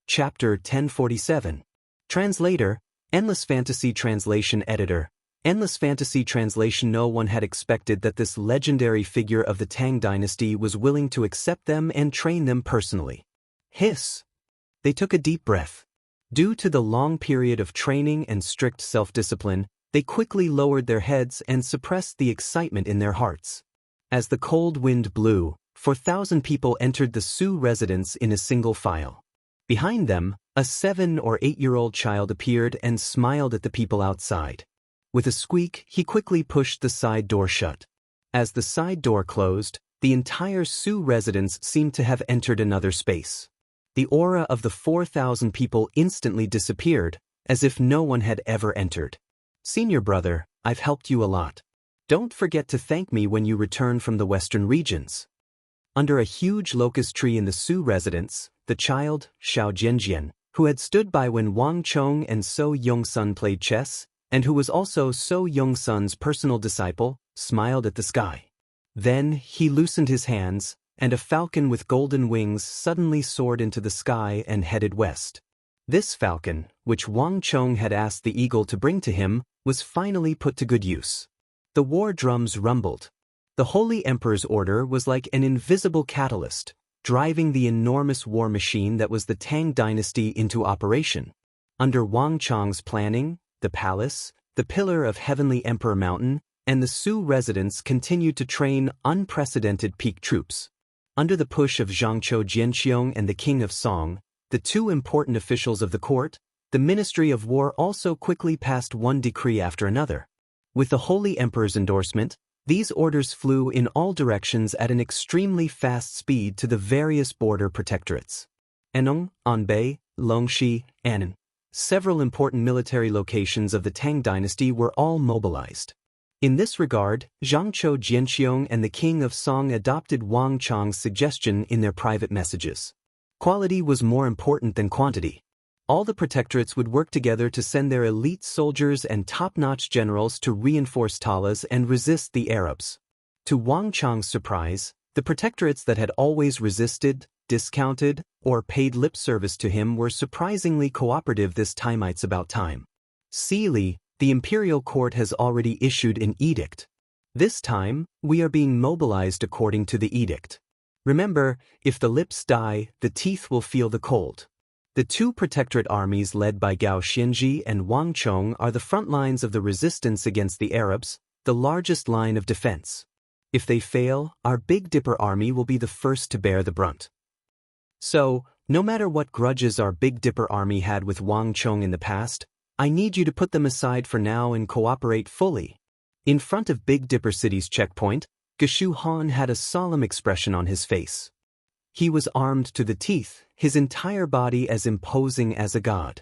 Chapter 1047. Translator, Endless Fantasy Translation Editor. Endless Fantasy Translation. No one had expected that this legendary figure of the Tang dynasty was willing to accept them and train them personally. Hiss. They took a deep breath. Due to the long period of training and strict self-discipline, they quickly lowered their heads and suppressed the excitement in their hearts. As the cold wind blew, 4,000 people entered the Su residence in a single file. Behind them, a 7 or 8-year-old child appeared and smiled at the people outside. With a squeak, he quickly pushed the side door shut. As the side door closed, the entire Su residence seemed to have entered another space. The aura of the 4,000 people instantly disappeared, as if no one had ever entered. Senior brother, I've helped you a lot. Don't forget to thank me when you return from the western regions. Under a huge locust tree in the Su residence, the child, Xiao Jianjian, who had stood by when Wang Chong and So Yong-sun played chess, and who was also So Yong-sun's personal disciple, smiled at the sky. Then he loosened his hands, and a falcon with golden wings suddenly soared into the sky and headed west. This falcon, which Wang Chong had asked the eagle to bring to him, was finally put to good use. The war drums rumbled. The Holy Emperor's order was like an invisible catalyst, driving the enormous war machine that was the Tang dynasty into operation. Under Wang Chong's planning, the palace, the Pillar of Heavenly Emperor Mountain, and the Su residence continued to train unprecedented peak troops. Under the push of Zhangqiu Jianqiong and the King of Song, the two important officials of the court, the Ministry of War also quickly passed one decree after another. With the Holy Emperor's endorsement, these orders flew in all directions at an extremely fast speed to the various border protectorates. Enong, Anbei, Longxi, Annan. Several important military locations of the Tang dynasty were all mobilized. In this regard, Zhangqiu Jianqiong and the King of Song adopted Wang Chong's suggestion in their private messages. Quality was more important than quantity. All the protectorates would work together to send their elite soldiers and top-notch generals to reinforce Talas and resist the Arabs. To Wang Chong's surprise, the protectorates that had always resisted, discounted, or paid lip service to him were surprisingly cooperative this time. It's about time. Sealy, the imperial court has already issued an edict. This time, we are being mobilized according to the edict. Remember, if the lips die, the teeth will feel the cold. The two protectorate armies led by Gao Xianji and Wang Chong are the front lines of the resistance against the Arabs, the largest line of defense. If they fail, our Big Dipper army will be the first to bear the brunt. So, no matter what grudges our Big Dipper army had with Wang Chong in the past, I need you to put them aside for now and cooperate fully. In front of Big Dipper City's checkpoint, Geshu Han had a solemn expression on his face. He was armed to the teeth, his entire body as imposing as a god.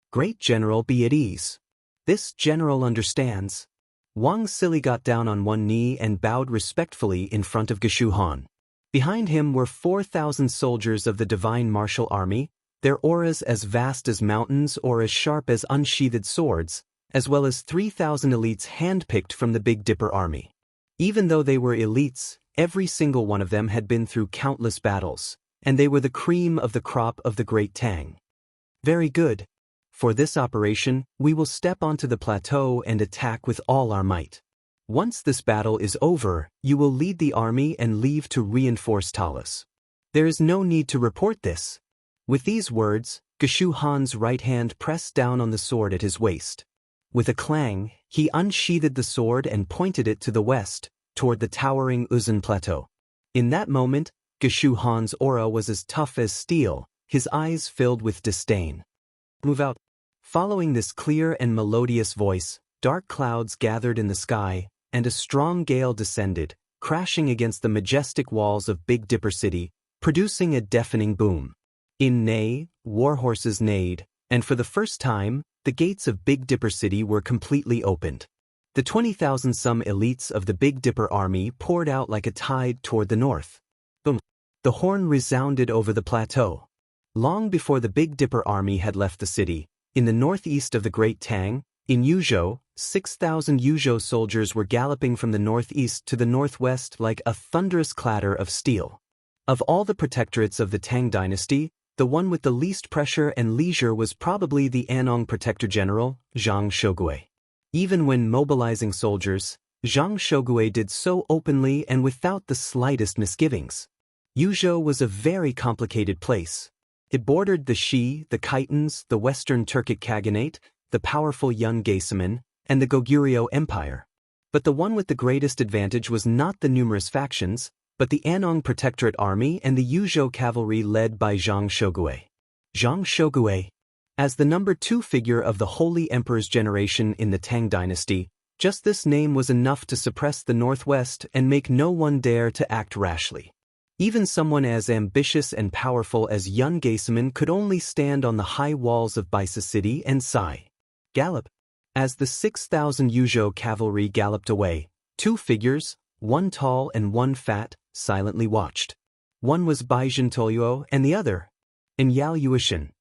Great General, be at ease. This general understands. Wang Sili got down on one knee and bowed respectfully in front of Geshu Han. Behind him were 4,000 soldiers of the Divine Martial Army, their auras as vast as mountains or as sharp as unsheathed swords, as well as 3,000 elites handpicked from the Big Dipper army. Even though they were elites, every single one of them had been through countless battles, and they were the cream of the crop of the Great Tang. Very good. For this operation, we will step onto the plateau and attack with all our might. Once this battle is over, you will lead the army and leave to reinforce Talas. There is no need to report this. With these words, Geshu Han's right hand pressed down on the sword at his waist. With a clang, he unsheathed the sword and pointed it to the west, toward the towering Uzun Plateau. In that moment, Geshu Han's aura was as tough as steel, his eyes filled with disdain. Move out. Following this clear and melodious voice, dark clouds gathered in the sky, and a strong gale descended, crashing against the majestic walls of Big Dipper City, producing a deafening boom. In neigh, warhorses neighed, and for the first time, the gates of Big Dipper City were completely opened. The 20,000-some elites of the Big Dipper army poured out like a tide toward the north. Boom! The horn resounded over the plateau. Long before the Big Dipper army had left the city, in the northeast of the Great Tang, in Yuzhou, 6,000 Yuzhou soldiers were galloping from the northeast to the northwest like a thunderous clatter of steel. Of all the protectorates of the Tang dynasty, the one with the least pressure and leisure was probably the Anong Protector General, Zhang Shogui. Even when mobilizing soldiers, Zhang Shogui did so openly and without the slightest misgivings. Yuzhou was a very complicated place. It bordered the Shi, the Khitans, the Western Turkic Khaganate, the powerful Yun Gaesaman, and the Goguryeo Empire. But the one with the greatest advantage was not the numerous factions, but the Anong Protectorate Army and the Yuzhou cavalry led by Zhang Shogui. Zhang Shogui, as the number 2 figure of the Holy Emperor's generation in the Tang dynasty, just this name was enough to suppress the northwest and make no one dare to act rashly. Even someone as ambitious and powerful as Yun Gaesaman could only stand on the high walls of Baisa City and sigh. Gallop. As the 6,000 Yuzhou cavalry galloped away, 2 figures, one tall and one fat, silently watched. One was Baizhen Toluo and the other, Enyao Yuishan.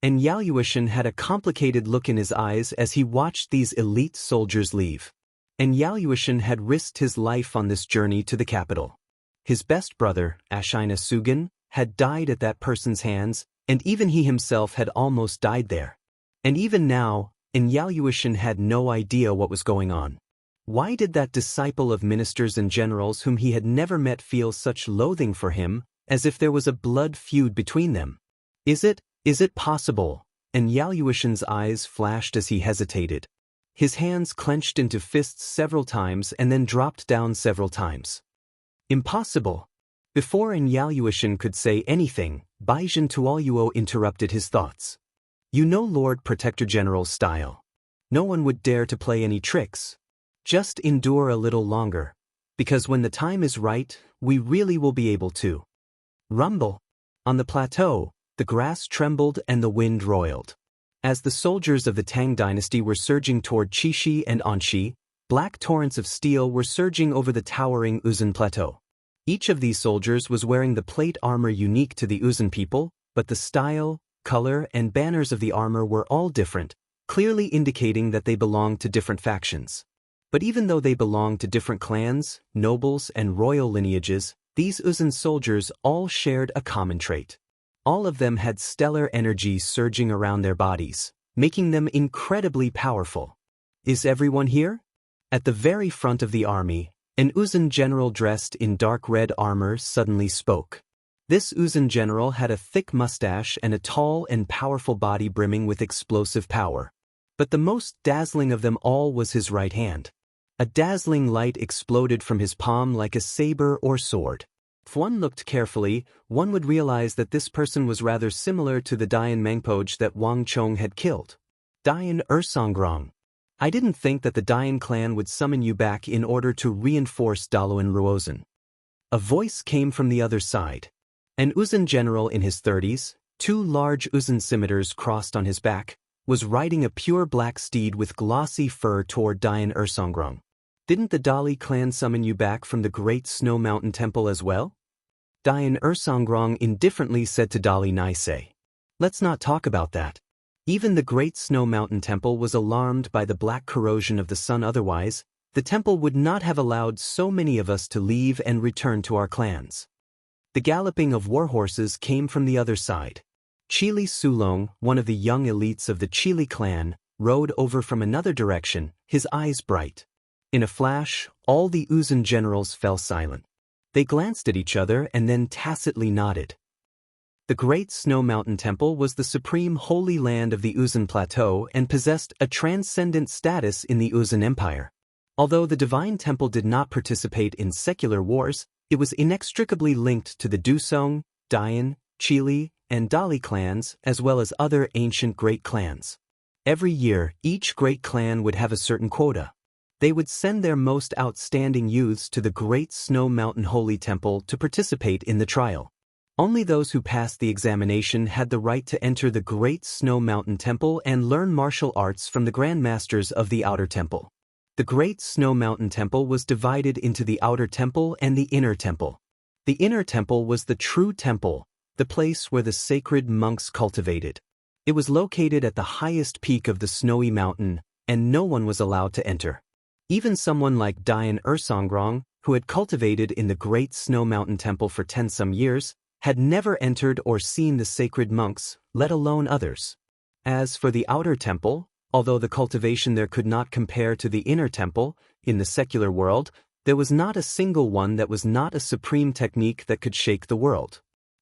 Enyao Yuishan had a complicated look in his eyes as he watched these elite soldiers leave. Enyao Yuishan had risked his life on this journey to the capital. His best brother, Ashina Sugan, had died at that person's hands, and even he himself had almost died there. And even now, Enyao Yuishan had no idea what was going on. Why did that disciple of ministers and generals whom he had never met feel such loathing for him, as if there was a blood feud between them? Is it possible? Enyao Yuishan's eyes flashed as he hesitated. His hands clenched into fists several times and then dropped down several times. Impossible. Before Enyao Yuishan could say anything, Baizhen Toluo interrupted his thoughts. You know Lord Protector General's style. No one would dare to play any tricks. Just endure a little longer, because when the time is right, we really will be able to. Rumble. On the plateau, the grass trembled and the wind roiled. As the soldiers of the Tang dynasty were surging toward Qixi and Anxi, black torrents of steel were surging over the towering Uzun Plateau. Each of these soldiers was wearing the plate armor unique to the Uzun people, but the style, color, and banners of the armor were all different, clearly indicating that they belonged to different factions. But even though they belonged to different clans, nobles, and royal lineages, these Uzun soldiers all shared a common trait. All of them had stellar energy surging around their bodies, making them incredibly powerful. Is everyone here? At the very front of the army, an Uzun general dressed in dark red armor suddenly spoke. This Uzun general had a thick mustache and a tall and powerful body brimming with explosive power. But the most dazzling of them all was his right hand. A dazzling light exploded from his palm like a saber or sword. If one looked carefully, one would realize that this person was rather similar to the Dayan Mangpoj that Wang Chong had killed. Dayan Ersongrong. I didn't think that the Dayan clan would summon you back in order to reinforce Daloan Ruozan. A voice came from the other side. An Uzun general in his 30s, 2 large Uzun scimitars crossed on his back, was riding a pure black steed with glossy fur toward Dayan Ersongrong. Didn't the Dali clan summon you back from the Great Snow Mountain Temple as well? Dayan Ersongrong indifferently said to Dali Nisei. Let's not talk about that. Even the Great Snow Mountain Temple was alarmed by the black corrosion of the sun. Otherwise, the temple would not have allowed so many of us to leave and return to our clans. The galloping of war horses came from the other side. Chili Sulong, one of the young elites of the Chili clan, rode over from another direction, his eyes bright. In a flash, all the Uzun generals fell silent. They glanced at each other and then tacitly nodded. The Great Snow Mountain Temple was the supreme holy land of the Uzun Plateau and possessed a transcendent status in the Uzun Empire. Although the Divine Temple did not participate in secular wars, it was inextricably linked to the Dusong, Dayan, Chili, and Dali clans, as well as other ancient great clans. Every year, each great clan would have a certain quota. They would send their most outstanding youths to the Great Snow Mountain Holy Temple to participate in the trial. Only those who passed the examination had the right to enter the Great Snow Mountain Temple and learn martial arts from the Grand Masters of the Outer Temple. The Great Snow Mountain Temple was divided into the Outer Temple and the Inner Temple. The Inner Temple was the true temple, the place where the sacred monks cultivated. It was located at the highest peak of the snowy mountain, and no one was allowed to enter. Even someone like Dayan Ersongrong, who had cultivated in the Great Snow Mountain Temple for 10 some years, had never entered or seen the sacred monks, let alone others. As for the outer temple, although the cultivation there could not compare to the inner temple, in the secular world, there was not a single one that was not a supreme technique that could shake the world.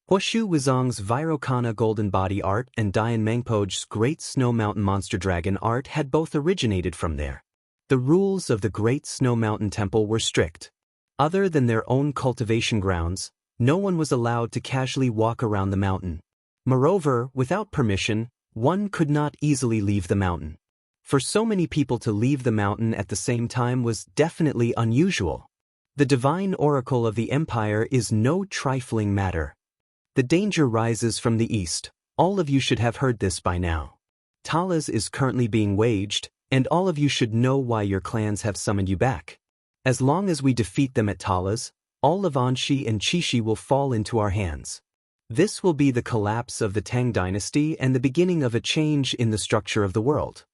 Hoshu Wizong's Vairocana golden body art and Dian Mangpo's Great Snow Mountain monster dragon art had both originated from there. The rules of the Great Snow Mountain Temple were strict. Other than their own cultivation grounds, no one was allowed to casually walk around the mountain. Moreover, without permission, one could not easily leave the mountain. For so many people to leave the mountain at the same time was definitely unusual. The divine oracle of the empire is no trifling matter. The danger rises from the east. All of you should have heard this by now. Talas is currently being waged, and all of you should know why your clans have summoned you back. As long as we defeat them at Talas, all of Anshi and Chishi will fall into our hands. This will be the collapse of the Tang dynasty and the beginning of a change in the structure of the world.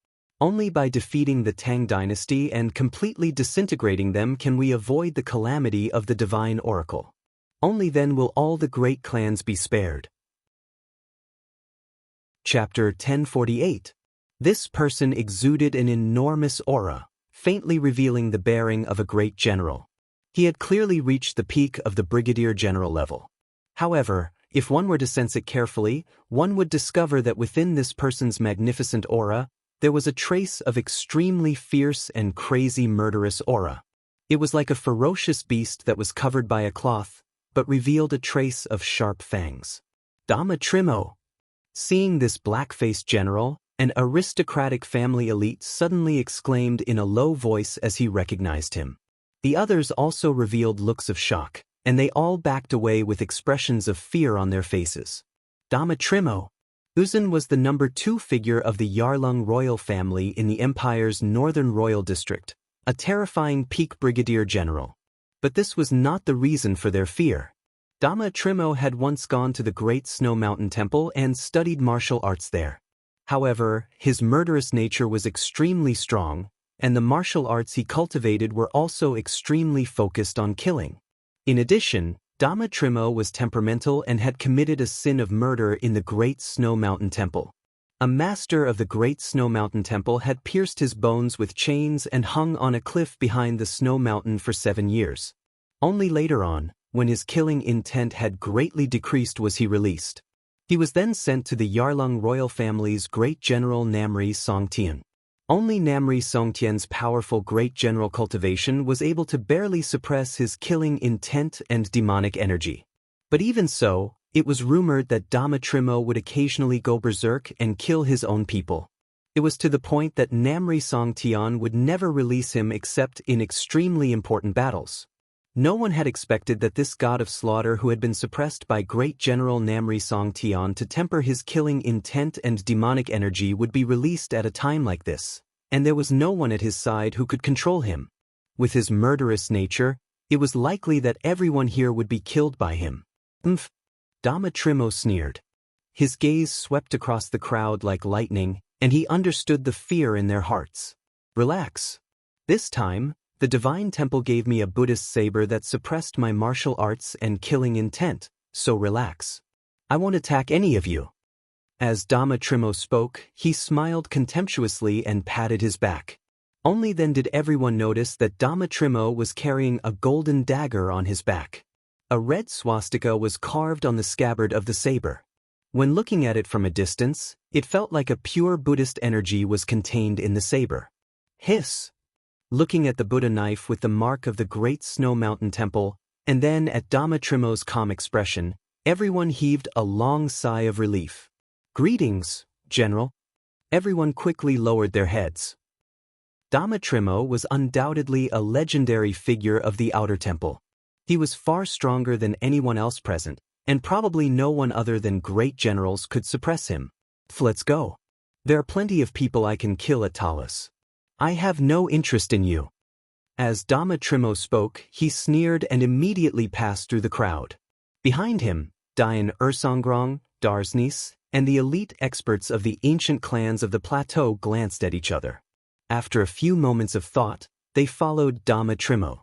Only by defeating the Tang dynasty and completely disintegrating them can we avoid the calamity of the divine oracle. Only then will all the great clans be spared. Chapter 1048. This person exuded an enormous aura, faintly revealing the bearing of a great general. He had clearly reached the peak of the brigadier general level. However, if one were to sense it carefully, one would discover that within this person's magnificent aura, there was a trace of extremely fierce and crazy murderous aura. It was like a ferocious beast that was covered by a cloth, but revealed a trace of sharp fangs. Dama Trimo. Seeing this black-faced general, an aristocratic family elite suddenly exclaimed in a low voice as he recognized him. The others also revealed looks of shock, and they all backed away with expressions of fear on their faces. Dama Trimo. Uzun was the number 2 figure of the Yarlung royal family in the empire's northern royal district, a terrifying peak brigadier general. But this was not the reason for their fear. Dama Trimo had once gone to the Great Snow Mountain Temple and studied martial arts there. However, his murderous nature was extremely strong, and the martial arts he cultivated were also extremely focused on killing. In addition, Dama Trimo was temperamental and had committed a sin of murder in the Great Snow Mountain Temple. A master of the Great Snow Mountain Temple had pierced his bones with chains and hung on a cliff behind the snow mountain for 7 years. Only later on, when his killing intent had greatly decreased, was he released. He was then sent to the Yarlung royal family's great general Namri Songtian. Only Namri Songtian's powerful great general cultivation was able to barely suppress his killing intent and demonic energy. But even so, it was rumored that Dama Trimo would occasionally go berserk and kill his own people. It was to the point that Namri Songtian would never release him except in extremely important battles. No one had expected that this god of slaughter, who had been suppressed by great general Namri Songtian to temper his killing intent and demonic energy, would be released at a time like this, and there was no one at his side who could control him. With his murderous nature, it was likely that everyone here would be killed by him. Dama Trimo sneered. His gaze swept across the crowd like lightning, and he understood the fear in their hearts. Relax. This time, the Divine Temple gave me a Buddhist saber that suppressed my martial arts and killing intent, so relax. I won't attack any of you. As Dama Trimo spoke, he smiled contemptuously and patted his back. Only then did everyone notice that Dama Trimo was carrying a golden dagger on his back. A red swastika was carved on the scabbard of the saber. When looking at it from a distance, it felt like a pure Buddhist energy was contained in the saber. Hiss! Looking at the Buddha knife with the mark of the Great Snow Mountain Temple, and then at Dama Trimo's calm expression, everyone heaved a long sigh of relief. Greetings, General. Everyone quickly lowered their heads. Dama Trimo was undoubtedly a legendary figure of the Outer Temple. He was far stronger than anyone else present, and probably no one other than great generals could suppress him. Let's go. There are plenty of people I can kill at Talas. I have no interest in you. As Dama Trimo spoke, he sneered and immediately passed through the crowd. Behind him, Dian Ursongrong, Darsnis, and the elite experts of the ancient clans of the plateau glanced at each other. After a few moments of thought, they followed Dama Trimo.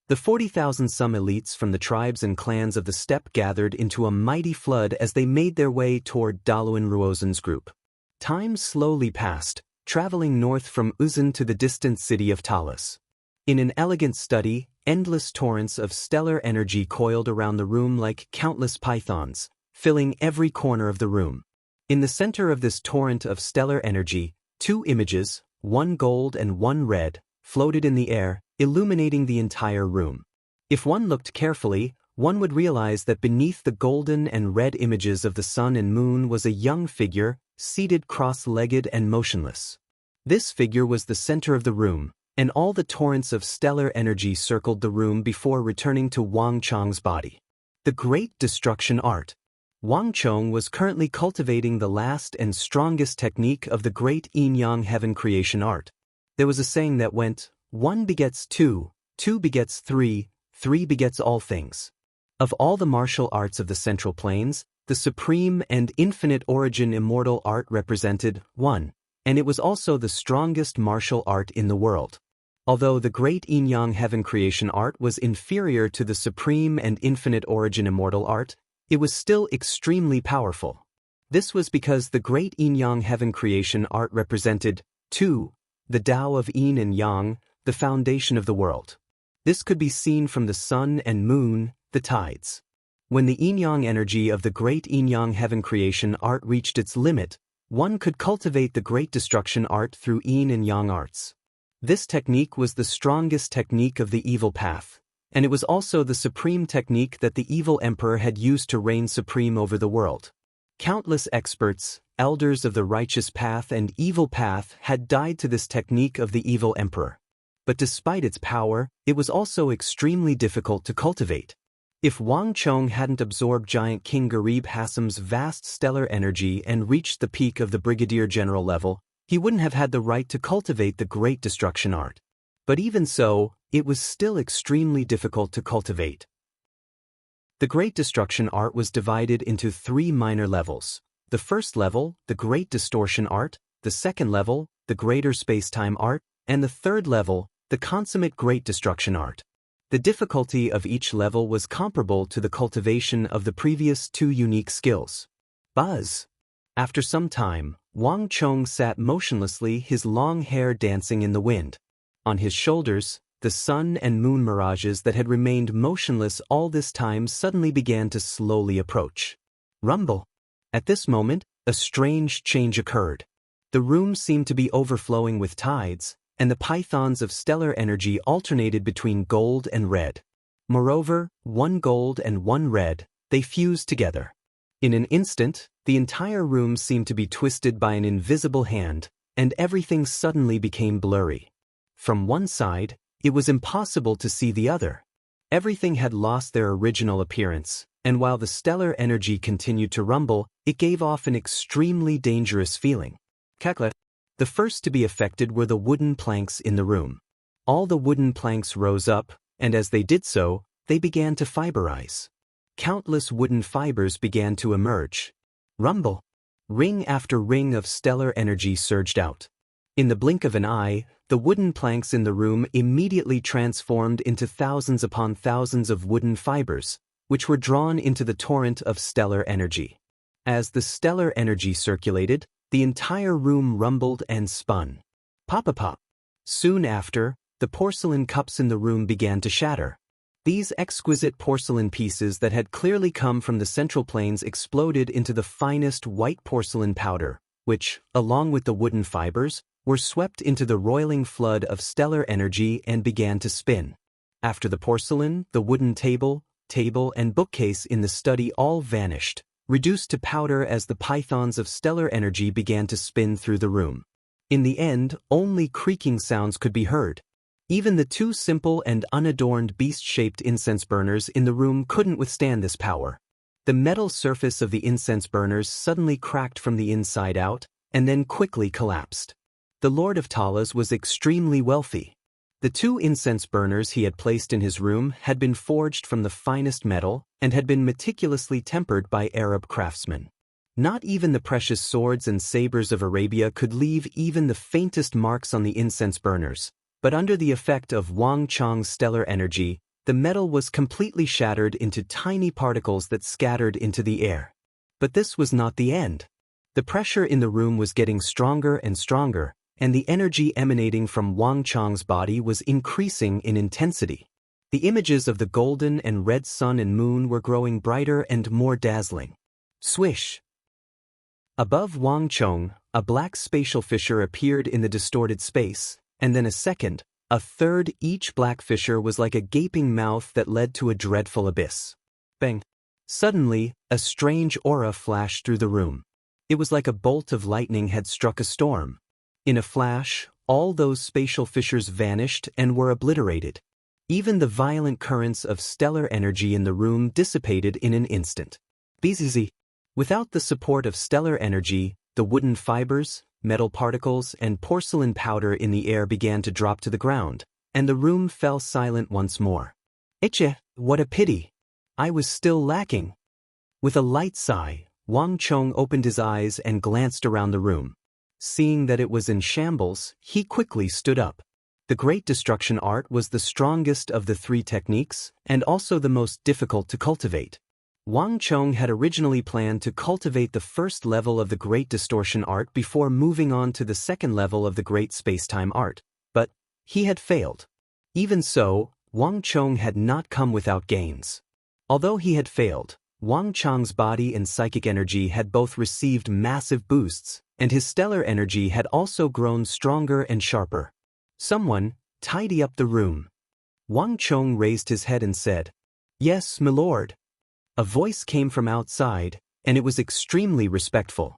The 40,000 some elites from the tribes and clans of the steppe gathered into a mighty flood as they made their way toward Daluin Ruozen's group. Time slowly passed, traveling north from Uzun to the distant city of Talos. In an elegant study, endless torrents of stellar energy coiled around the room like countless pythons, filling every corner of the room. In the center of this torrent of stellar energy, two images, one gold and one red, floated in the air, illuminating the entire room. If one looked carefully, one would realize that beneath the golden and red images of the sun and moon was a young figure, seated cross-legged and motionless. This figure was the center of the room, and all the torrents of stellar energy circled the room before returning to Wang Chong's body. The Great Destruction Art. Wang Chong was currently cultivating the last and strongest technique of the Great Yin-Yang Heaven Creation Art. There was a saying that went, 1 begets 2, 2 begets 3, 3 begets all things. Of all the martial arts of the Central Plains, the supreme and infinite origin immortal art represented 1, and it was also the strongest martial art in the world. Although the Great Yin-Yang Heaven Creation Art was inferior to the supreme and infinite origin immortal art, it was still extremely powerful. This was because the Great Yin-Yang Heaven Creation Art represented 2, the Tao of Yin and Yang, the foundation of the world. This could be seen from the sun and moon, the tides. When the yin-yang energy of the Great Yin-Yang Heaven Creation Art reached its limit, one could cultivate the Great Destruction Art through yin and yang arts. This technique was the strongest technique of the evil path, and it was also the supreme technique that the evil emperor had used to reign supreme over the world. Countless experts, elders of the righteous path and evil path had died to this technique of the evil emperor. But despite its power, it was also extremely difficult to cultivate. If Wang Chong hadn't absorbed giant King Garib Hassem's vast stellar energy and reached the peak of the brigadier general level, he wouldn't have had the right to cultivate the Great Destruction Art. But even so, it was still extremely difficult to cultivate. The Great Destruction Art was divided into 3 minor levels. The first level, the Great Distortion Art, the second level, the Greater Space-Time Art, and the third level, the consummate Great Destruction Art. The difficulty of each level was comparable to the cultivation of the previous 2 unique skills. Buzz. After some time, Wang Chong sat motionlessly, his long hair dancing in the wind. On his shoulders, the sun and moon mirages that had remained motionless all this time suddenly began to slowly approach. Rumble. At this moment, a strange change occurred. The room seemed to be overflowing with tides, and the pythons of stellar energy alternated between gold and red. Moreover, 1 gold and 1 red, they fused together. In an instant, the entire room seemed to be twisted by an invisible hand, and everything suddenly became blurry. From one side, it was impossible to see the other. Everything had lost their original appearance, and while the stellar energy continued to rumble, it gave off an extremely dangerous feeling. Kakla. The first to be affected were the wooden planks in the room. All the wooden planks rose up, and as they did so, they began to fiberize. Countless wooden fibers began to emerge. Rumble. Ring after ring of stellar energy surged out. In the blink of an eye, the wooden planks in the room immediately transformed into thousands upon thousands of wooden fibers, which were drawn into the torrent of stellar energy. As the stellar energy circulated, the entire room rumbled and spun. Pop-a-pop. Soon after, the porcelain cups in the room began to shatter. These exquisite porcelain pieces that had clearly come from the Central Plains exploded into the finest white porcelain powder, which, along with the wooden fibers, were swept into the roiling flood of stellar energy and began to spin. After the porcelain, the wooden table, and bookcase in the study all vanished, reduced to powder as the pythons of stellar energy began to spin through the room. In the end, only creaking sounds could be heard. Even the 2 simple and unadorned beast-shaped incense burners in the room couldn't withstand this power. The metal surface of the incense burners suddenly cracked from the inside out, and then quickly collapsed. The Lord of Talos was extremely wealthy. The 2 incense burners he had placed in his room had been forged from the finest metal and had been meticulously tempered by Arab craftsmen. Not even the precious swords and sabers of Arabia could leave even the faintest marks on the incense burners, but under the effect of Wang Chong's stellar energy, The metal was completely shattered into tiny particles that scattered into the air. But this was not the end. The pressure in the room was getting stronger and stronger, and the energy emanating from Wang Chang's body was increasing in intensity. The images of the golden and red sun and moon were growing brighter and more dazzling. Swish! Above Wang Chong, a black spatial fissure appeared in the distorted space, and then a second, a third. Each black fissure was like a gaping mouth that led to a dreadful abyss. Bang! Suddenly, a strange aura flashed through the room. It was like a bolt of lightning had struck a storm. In a flash, all those spatial fissures vanished and were obliterated. Even the violent currents of stellar energy in the room dissipated in an instant. Bzz. Without the support of stellar energy, the wooden fibers, metal particles, and porcelain powder in the air began to drop to the ground, and the room fell silent once more. Eche, what a pity! I was still lacking. With a light sigh, Wang Chong opened his eyes and glanced around the room. Seeing that it was in shambles, he quickly stood up. The Great Destruction art was the strongest of the three techniques, and also the most difficult to cultivate. Wang Chong had originally planned to cultivate the first level of the Great Distortion art before moving on to the second level of the Great Spacetime art, but he had failed. Even so, Wang Chong had not come without gains. Although he had failed, Wang Chong's body and psychic energy had both received massive boosts, and his stellar energy had also grown stronger and sharper. Someone, tidy up the room. Wang Chong raised his head and said, "Yes, my lord." A voice came from outside, and it was extremely respectful.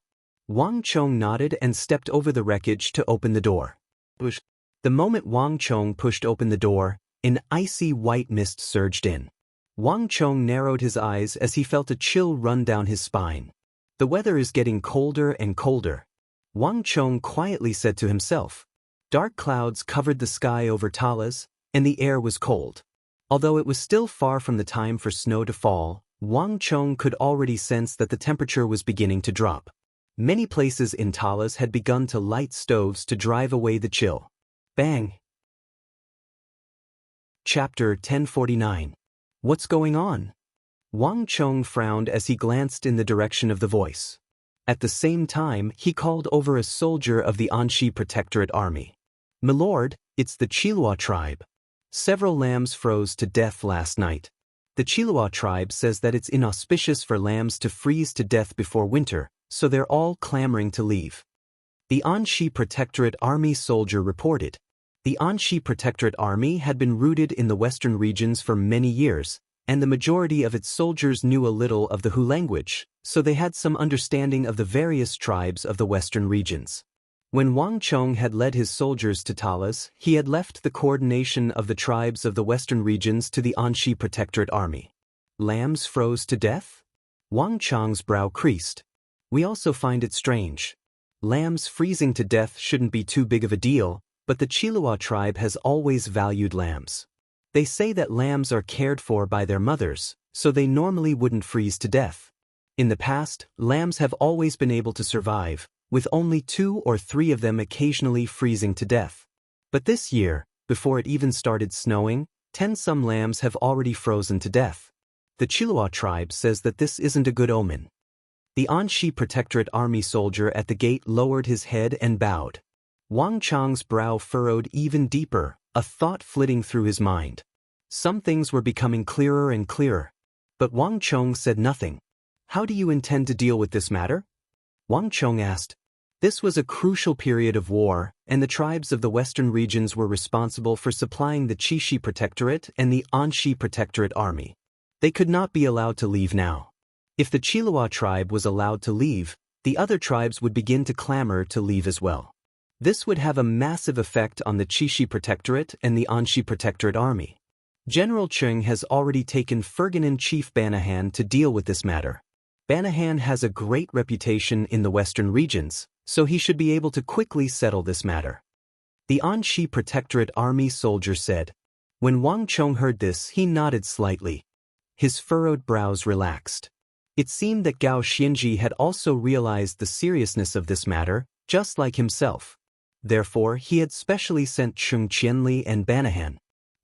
Wang Chong nodded and stepped over the wreckage to open the door. The moment Wang Chong pushed open the door, an icy white mist surged in. Wang Chong narrowed his eyes as he felt a chill run down his spine. The weather is getting colder and colder. Wang Chong quietly said to himself. Dark clouds covered the sky over Talas, and the air was cold. Although it was still far from the time for snow to fall, Wang Chong could already sense that the temperature was beginning to drop. Many places in Talas had begun to light stoves to drive away the chill. Bang! Chapter 1049. What's going on? Wang Chong frowned as he glanced in the direction of the voice. At the same time, he called over a soldier of the Anxi Protectorate Army. "My lord, it's the Chilua tribe. Several lambs froze to death last night. The Chilua tribe says that it's inauspicious for lambs to freeze to death before winter, so they're all clamoring to leave." The Anxi Protectorate Army soldier reported. The Anxi Protectorate Army had been rooted in the western regions for many years, and the majority of its soldiers knew a little of the Hu language, so they had some understanding of the various tribes of the western regions. When Wang Chong had led his soldiers to Talas, he had left the coordination of the tribes of the western regions to the Anxi Protectorate Army. Lambs froze to death? Wang Chong's brow creased. We also find it strange. Lambs freezing to death shouldn't be too big of a deal, but the Chilua tribe has always valued lambs. They say that lambs are cared for by their mothers, so they normally wouldn't freeze to death. In the past, lambs have always been able to survive, with only 2 or 3 of them occasionally freezing to death. But this year, before it even started snowing, 10 some lambs have already frozen to death. The Chilua tribe says that this isn't a good omen. The Anxi Protectorate Army soldier at the gate lowered his head and bowed. Wang Chong's brow furrowed even deeper, a thought flitting through his mind. Some things were becoming clearer and clearer. But Wang Chong said nothing. "How do you intend to deal with this matter?" Wang Chong asked. This was a crucial period of war, and the tribes of the western regions were responsible for supplying the Chishi Protectorate and the Anxi Protectorate Army. They could not be allowed to leave now. If the Chilua tribe was allowed to leave, the other tribes would begin to clamor to leave as well. This would have a massive effect on the Chishi Protectorate and the Anxi Protectorate Army. General Cheng has already taken Ferganan Chief Banahan to deal with this matter. Banahan has a great reputation in the western regions, so he should be able to quickly settle this matter. The Anxi Protectorate Army soldier said. When Wang Chong heard this, he nodded slightly. His furrowed brows relaxed. It seemed that Gao Xianji had also realized the seriousness of this matter, just like himself. Therefore, he had specially sent Chung Qianli and Banahan.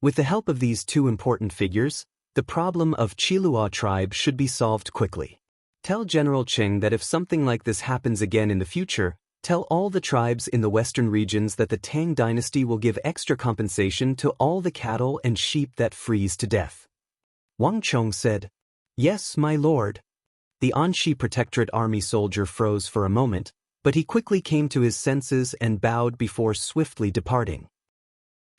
With the help of these two important figures, the problem of Qilua tribe should be solved quickly. Tell General Cheng that if something like this happens again in the future, tell all the tribes in the western regions that the Tang dynasty will give extra compensation to all the cattle and sheep that freeze to death. Wang Chong said, "Yes, my lord." The Anxi Protectorate army soldier froze for a moment, but he quickly came to his senses and bowed before swiftly departing.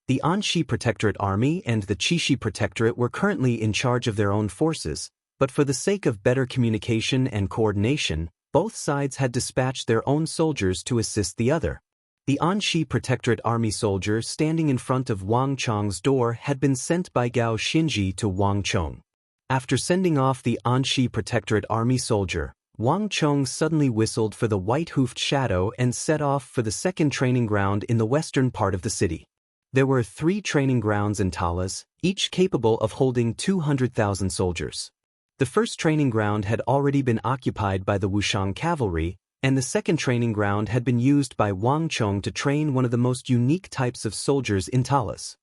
The Anxi Protectorate army and the Qixi Protectorate were currently in charge of their own forces, but for the sake of better communication and coordination, both sides had dispatched their own soldiers to assist the other. The Anxi Protectorate army soldier standing in front of Wang Chong's door had been sent by Gao Xinji to Wang Chong. After sending off the Anxi Protectorate army soldier, Wang Chong suddenly whistled for the white-hoofed shadow and set off for the second training ground in the western part of the city. There were 3 training grounds in Talas, each capable of holding 200,000 soldiers. The first training ground had already been occupied by the Wushang cavalry, and the second training ground had been used by Wang Chong to train one of the most unique types of soldiers in Talas.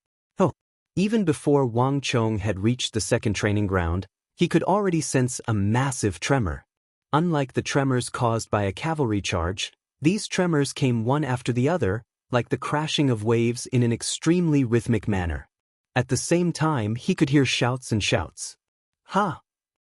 Even before Wang Chong had reached the second training ground, he could already sense a massive tremor. Unlike the tremors caused by a cavalry charge, these tremors came one after the other, like the crashing of waves in an extremely rhythmic manner. At the same time, he could hear shouts and shouts. Ha!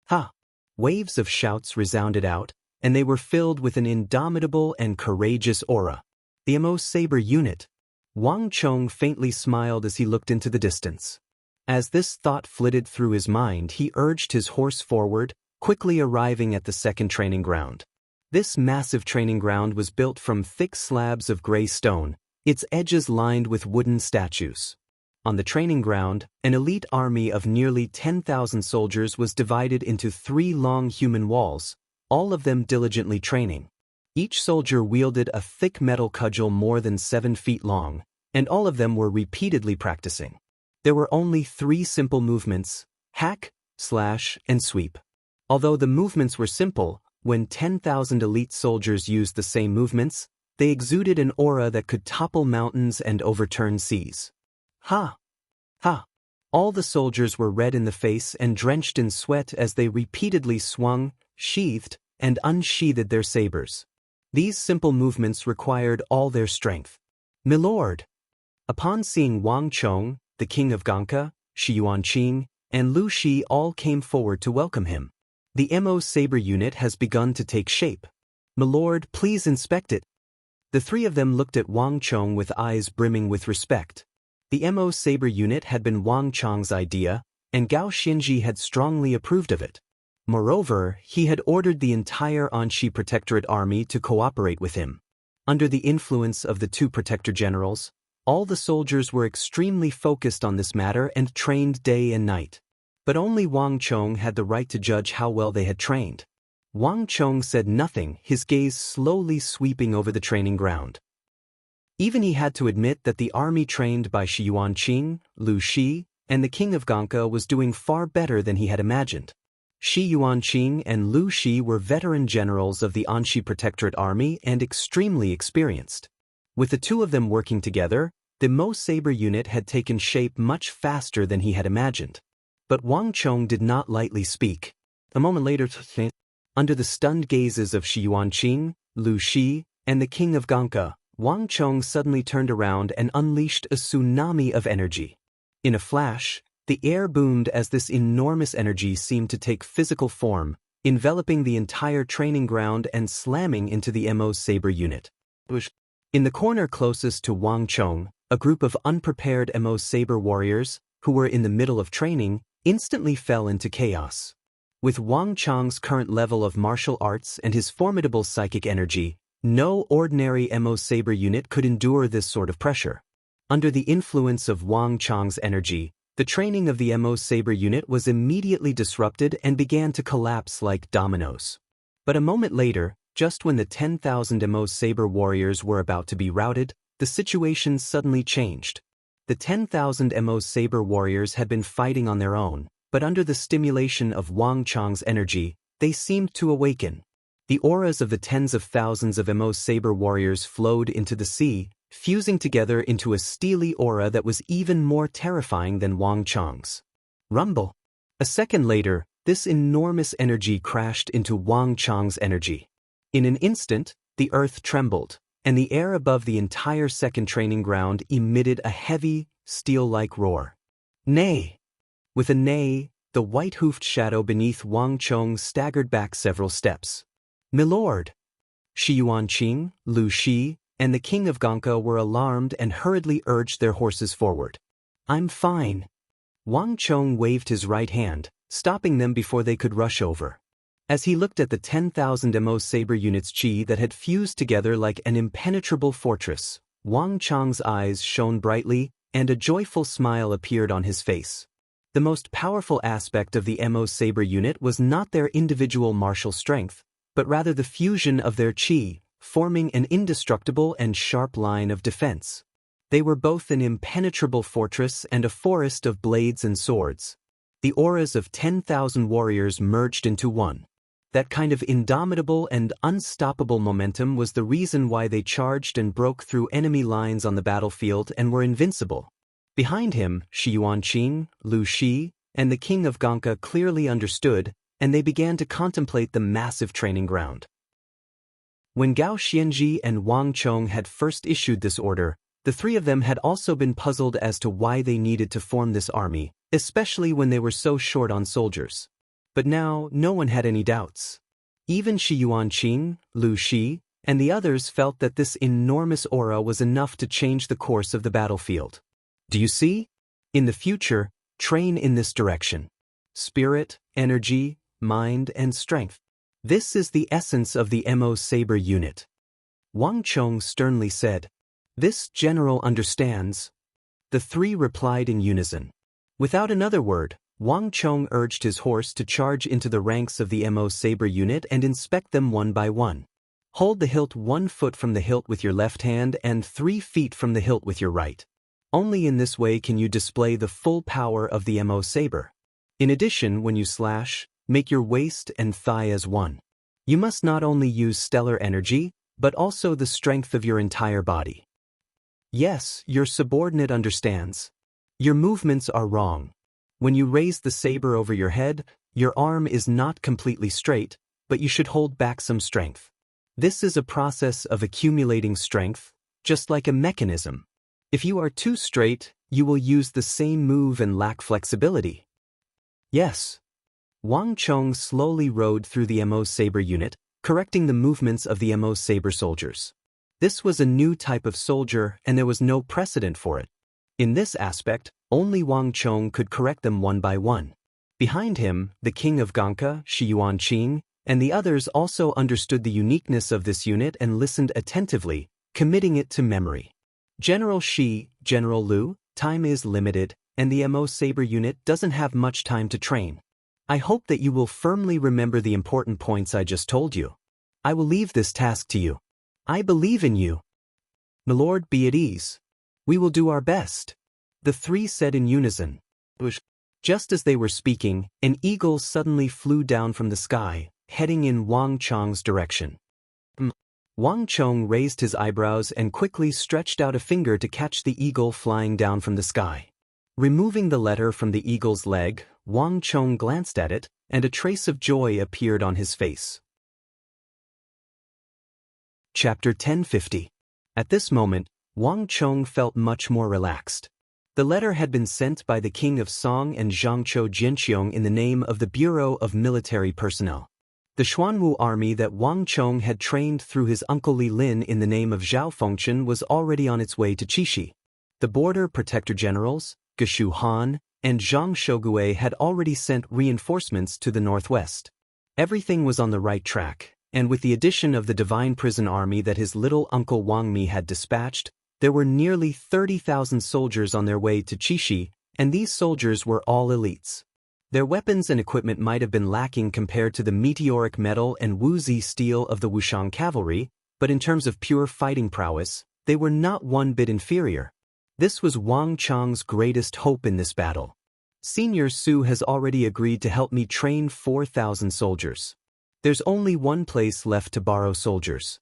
Ha! Waves of shouts resounded out, and they were filled with an indomitable and courageous aura. The Mo Saber unit. Wang Chong faintly smiled as he looked into the distance. As this thought flitted through his mind, he urged his horse forward, quickly arriving at the second training ground. This massive training ground was built from thick slabs of gray stone, its edges lined with wooden statues. On the training ground, an elite army of nearly 10,000 soldiers was divided into 3 long human walls, all of them diligently training. Each soldier wielded a thick metal cudgel more than 7 feet long, and all of them were repeatedly practicing. There were only 3 simple movements: hack, slash, and sweep. Although the movements were simple, when 10,000 elite soldiers used the same movements, they exuded an aura that could topple mountains and overturn seas. Ha! Ha! All the soldiers were red in the face and drenched in sweat as they repeatedly swung, sheathed, and unsheathed their sabers. These simple movements required all their strength. "Milord!" Upon seeing Wang Chong, the king of Ganka, Shi Yuanqing, and Lu Shi all came forward to welcome him. "The Mo Saber unit has begun to take shape. Milord, please inspect it." The 3 of them looked at Wang Chong with eyes brimming with respect. The Mo Saber unit had been Wang Chong's idea, and Gao Xinji had strongly approved of it. Moreover, he had ordered the entire Anxi Protectorate army to cooperate with him. Under the influence of the 2 protector generals, all the soldiers were extremely focused on this matter and trained day and night. But only Wang Chong had the right to judge how well they had trained. Wang Chong said nothing, his gaze slowly sweeping over the training ground. Even he had to admit that the army trained by Shi Yuanqing, Lu Shi, and the king of Ganka was doing far better than he had imagined. Shi Yuanqing and Lu Shi were veteran generals of the Anxi Protectorate army and extremely experienced. With the 2 of them working together, the Mo Saber unit had taken shape much faster than he had imagined. But Wang Chong did not lightly speak. A moment later, under the stunned gazes of Shi Yuanqing, Lu Shi, and the king of Ganka, Wang Chong suddenly turned around and unleashed a tsunami of energy. In a flash, the air boomed as this enormous energy seemed to take physical form, enveloping the entire training ground and slamming into the Mo Saber unit. In the corner closest to Wang Chong, a group of unprepared Mo Saber warriors, who were in the middle of training, instantly fell into chaos. With Wang Chong's current level of martial arts and his formidable psychic energy, no ordinary Mo Saber unit could endure this sort of pressure. Under the influence of Wang Chong's energy, the training of the Mo Saber unit was immediately disrupted and began to collapse like dominoes. But a moment later, just when the 10,000 Mo Saber warriors were about to be routed, the situation suddenly changed. The 10,000 Mo Saber warriors had been fighting on their own, but under the stimulation of Wang Chong's energy, they seemed to awaken. The auras of the tens of thousands of Mo Saber warriors flowed into the sea, fusing together into a steely aura that was even more terrifying than Wang Chong's. Rumble. A second later, this enormous energy crashed into Wang Chong's energy. In an instant, the earth trembled, and the air above the entire second training ground emitted a heavy, steel-like roar. Neigh! With a neigh, the white-hoofed shadow beneath Wang Chong staggered back several steps. "Milord!" Shi Yuanqing, Lu Shi, and the king of Gonka were alarmed and hurriedly urged their horses forward. "I'm fine." Wang Chong waved his right hand, stopping them before they could rush over. As he looked at the 10,000 MO saber units chi that had fused together like an impenetrable fortress, Wang Chong's eyes shone brightly, and a joyful smile appeared on his face. The most powerful aspect of the MO saber unit was not their individual martial strength, but rather the fusion of their chi, forming an indestructible and sharp line of defense. They were both an impenetrable fortress and a forest of blades and swords. The auras of 10,000 warriors merged into one. That kind of indomitable and unstoppable momentum was the reason why they charged and broke through enemy lines on the battlefield and were invincible. Behind him, Shi Yuanqing, Lu Shi, and the king of Gonka clearly understood, and they began to contemplate the massive training ground. When Gao Xianji and Wang Chong had first issued this order, the three of them had also been puzzled as to why they needed to form this army, especially when they were so short on soldiers. But now, no one had any doubts. Even Shi Yuanqing, Lu Shi, and the others felt that this enormous aura was enough to change the course of the battlefield. Do you see? In the future, train in this direction. Spirit, energy, mind, and strength. This is the essence of the MO Saber unit. Wang Chong sternly said. This general understands. The three replied in unison. Without another word, Wang Chong urged his horse to charge into the ranks of the MO Saber unit and inspect them one by one. Hold the hilt 1 foot from the hilt with your left hand and 3 feet from the hilt with your right. Only in this way can you display the full power of the MO Saber. In addition, when you slash, make your waist and thigh as one. You must not only use stellar energy, but also the strength of your entire body. Yes, your subordinate understands. Your movements are wrong. When you raise the saber over your head, your arm is not completely straight, but you should hold back some strength. This is a process of accumulating strength, just like a mechanism. If you are too straight, you will use the same move and lack flexibility. Yes. Wang Chong slowly rode through the MO Saber unit, correcting the movements of the MO Saber soldiers. This was a new type of soldier and there was no precedent for it. In this aspect, only Wang Chong could correct them one by one. Behind him, the king of Gonka, Shi Yuanqing, and the others also understood the uniqueness of this unit and listened attentively, committing it to memory. General Shi, General Lu, time is limited, and the MO Saber unit doesn't have much time to train. I hope that you will firmly remember the important points I just told you. I will leave this task to you. I believe in you. Milord, be at ease. We will do our best. The three said in unison. Just as they were speaking, an eagle suddenly flew down from the sky, heading in Wang Chong's direction. Wang Chong raised his eyebrows and quickly stretched out a finger to catch the eagle flying down from the sky. Removing the letter from the eagle's leg, Wang Chong glanced at it, and a trace of joy appeared on his face. Chapter 1050. At this moment, Wang Chong felt much more relaxed. The letter had been sent by the king of Song and Zhangzhou Jianqiong in the name of the Bureau of Military Personnel. The Xuanwu army that Wang Chong had trained through his uncle Li Lin in the name of Zhao Fengchen was already on its way to Qixi. The border protector generals, Geshu Han, and Zhang Shogue had already sent reinforcements to the northwest. Everything was on the right track, and with the addition of the Divine Prison Army that his little uncle Wang Mi had dispatched, there were nearly 30,000 soldiers on their way to Qixi, and these soldiers were all elites. Their weapons and equipment might have been lacking compared to the meteoric metal and woozy steel of the Wushang cavalry, but in terms of pure fighting prowess, they were not one bit inferior. This was Wang Chong's greatest hope in this battle. Senior Su has already agreed to help me train 4,000 soldiers. There's only one place left to borrow soldiers.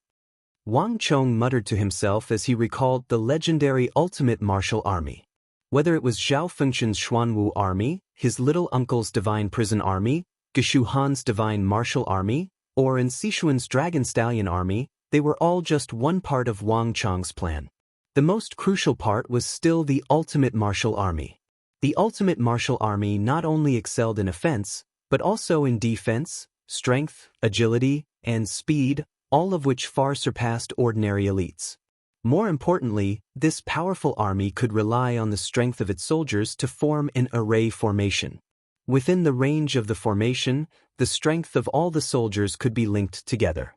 Wang Chong muttered to himself as he recalled the legendary ultimate martial army. Whether it was Zhao Fengshen's Xuanwu army, his little uncle's divine prison army, Geshu Han's divine martial army, or in Sichuan's dragon stallion army, they were all just one part of Wang Chong's plan. The most crucial part was still the ultimate martial army. The ultimate martial army not only excelled in offense, but also in defense, strength, agility, and speed, all of which far surpassed ordinary elites. More importantly, this powerful army could rely on the strength of its soldiers to form an array formation. Within the range of the formation, the strength of all the soldiers could be linked together.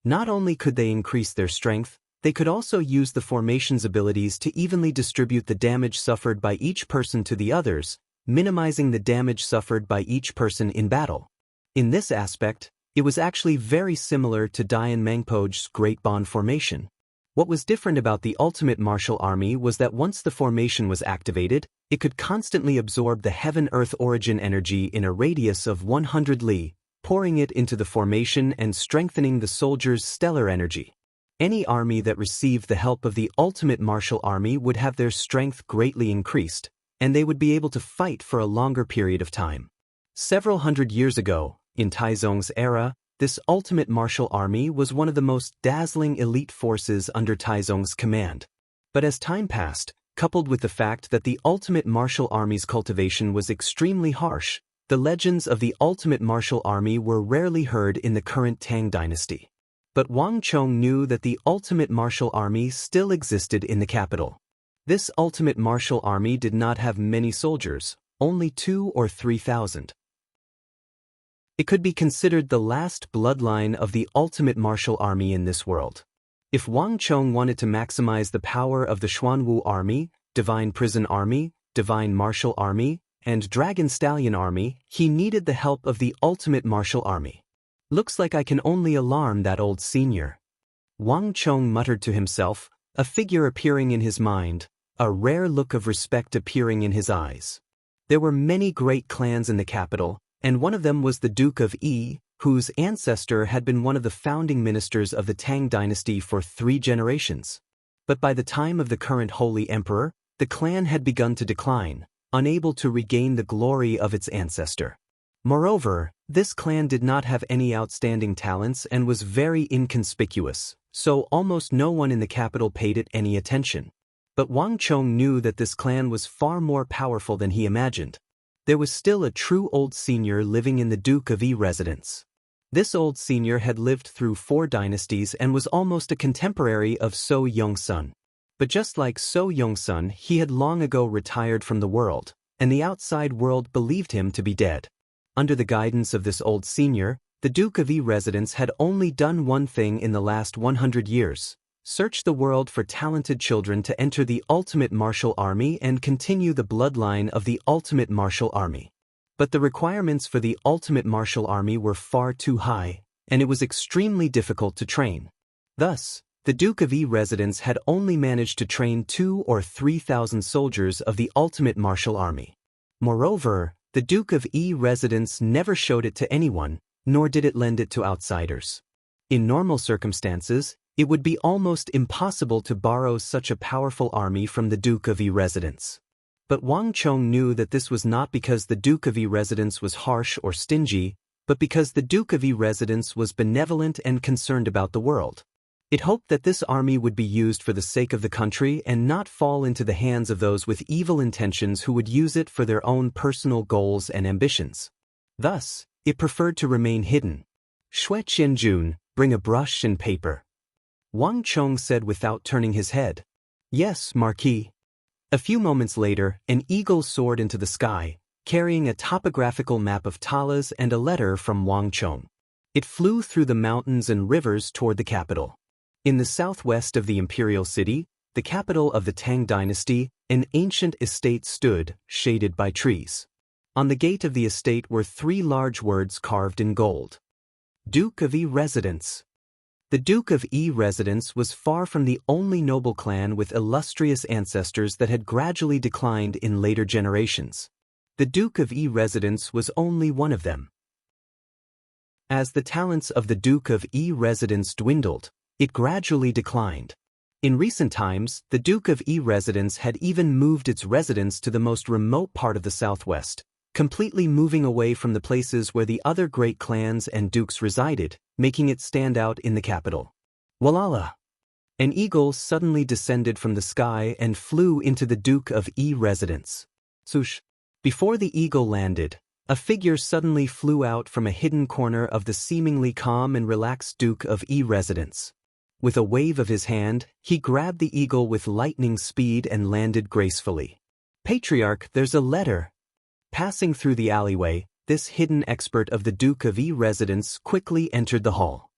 Not only could they increase their strength, they could also use the formation's abilities to evenly distribute the damage suffered by each person to the others, minimizing the damage suffered by each person in battle. In this aspect, it was actually very similar to Dian Mangpo's Great Bond formation. What was different about the ultimate martial army was that once the formation was activated, it could constantly absorb the heaven-earth origin energy in a radius of 100 li, pouring it into the formation and strengthening the soldiers' stellar energy. Any army that received the help of the ultimate martial army would have their strength greatly increased, and they would be able to fight for a longer period of time. Several hundred years ago, in Taizong's era, this ultimate martial army was one of the most dazzling elite forces under Taizong's command. But as time passed, coupled with the fact that the ultimate martial army's cultivation was extremely harsh, the legends of the ultimate martial army were rarely heard in the current Tang dynasty. But Wang Chong knew that the ultimate martial army still existed in the capital. This ultimate martial army did not have many soldiers, only 2,000 or 3,000. It could be considered the last bloodline of the ultimate martial army in this world. If Wang Chong wanted to maximize the power of the Xuanwu army, divine prison army, divine martial army, and dragon stallion army, he needed the help of the ultimate martial army. Looks like I can only alarm that old senior. Wang Chong muttered to himself, a figure appearing in his mind, a rare look of respect appearing in his eyes. There were many great clans in the capital, and one of them was the Duke of Yi, whose ancestor had been one of the founding ministers of the Tang dynasty for 3 generations. But by the time of the current Holy Emperor, the clan had begun to decline, unable to regain the glory of its ancestor. Moreover, this clan did not have any outstanding talents and was very inconspicuous, so almost no one in the capital paid it any attention. But Wang Chong knew that this clan was far more powerful than he imagined. There was still a true old senior living in the Duke of Yi residence. This old senior had lived through 4 dynasties and was almost a contemporary of So Yong-sun. But just like So Yong-sun, he had long ago retired from the world, and the outside world believed him to be dead. Under the guidance of this old senior, the Duke of Yi residence had only done one thing in the last 100 years. Search the world for talented children to enter the ultimate martial army and continue the bloodline of the ultimate martial army. But the requirements for the ultimate martial army were far too high, and it was extremely difficult to train. Thus, the Duke of Yi residence had only managed to train 2,000 or 3,000 soldiers of the ultimate martial army. Moreover, the Duke of Yi residence never showed it to anyone, nor did it lend it to outsiders. In normal circumstances, it would be almost impossible to borrow such a powerful army from the Duke of Yi residence. But Wang Chong knew that this was not because the Duke of Yi residence was harsh or stingy, but because the Duke of Yi residence was benevolent and concerned about the world. It hoped that this army would be used for the sake of the country and not fall into the hands of those with evil intentions who would use it for their own personal goals and ambitions. Thus, it preferred to remain hidden. Shui Qianjun, bring a brush and paper. Wang Chong said without turning his head. Yes, Marquis. A few moments later, an eagle soared into the sky, carrying a topographical map of Talas and a letter from Wang Chong. It flew through the mountains and rivers toward the capital. In the southwest of the imperial city, the capital of the Tang dynasty, an ancient estate stood, shaded by trees. On the gate of the estate were 3 large words carved in gold. Duke of Yi residence. The Duke of Yi residence was far from the only noble clan with illustrious ancestors that had gradually declined in later generations. The Duke of Yi residence was only one of them. As the talents of the Duke of Yi residence dwindled, It gradually declined. In recent times, the Duke of E residence had even moved its residence to the most remote part of the southwest, completely moving away from the places where the other great clans and dukes resided, making it stand out in the capital. Walala! An eagle suddenly descended from the sky and flew into the Duke of E residence. Swoosh! Before the eagle landed, a figure suddenly flew out from a hidden corner of the seemingly calm and relaxed Duke of E residence. With a wave of his hand, he grabbed the eagle with lightning speed and landed gracefully. Patriarch, there's a letter. Passing through the alleyway, this hidden expert of the Duke of E residence quickly entered the hall.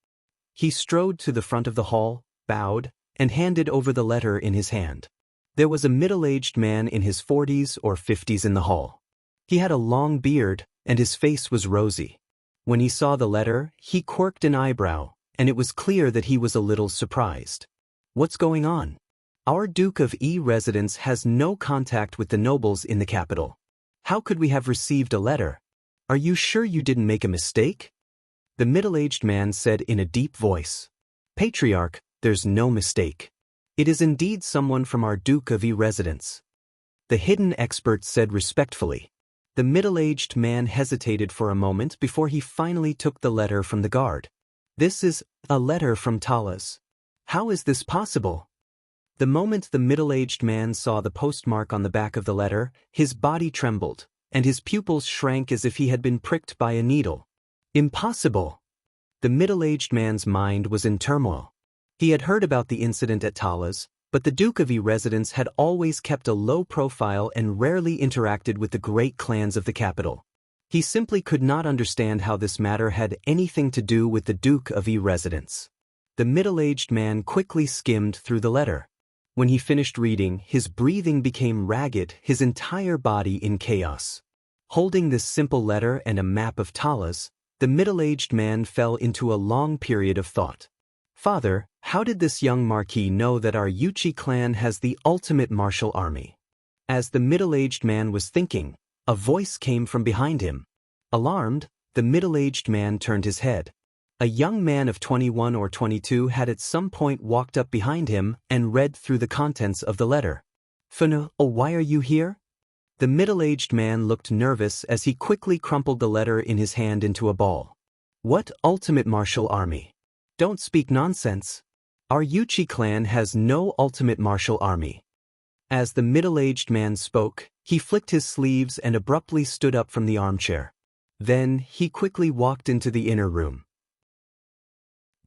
He strode to the front of the hall, bowed, and handed over the letter in his hand. There was a middle-aged man in his 40s or 50s in the hall. He had a long beard, and his face was rosy. When he saw the letter, he quirked an eyebrow, and it was clear that he was a little surprised. What's going on? Our Duke of E residence has no contact with the nobles in the capital. How could we have received a letter? Are you sure you didn't make a mistake? The middle-aged man said in a deep voice. Patriarch, there's no mistake. It is indeed someone from our Duke of E residence. The hidden expert said respectfully. The middle-aged man hesitated for a moment before he finally took the letter from the guard. This is a letter from Talas. How is this possible? The moment the middle-aged man saw the postmark on the back of the letter, his body trembled, and his pupils shrank as if he had been pricked by a needle. Impossible! The middle-aged man's mind was in turmoil. He had heard about the incident at Talas, but the Duke of E residence had always kept a low profile and rarely interacted with the great clans of the capital. He simply could not understand how this matter had anything to do with the Duke of E residence. The middle-aged man quickly skimmed through the letter. When he finished reading, his breathing became ragged, his entire body in chaos. Holding this simple letter and a map of Talas, the middle-aged man fell into a long period of thought. Father, how did this young marquis know that our Yuchi clan has the ultimate martial army? As the middle-aged man was thinking, a voice came from behind him. Alarmed, the middle-aged man turned his head. A young man of 21 or 22 had at some point walked up behind him and read through the contents of the letter. Funu, why are you here? The middle-aged man looked nervous as he quickly crumpled the letter in his hand into a ball. What ultimate martial army? Don't speak nonsense. Our Yuchi clan has no ultimate martial army. As the middle-aged man spoke, he flicked his sleeves and abruptly stood up from the armchair. Then, he quickly walked into the inner room.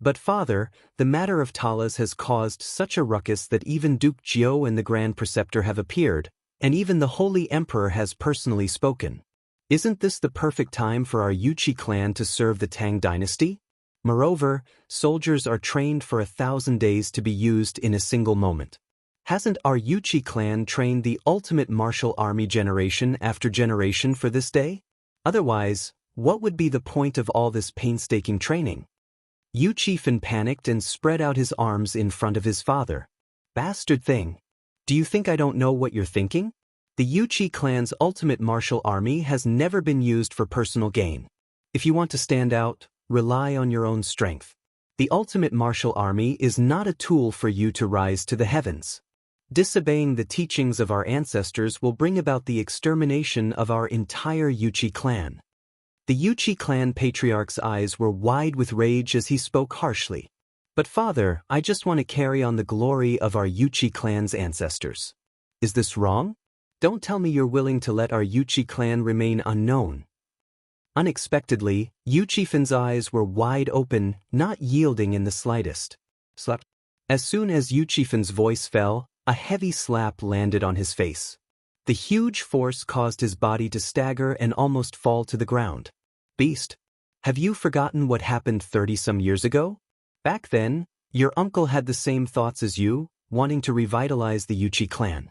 But father, the matter of Talas has caused such a ruckus that even Duke Jiao and the Grand Preceptor have appeared, and even the Holy Emperor has personally spoken. Isn't this the perfect time for our Yuchi clan to serve the Tang dynasty? Moreover, soldiers are trained for 1,000 days to be used in a single moment. Hasn't our Yuchi clan trained the ultimate martial army generation after generation for this day? Otherwise, what would be the point of all this painstaking training? Yu Chiefin panicked and spread out his arms in front of his father. Bastard thing! Do you think I don't know what you're thinking? The Yuchi clan's ultimate martial army has never been used for personal gain. If you want to stand out, rely on your own strength. The ultimate martial army is not a tool for you to rise to the heavens. Disobeying the teachings of our ancestors will bring about the extermination of our entire Yuchi clan. The Yuchi clan patriarch's eyes were wide with rage as he spoke harshly. But father, I just want to carry on the glory of our Yuchi clan's ancestors. Is this wrong? Don't tell me you're willing to let our Yuchi clan remain unknown. Unexpectedly, Yu Chiefin's eyes were wide open, not yielding in the slightest. Slap. As soon as Yu Chiefin's voice fell, a heavy slap landed on his face. The huge force caused his body to stagger and almost fall to the ground. Beast, have you forgotten what happened 30-some years ago? Back then, your uncle had the same thoughts as you, wanting to revitalize the Yuchi clan.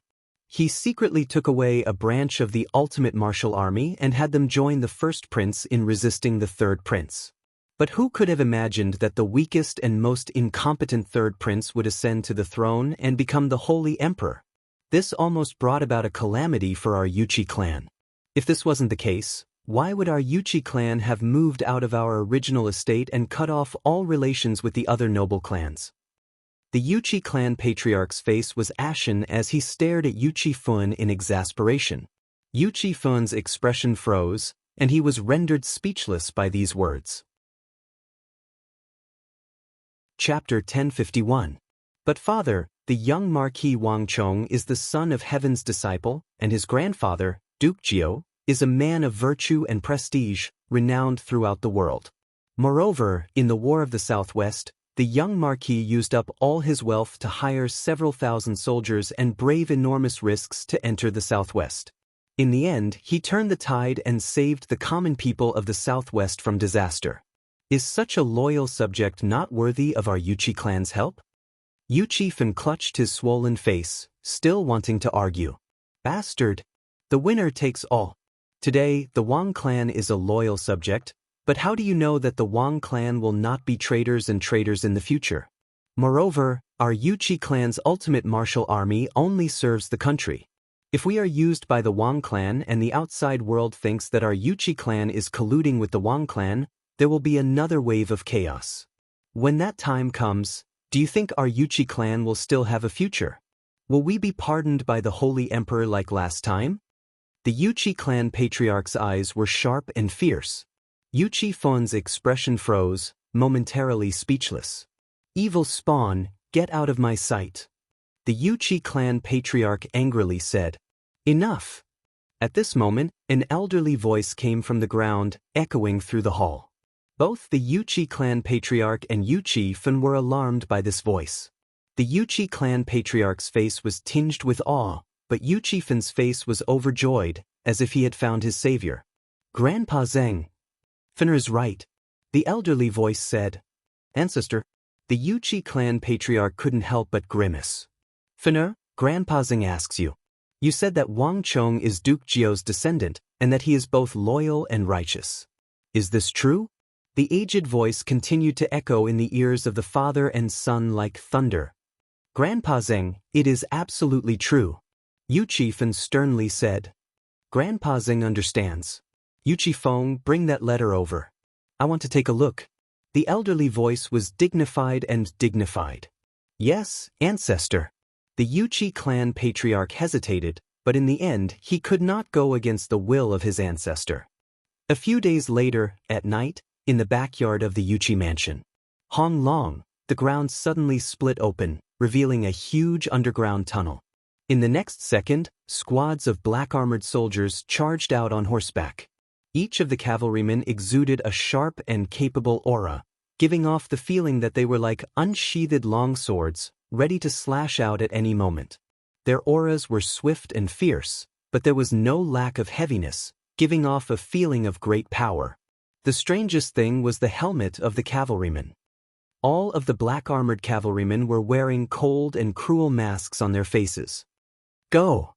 He secretly took away a branch of the ultimate martial army and had them join the first prince in resisting the third prince. But who could have imagined that the weakest and most incompetent third prince would ascend to the throne and become the Holy Emperor? This almost brought about a calamity for our Yuchi clan. If this wasn't the case, why would our Yuchi clan have moved out of our original estate and cut off all relations with the other noble clans? The Yuchi clan patriarch's face was ashen as he stared at Yuchi Fun in exasperation. Yuchi Fun's expression froze, and he was rendered speechless by these words. Chapter 1051. But father, the young Marquis Wang Chong is the son of Heaven's disciple, and his grandfather, Duke Jiao, is a man of virtue and prestige, renowned throughout the world. Moreover, in the War of the Southwest, the young Marquis used up all his wealth to hire several thousand soldiers and brave enormous risks to enter the Southwest. In the end, he turned the tide and saved the common people of the Southwest from disaster. Is such a loyal subject not worthy of our Yuchi clan's help? Yuchi Fun clutched his swollen face, still wanting to argue. Bastard! The winner takes all. Today, the Wang clan is a loyal subject, but how do you know that the Wang clan will not be traitors and traitors in the future? Moreover, our Yuchi clan's ultimate martial army only serves the country. If we are used by the Wang clan and the outside world thinks that our Yuchi clan is colluding with the Wang clan, there will be another wave of chaos. When that time comes, do you think our Yuchi clan will still have a future? Will we be pardoned by the Holy Emperor like last time? The Yuchi clan patriarch's eyes were sharp and fierce. Yuchi Fun's expression froze, momentarily speechless. Evil spawn, get out of my sight. The Yuchi clan patriarch angrily said. Enough! At this moment, an elderly voice came from the ground, echoing through the hall. Both the Yuchi clan patriarch and Yuchi Fun were alarmed by this voice. The Yuchi clan patriarch's face was tinged with awe, but Yuchi Fun's face was overjoyed, as if he had found his savior. Grandpa Zheng. Funner is right. The elderly voice said. Ancestor. The Yuchi clan patriarch couldn't help but grimace. Funner, Grandpa Zheng asks you. You said that Wang Chong is Duke Jiao's descendant, and that he is both loyal and righteous. Is this true? The aged voice continued to echo in the ears of the father and son like thunder. Grandpa Zheng, it is absolutely true. Yuchi Fun sternly said. Grandpa Zheng understands. Yuchi Feng, bring that letter over. I want to take a look. The elderly voice was dignified and dignified. Yes, ancestor. The Yuchi clan patriarch hesitated, but in the end he could not go against the will of his ancestor. A few days later, at night, in the backyard of the Yuchi mansion. Hong Long, the ground suddenly split open, revealing a huge underground tunnel. In the next second, squads of black-armored soldiers charged out on horseback. Each of the cavalrymen exuded a sharp and capable aura, giving off the feeling that they were like unsheathed longswords, ready to slash out at any moment. Their auras were swift and fierce, but there was no lack of heaviness, giving off a feeling of great power. The strangest thing was the helmet of the cavalrymen. All of the black-armored cavalrymen were wearing cold and cruel masks on their faces. Go!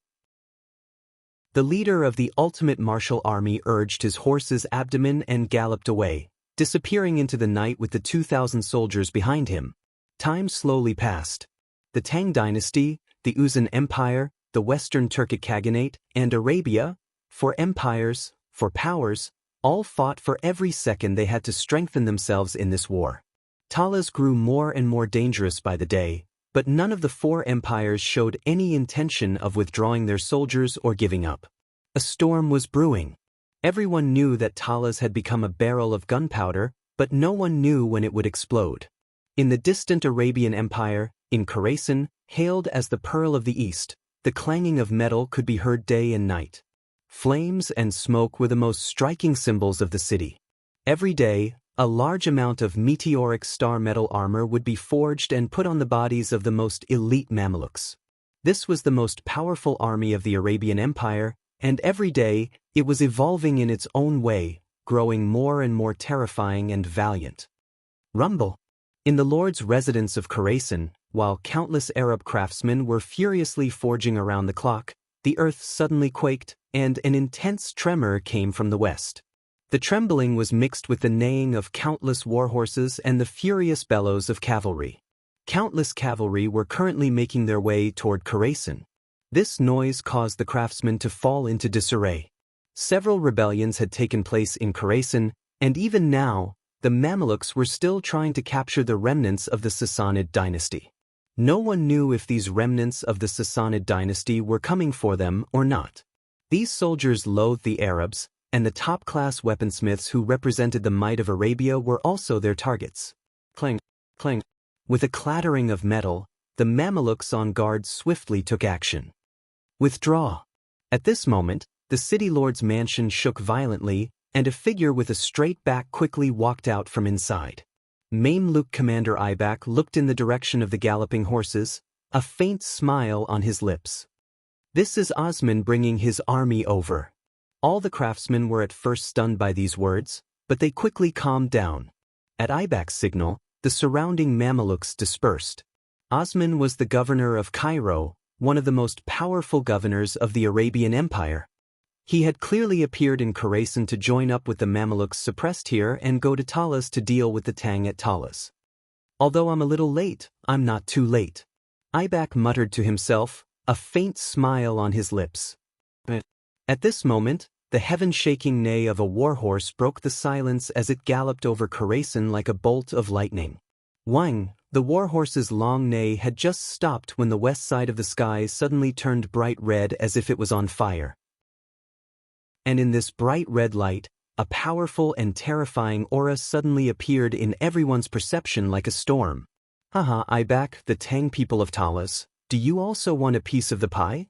The leader of the ultimate martial army urged his horse's abdomen and galloped away, disappearing into the night with the 2,000 soldiers behind him. Time slowly passed. The Tang dynasty, the Uzan Empire, the Western Turkic Khaganate, and Arabia, for empires, for powers, all fought for every second they had to strengthen themselves in this war. Talas grew more and more dangerous by the day, but none of the four empires showed any intention of withdrawing their soldiers or giving up. A storm was brewing. Everyone knew that Talas had become a barrel of gunpowder, but no one knew when it would explode. In the distant Arabian Empire, in Khorasan, hailed as the Pearl of the East, the clanging of metal could be heard day and night. Flames and smoke were the most striking symbols of the city. Every day, a large amount of meteoric star metal armor would be forged and put on the bodies of the most elite Mamelukes. This was the most powerful army of the Arabian Empire, and every day, it was evolving in its own way, growing more and more terrifying and valiant. Rumble. In the Lord's residence of Khorasan, while countless Arab craftsmen were furiously forging around the clock, the earth suddenly quaked, and an intense tremor came from the west. The trembling was mixed with the neighing of countless war horses and the furious bellows of cavalry. Countless cavalry were currently making their way toward Khorasan. This noise caused the craftsmen to fall into disarray. Several rebellions had taken place in Khorasan, and even now, the Mamelukes were still trying to capture the remnants of the Sassanid dynasty. No one knew if these remnants of the Sassanid dynasty were coming for them or not. These soldiers loathed the Arabs, and the top-class weaponsmiths who represented the might of Arabia were also their targets. Clang, clang. With a clattering of metal, the Mamelukes on guard swiftly took action. Withdraw. At this moment, the city lord's mansion shook violently, and a figure with a straight back quickly walked out from inside. Mamluk Commander Ibak looked in the direction of the galloping horses, a faint smile on his lips. This is Osman bringing his army over. All the craftsmen were at first stunned by these words, but they quickly calmed down. At Ibak's signal, the surrounding Mamelukes dispersed. Osman was the governor of Cairo, one of the most powerful governors of the Arabian Empire. He had clearly appeared in Khorasan to join up with the Mamelukes suppressed here and go to Talas to deal with the Tang at Talas. Although I'm a little late, I'm not too late. Ibak muttered to himself, a faint smile on his lips. At this moment, the heaven-shaking neigh of a warhorse broke the silence as it galloped over Khorasan like a bolt of lightning. Wang, the warhorse's long neigh had just stopped when the west side of the sky suddenly turned bright red as if it was on fire. And in this bright red light, a powerful and terrifying aura suddenly appeared in everyone's perception like a storm. Haha, Ibak, the Tang people of Talas, do you also want a piece of the pie?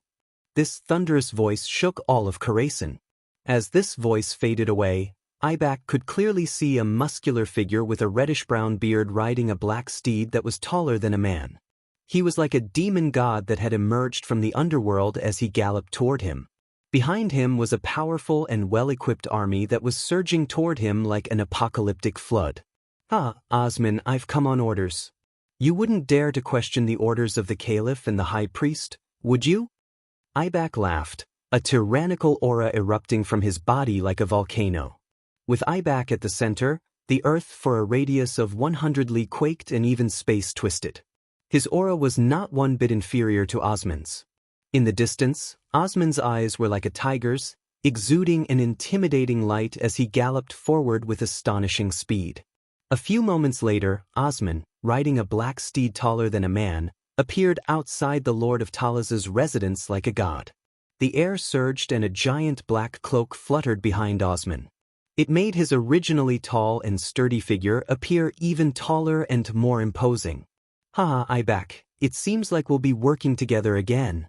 This thunderous voice shook all of Khorasan. As this voice faded away, Ibak could clearly see a muscular figure with a reddish-brown beard riding a black steed that was taller than a man. He was like a demon god that had emerged from the underworld as he galloped toward him. Behind him was a powerful and well-equipped army that was surging toward him like an apocalyptic flood. Ah, Osman, I've come on orders. You wouldn't dare to question the orders of the caliph and the high priest, would you? Ibak laughed, a tyrannical aura erupting from his body like a volcano. With Ibak at the center, the earth for a radius of 100 li quaked and even space twisted. His aura was not one bit inferior to Osman's. In the distance, Osman's eyes were like a tiger's, exuding an intimidating light as he galloped forward with astonishing speed. A few moments later, Osman, riding a black steed taller than a man, appeared outside the Lord of Talas's residence like a god. The air surged and a giant black cloak fluttered behind Osman. It made his originally tall and sturdy figure appear even taller and more imposing. Haha, Ibak, it seems like we'll be working together again.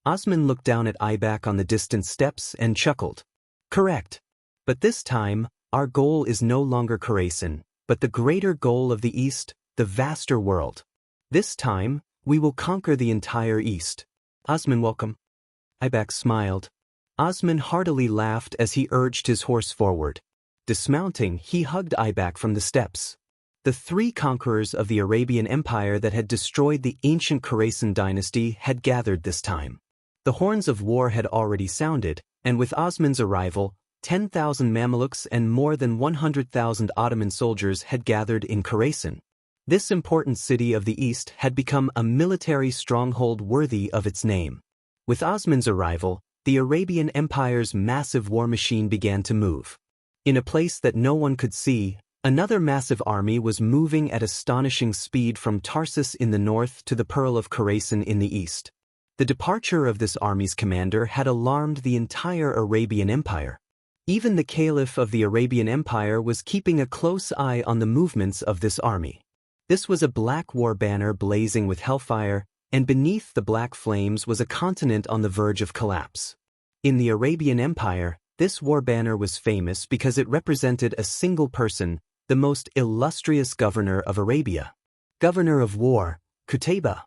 Osman looked down at Ibak on the distant steps and chuckled. Correct. But this time, our goal is no longer Khorasan, but the greater goal of the East, the vaster world. This time, we will conquer the entire East. Osman, welcome. Ibak smiled. Osman heartily laughed as he urged his horse forward. Dismounting, he hugged Ibak from the steps. The three conquerors of the Arabian Empire that had destroyed the ancient Khorasan dynasty had gathered this time. The horns of war had already sounded, and with Osman's arrival, 10,000 Mamelukes and more than 100,000 Ottoman soldiers had gathered in Khorasan. This important city of the East had become a military stronghold worthy of its name. With Osman's arrival, the Arabian Empire's massive war machine began to move. In a place that no one could see, another massive army was moving at astonishing speed from Tarsus in the north to the Pearl of Khorasan in the east. The departure of this army's commander had alarmed the entire Arabian Empire. Even the Caliph of the Arabian Empire was keeping a close eye on the movements of this army. This was a black war banner blazing with hellfire, and beneath the black flames was a continent on the verge of collapse. In the Arabian Empire, this war banner was famous because it represented a single person, the most illustrious governor of Arabia. Governor of War, Qutayba.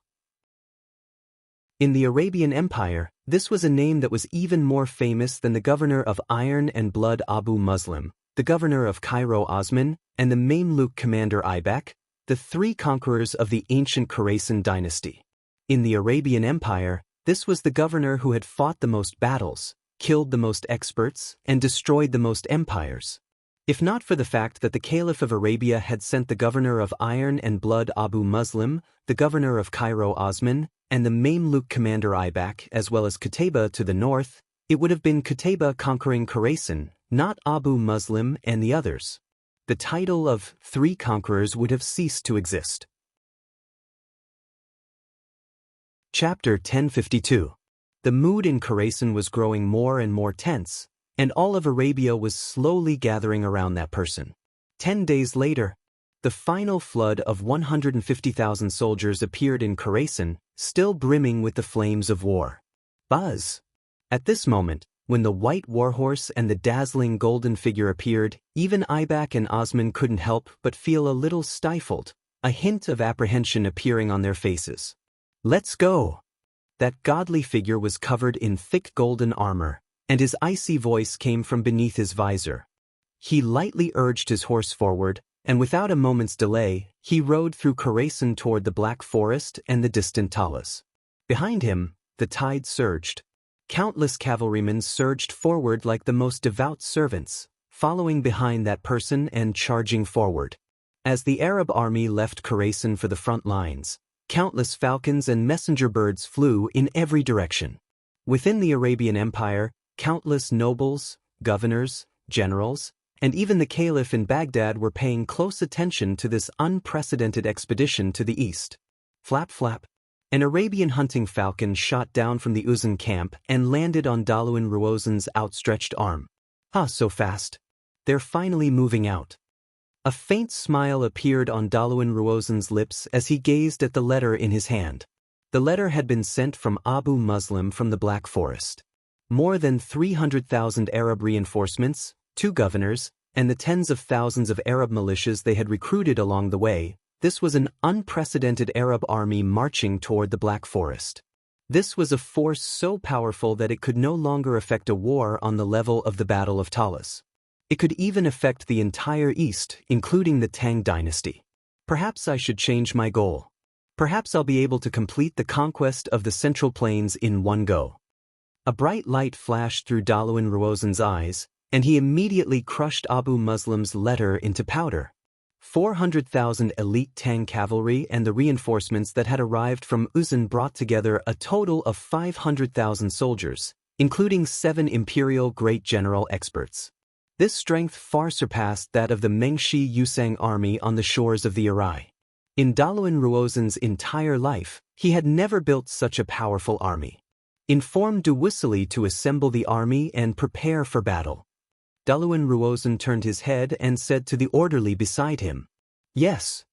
In the Arabian Empire, this was a name that was even more famous than the governor of Iron and Blood Abu Muslim, the governor of Cairo Osman, and the Mamluk commander Ibak, the three conquerors of the ancient Khorasan dynasty. In the Arabian Empire, this was the governor who had fought the most battles, killed the most experts, and destroyed the most empires. If not for the fact that the Caliph of Arabia had sent the governor of Iron and Blood Abu Muslim, the governor of Cairo Osman, and the Mamluk commander Ibak as well as Qutayba to the north, it would have been Qutayba conquering Khorasan, not Abu Muslim and the others. The title of three conquerors would have ceased to exist. Chapter 1052. The mood in Khorasan was growing more and more tense, and all of Arabia was slowly gathering around that person. 10 days later, the final flood of 150,000 soldiers appeared in Khorasan, still brimming with the flames of war. Buzz! At this moment, when the white warhorse and the dazzling golden figure appeared, even Ibak and Osman couldn't help but feel a little stifled, a hint of apprehension appearing on their faces. "Let's go!" That godly figure was covered in thick golden armor, and his icy voice came from beneath his visor. He lightly urged his horse forward, and without a moment's delay, he rode through Khorasan toward the Black Forest and the distant Talas. Behind him, the tide surged. Countless cavalrymen surged forward like the most devout servants, following behind that person and charging forward. As the Arab army left Khorasan for the front lines, countless falcons and messenger birds flew in every direction. Within the Arabian Empire, countless nobles, governors, generals, and even the caliph in Baghdad were paying close attention to this unprecedented expedition to the east. Flap flap. An Arabian hunting falcon shot down from the Uzun camp and landed on Daluin Ruozan's outstretched arm. "Ah, so fast. They're finally moving out." A faint smile appeared on Daluin Ruozan's lips as he gazed at the letter in his hand. The letter had been sent from Abu Muslim from the Black Forest. More than 300,000 Arab reinforcements, 2 governors, and the tens of thousands of Arab militias they had recruited along the way. This was an unprecedented Arab army marching toward the Black Forest. This was a force so powerful that it could no longer affect a war on the level of the Battle of Talas. It could even affect the entire East, including the Tang dynasty. Perhaps I should change my goal. Perhaps I'll be able to complete the conquest of the Central Plains in one go. A bright light flashed through Daluin Ruozan's eyes, and he immediately crushed Abu Muslim's letter into powder. 400,000 elite Tang cavalry and the reinforcements that had arrived from Uzun brought together a total of 500,000 soldiers, including 7 imperial great general experts. This strength far surpassed that of the Mengshi Yusang army on the shores of the Arai. In Daluin Ruozan's entire life, he had never built such a powerful army. Informed Duwisili to assemble the army and prepare for battle. Daluin Ruozan turned his head and said to the orderly beside him, "Yes."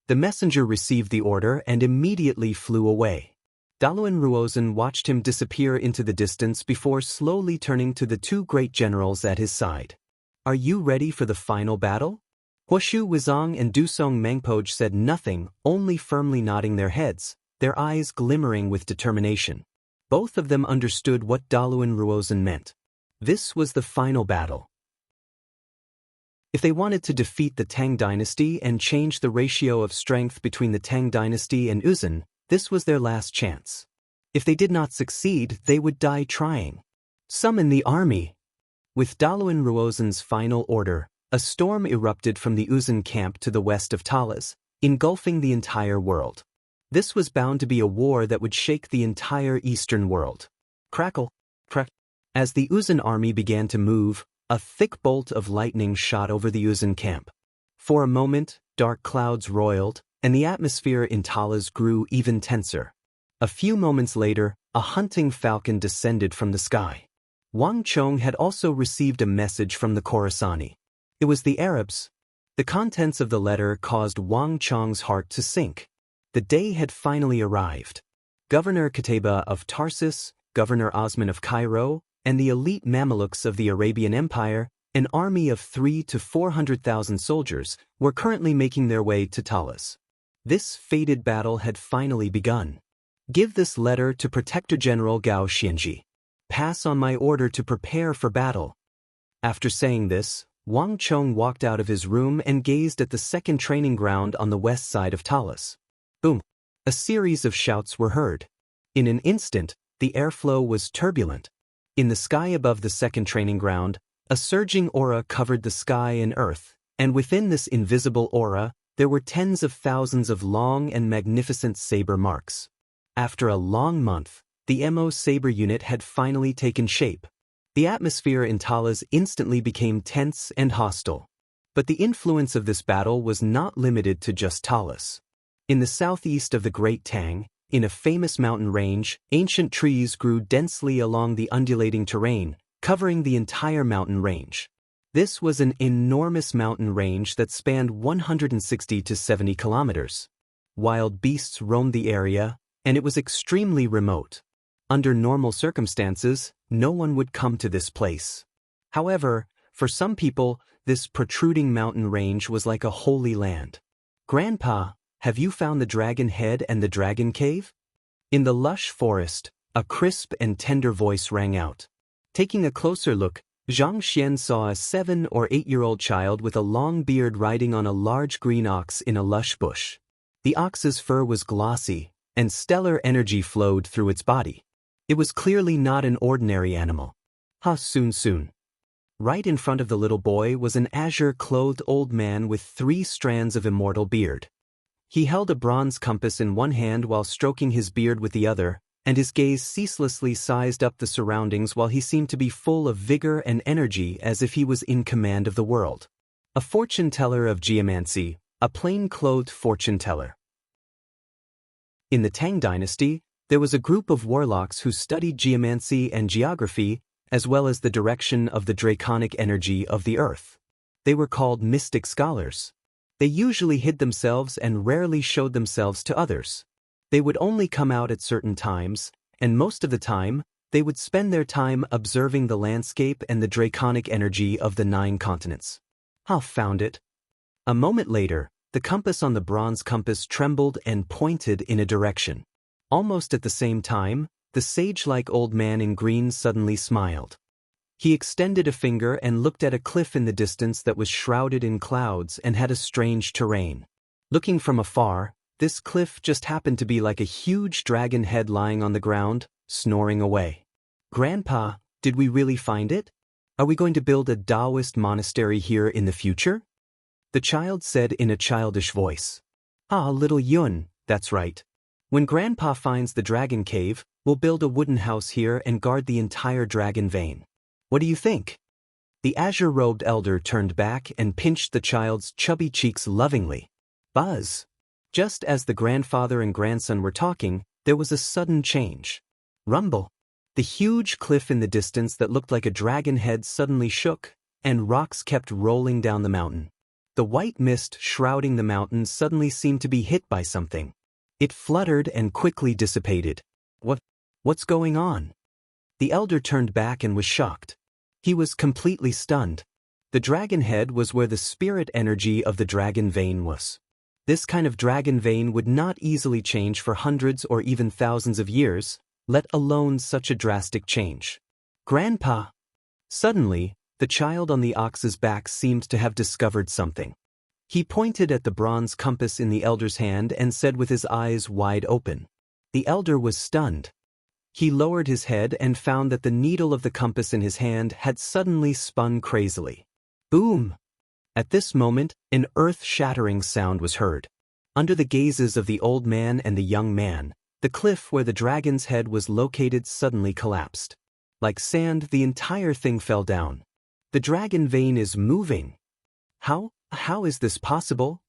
The messenger received the order and immediately flew away. Daluin Ruozan watched him disappear into the distance before slowly turning to the 2 great generals at his side. "Are you ready for the final battle?" Huoshu Wizong and Dusong Mangpoj said nothing, only firmly nodding their heads, their eyes glimmering with determination. Both of them understood what Daluin Ruozan meant. This was the final battle. If they wanted to defeat the Tang dynasty and change the ratio of strength between the Tang dynasty and Uzun, this was their last chance. If they did not succeed, they would die trying. "Summon the army!" With Daluin Ruozan's final order, a storm erupted from the Uzun camp to the west of Talas, engulfing the entire world. This was bound to be a war that would shake the entire eastern world. Crackle, crack. As the Uzun army began to move, a thick bolt of lightning shot over the Uzun camp. For a moment, dark clouds roiled, and the atmosphere in Talas grew even tenser. A few moments later, a hunting falcon descended from the sky. Wang Chong had also received a message from the Khorasani. It was the Arabs. The contents of the letter caused Wang Chong's heart to sink. The day had finally arrived. Governor Qutayba of Tarsus, Governor Osman of Cairo, and the elite Mamelukes of the Arabian Empire, an army of 300,000 to 400,000 soldiers, were currently making their way to Talas. This fated battle had finally begun. "Give this letter to Protector General Gao Xianji. Pass on my order to prepare for battle." After saying this, Wang Chong walked out of his room and gazed at the second training ground on the west side of Talas. Boom! A series of shouts were heard. In an instant, the airflow was turbulent. In the sky above the second training ground, a surging aura covered the sky and earth, and within this invisible aura, there were tens of thousands of long and magnificent saber marks. After a long month, the MO saber unit had finally taken shape. The atmosphere in Talas instantly became tense and hostile. But the influence of this battle was not limited to just Talas. In the southeast of the Great Tang, in a famous mountain range, ancient trees grew densely along the undulating terrain, covering the entire mountain range. This was an enormous mountain range that spanned 160 to 70 kilometers. Wild beasts roamed the area, and it was extremely remote. Under normal circumstances, no one would come to this place. However, for some people, this protruding mountain range was like a holy land. "Grandpa, have you found the dragon head and the dragon cave?" In the lush forest, a crisp and tender voice rang out. Taking a closer look, Zhang Xian saw a 7 or 8-year-old child with a long beard riding on a large green ox in a lush bush. The ox's fur was glossy, and stellar energy flowed through its body. It was clearly not an ordinary animal. Soon. Right in front of the little boy was an azure-clothed old man with 3 strands of immortal beard. He held a bronze compass in one hand while stroking his beard with the other, and his gaze ceaselessly sized up the surroundings while he seemed to be full of vigor and energy as if he was in command of the world. A fortune teller of geomancy, a plain-clothed fortune teller. In the Tang dynasty, there was a group of warlocks who studied geomancy and geography, as well as the direction of the draconic energy of the earth. They were called mystic scholars. They usually hid themselves and rarely showed themselves to others. They would only come out at certain times, and most of the time, they would spend their time observing the landscape and the draconic energy of the 9 continents. Found it. A moment later, the compass on the bronze compass trembled and pointed in a direction. Almost at the same time, the sage-like old man in green suddenly smiled. He extended a finger and looked at a cliff in the distance that was shrouded in clouds and had a strange terrain. Looking from afar, this cliff just happened to be like a huge dragon head lying on the ground, snoring away. "Grandpa, did we really find it? Are we going to build a Taoist monastery here in the future?" The child said in a childish voice. Little Yun, that's right. When Grandpa finds the dragon cave, we'll build a wooden house here and guard the entire dragon vein. What do you think?" The azure-robed elder turned back and pinched the child's chubby cheeks lovingly. Buzz! Just as the grandfather and grandson were talking, there was a sudden change. Rumble! The huge cliff in the distance that looked like a dragon head suddenly shook, and rocks kept rolling down the mountain. The white mist shrouding the mountain suddenly seemed to be hit by something. It fluttered and quickly dissipated. What's going on?" The elder turned back and was shocked. He was completely stunned. The dragon head was where the spirit energy of the dragon vein was. This kind of dragon vein would not easily change for hundreds or even thousands of years, let alone such a drastic change. "Grandpa!" Suddenly, the child on the ox's back seemed to have discovered something. He pointed at the bronze compass in the elder's hand and said with his eyes wide open. The elder was stunned. He lowered his head and found that the needle of the compass in his hand had suddenly spun crazily. Boom! At this moment, an earth-shattering sound was heard. Under the gazes of the old man and the young man, the cliff where the dragon's head was located suddenly collapsed. Like sand, the entire thing fell down. "The dragon vein is moving. How is this possible?"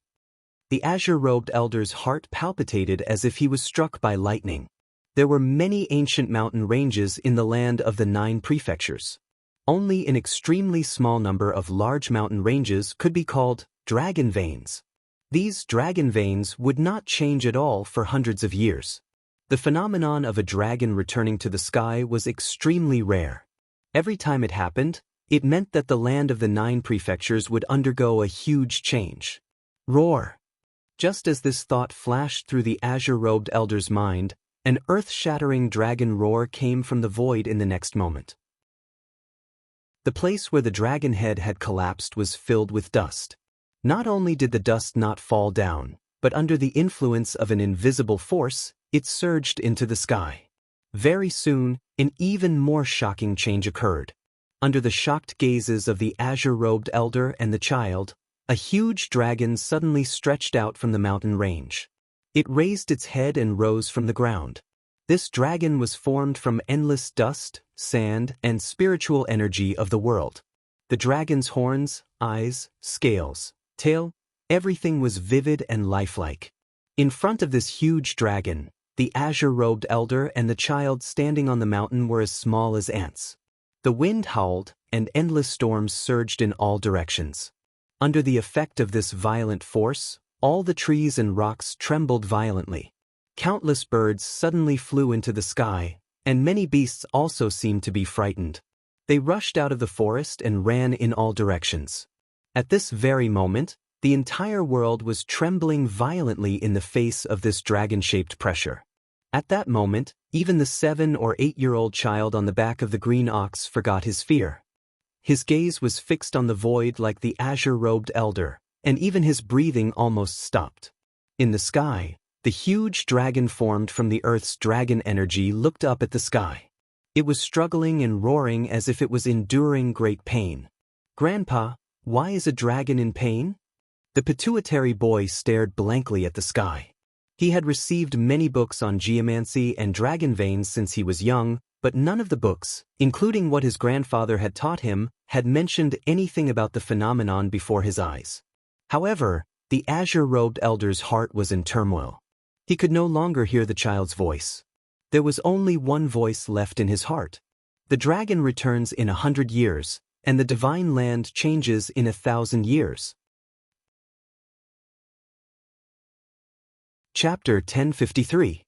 The azure-robed elder's heart palpitated as if he was struck by lightning. There were many ancient mountain ranges in the land of the 9 prefectures. Only an extremely small number of large mountain ranges could be called dragon veins. These dragon veins would not change at all for hundreds of years. The phenomenon of a dragon returning to the sky was extremely rare. Every time it happened, it meant that the land of the 9 prefectures would undergo a huge change. Roar! Just as this thought flashed through the azure-robed elder's mind, an earth-shattering dragon roar came from the void in the next moment. The place where the dragon head had collapsed was filled with dust. Not only did the dust not fall down, but under the influence of an invisible force, it surged into the sky. Very soon, an even more shocking change occurred. Under the shocked gazes of the azure-robed elder and the child, a huge dragon suddenly stretched out from the mountain range. It raised its head and rose from the ground. This dragon was formed from endless dust, sand, and spiritual energy of the world. The dragon's horns, eyes, scales, tail, everything was vivid and lifelike. In front of this huge dragon, The azure-robed elder and the child standing on the mountain were as small as ants. The wind howled, and endless storms surged in all directions. Under the effect of this violent force, all the trees and rocks trembled violently. Countless birds suddenly flew into the sky, and many beasts also seemed to be frightened. They rushed out of the forest and ran in all directions. At this very moment, the entire world was trembling violently in the face of this dragon-shaped pressure. At that moment, even the 7- or 8-year-old child on the back of the green ox forgot his fear. His gaze was fixed on the void like the azure-robed elder, and even his breathing almost stopped. In the sky, the huge dragon formed from the Earth's dragon energy looked up at the sky. It was struggling and roaring as if it was enduring great pain. "Grandpa, why is a dragon in pain?" The pituitary boy stared blankly at the sky. He had received many books on geomancy and dragon veins since he was young, but none of the books, including what his grandfather had taught him, had mentioned anything about the phenomenon before his eyes. However, the azure-robed elder's heart was in turmoil. He could no longer hear the child's voice. There was only one voice left in his heart. The dragon returns in 100 years, and the divine land changes in 1,000 years. Chapter 1053.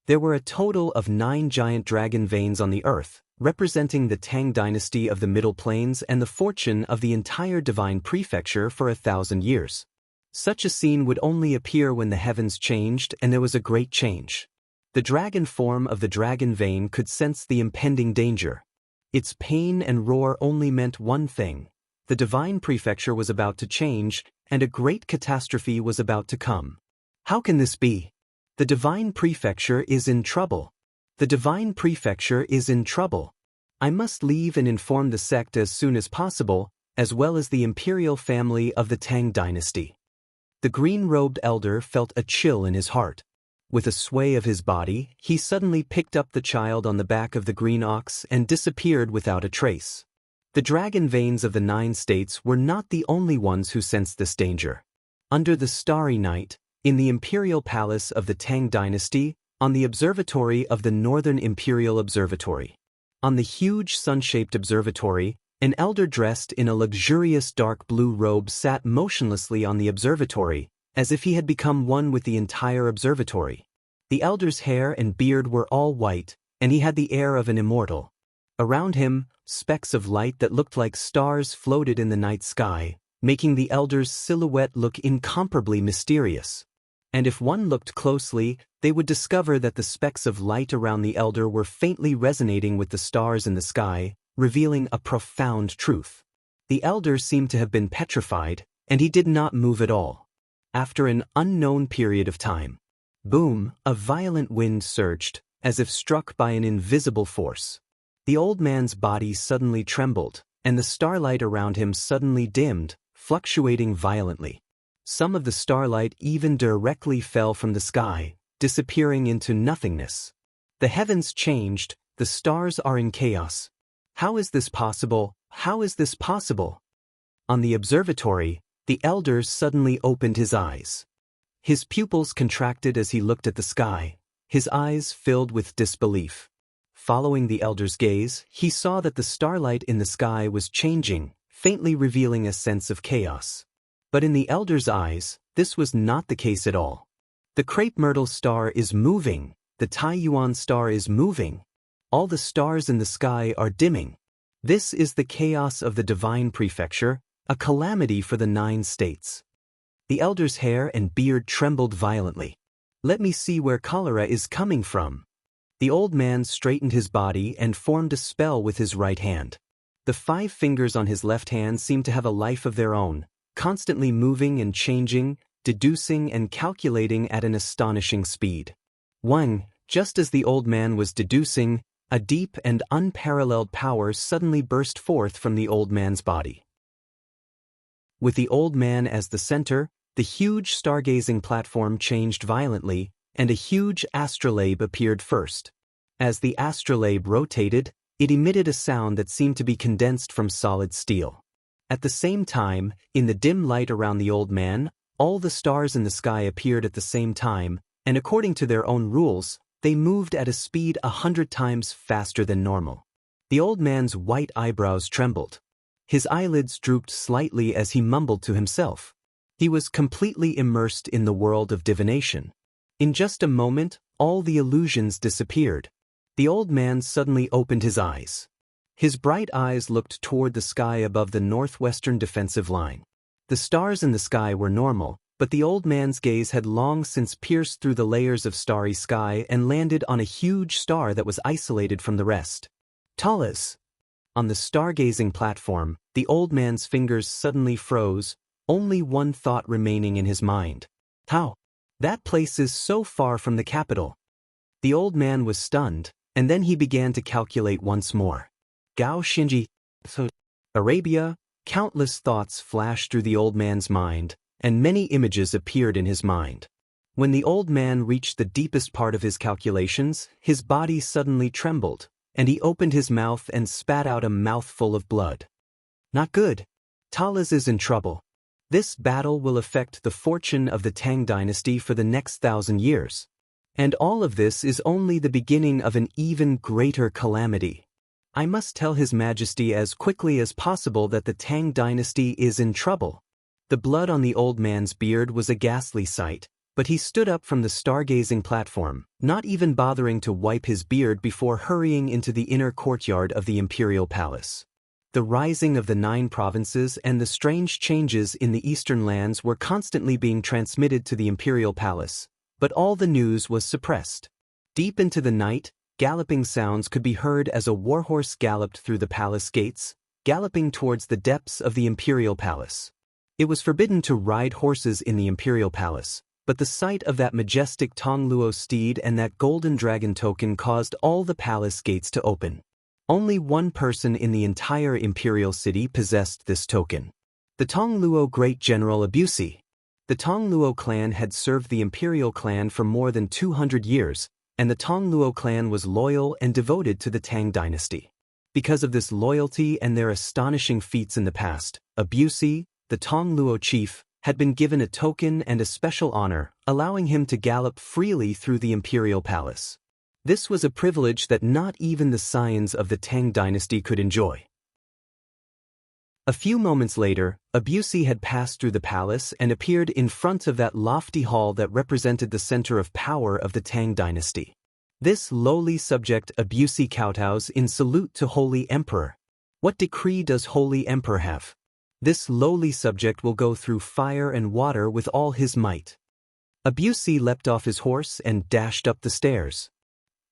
There were a total of 9 giant dragon veins on the earth, representing the Tang dynasty of the Middle Plains and the fortune of the entire divine prefecture for 1,000 years. Such a scene would only appear when the heavens changed, and there was a great change. The dragon form of the dragon vein could sense the impending danger. Its pain and roar only meant one thing: the divine prefecture was about to change, and a great catastrophe was about to come. How can this be? The divine prefecture is in trouble. The divine prefecture is in trouble. I must leave and inform the sect as soon as possible, as well as the imperial family of the Tang dynasty. The green-robed elder felt a chill in his heart. With a sway of his body, he suddenly picked up the child on the back of the green ox and disappeared without a trace. The dragon veins of the 9 states were not the only ones who sensed this danger. Under the starry night, in the imperial palace of the Tang dynasty, on the observatory of the Northern Imperial Observatory. On the huge sun-shaped observatory, an elder dressed in a luxurious dark blue robe sat motionlessly on the observatory, as if he had become one with the entire observatory. The elder's hair and beard were all white, and he had the air of an immortal. Around him, specks of light that looked like stars floated in the night sky, making the elder's silhouette look incomparably mysterious. And if one looked closely, they would discover that the specks of light around the elder were faintly resonating with the stars in the sky, revealing a profound truth. The elder seemed to have been petrified, and he did not move at all. After an unknown period of time, boom, a violent wind surged, as if struck by an invisible force. The old man's body suddenly trembled, and the starlight around him suddenly dimmed, fluctuating violently. Some of the starlight even directly fell from the sky, disappearing into nothingness. The heavens changed, the stars are in chaos. How is this possible? How is this possible? On the observatory, the elder suddenly opened his eyes. His pupils contracted as he looked at the sky, his eyes filled with disbelief. Following the elder's gaze, he saw that the starlight in the sky was changing, faintly revealing a sense of chaos. But in the elder's eyes, this was not the case at all. The crepe myrtle star is moving, the Tai Yuan star is moving. All the stars in the sky are dimming. This is the chaos of the divine prefecture, a calamity for the 9 states. The elder's hair and beard trembled violently. Let me see where cholera is coming from. The old man straightened his body and formed a spell with his right hand. The 5 fingers on his left hand seemed to have a life of their own, constantly moving and changing, deducing and calculating at an astonishing speed. Just as the old man was deducing, a deep and unparalleled power suddenly burst forth from the old man's body. With the old man as the center, the huge stargazing platform changed violently, and a huge astrolabe appeared first. As the astrolabe rotated, it emitted a sound that seemed to be condensed from solid steel. At the same time, in the dim light around the old man, all the stars in the sky appeared at the same time, and according to their own rules, They moved at a speed 100 times faster than normal. The old man's white eyebrows trembled. His eyelids drooped slightly as he mumbled to himself. He was completely immersed in the world of divination. In just a moment, all the illusions disappeared. The old man suddenly opened his eyes. His bright eyes looked toward the sky above the northwestern defensive line. The stars in the sky were normal, but the old man's gaze had long since pierced through the layers of starry sky and landed on a huge star that was isolated from the rest. Talas! On the stargazing platform, the old man's fingers suddenly froze, only one thought remaining in his mind. How? That place is so far from the capital. The old man was stunned, and then he began to calculate once more. Gao Shinji, so Arabia, countless thoughts flashed through the old man's mind, and many images appeared in his mind. When the old man reached the deepest part of his calculations, his body suddenly trembled, and he opened his mouth and spat out a mouthful of blood. Not good. Talas is in trouble. This battle will affect the fortune of the Tang dynasty for the next 1,000 years. And all of this is only the beginning of an even greater calamity. I must tell His Majesty as quickly as possible that the Tang dynasty is in trouble. The blood on the old man's beard was a ghastly sight, but he stood up from the stargazing platform, not even bothering to wipe his beard before hurrying into the inner courtyard of the imperial palace. The rising of the 9 provinces and the strange changes in the eastern lands were constantly being transmitted to the imperial palace, but all the news was suppressed. Deep into the night, galloping sounds could be heard as a warhorse galloped through the palace gates, galloping towards the depths of the imperial palace. It was forbidden to ride horses in the imperial palace, but the sight of that majestic Tongluo steed and that golden dragon token caused all the palace gates to open. Only one person in the entire imperial city possessed this token. The Tongluo Great General Abusi. The Tongluo clan had served the imperial clan for more than 200 years, and the Tongluo clan was loyal and devoted to the Tang dynasty. Because of this loyalty and their astonishing feats in the past, Abusi, the Tongluo chief, had been given a token and a special honor, allowing him to gallop freely through the imperial palace. This was a privilege that not even the scions of the Tang dynasty could enjoy. A few moments later, Abusi had passed through the palace and appeared in front of that lofty hall that represented the center of power of the Tang dynasty. This lowly subject Abusi kowtows in salute to Holy Emperor. What decree does Holy Emperor have? This lowly subject will go through fire and water with all his might. Abusi leapt off his horse and dashed up the stairs.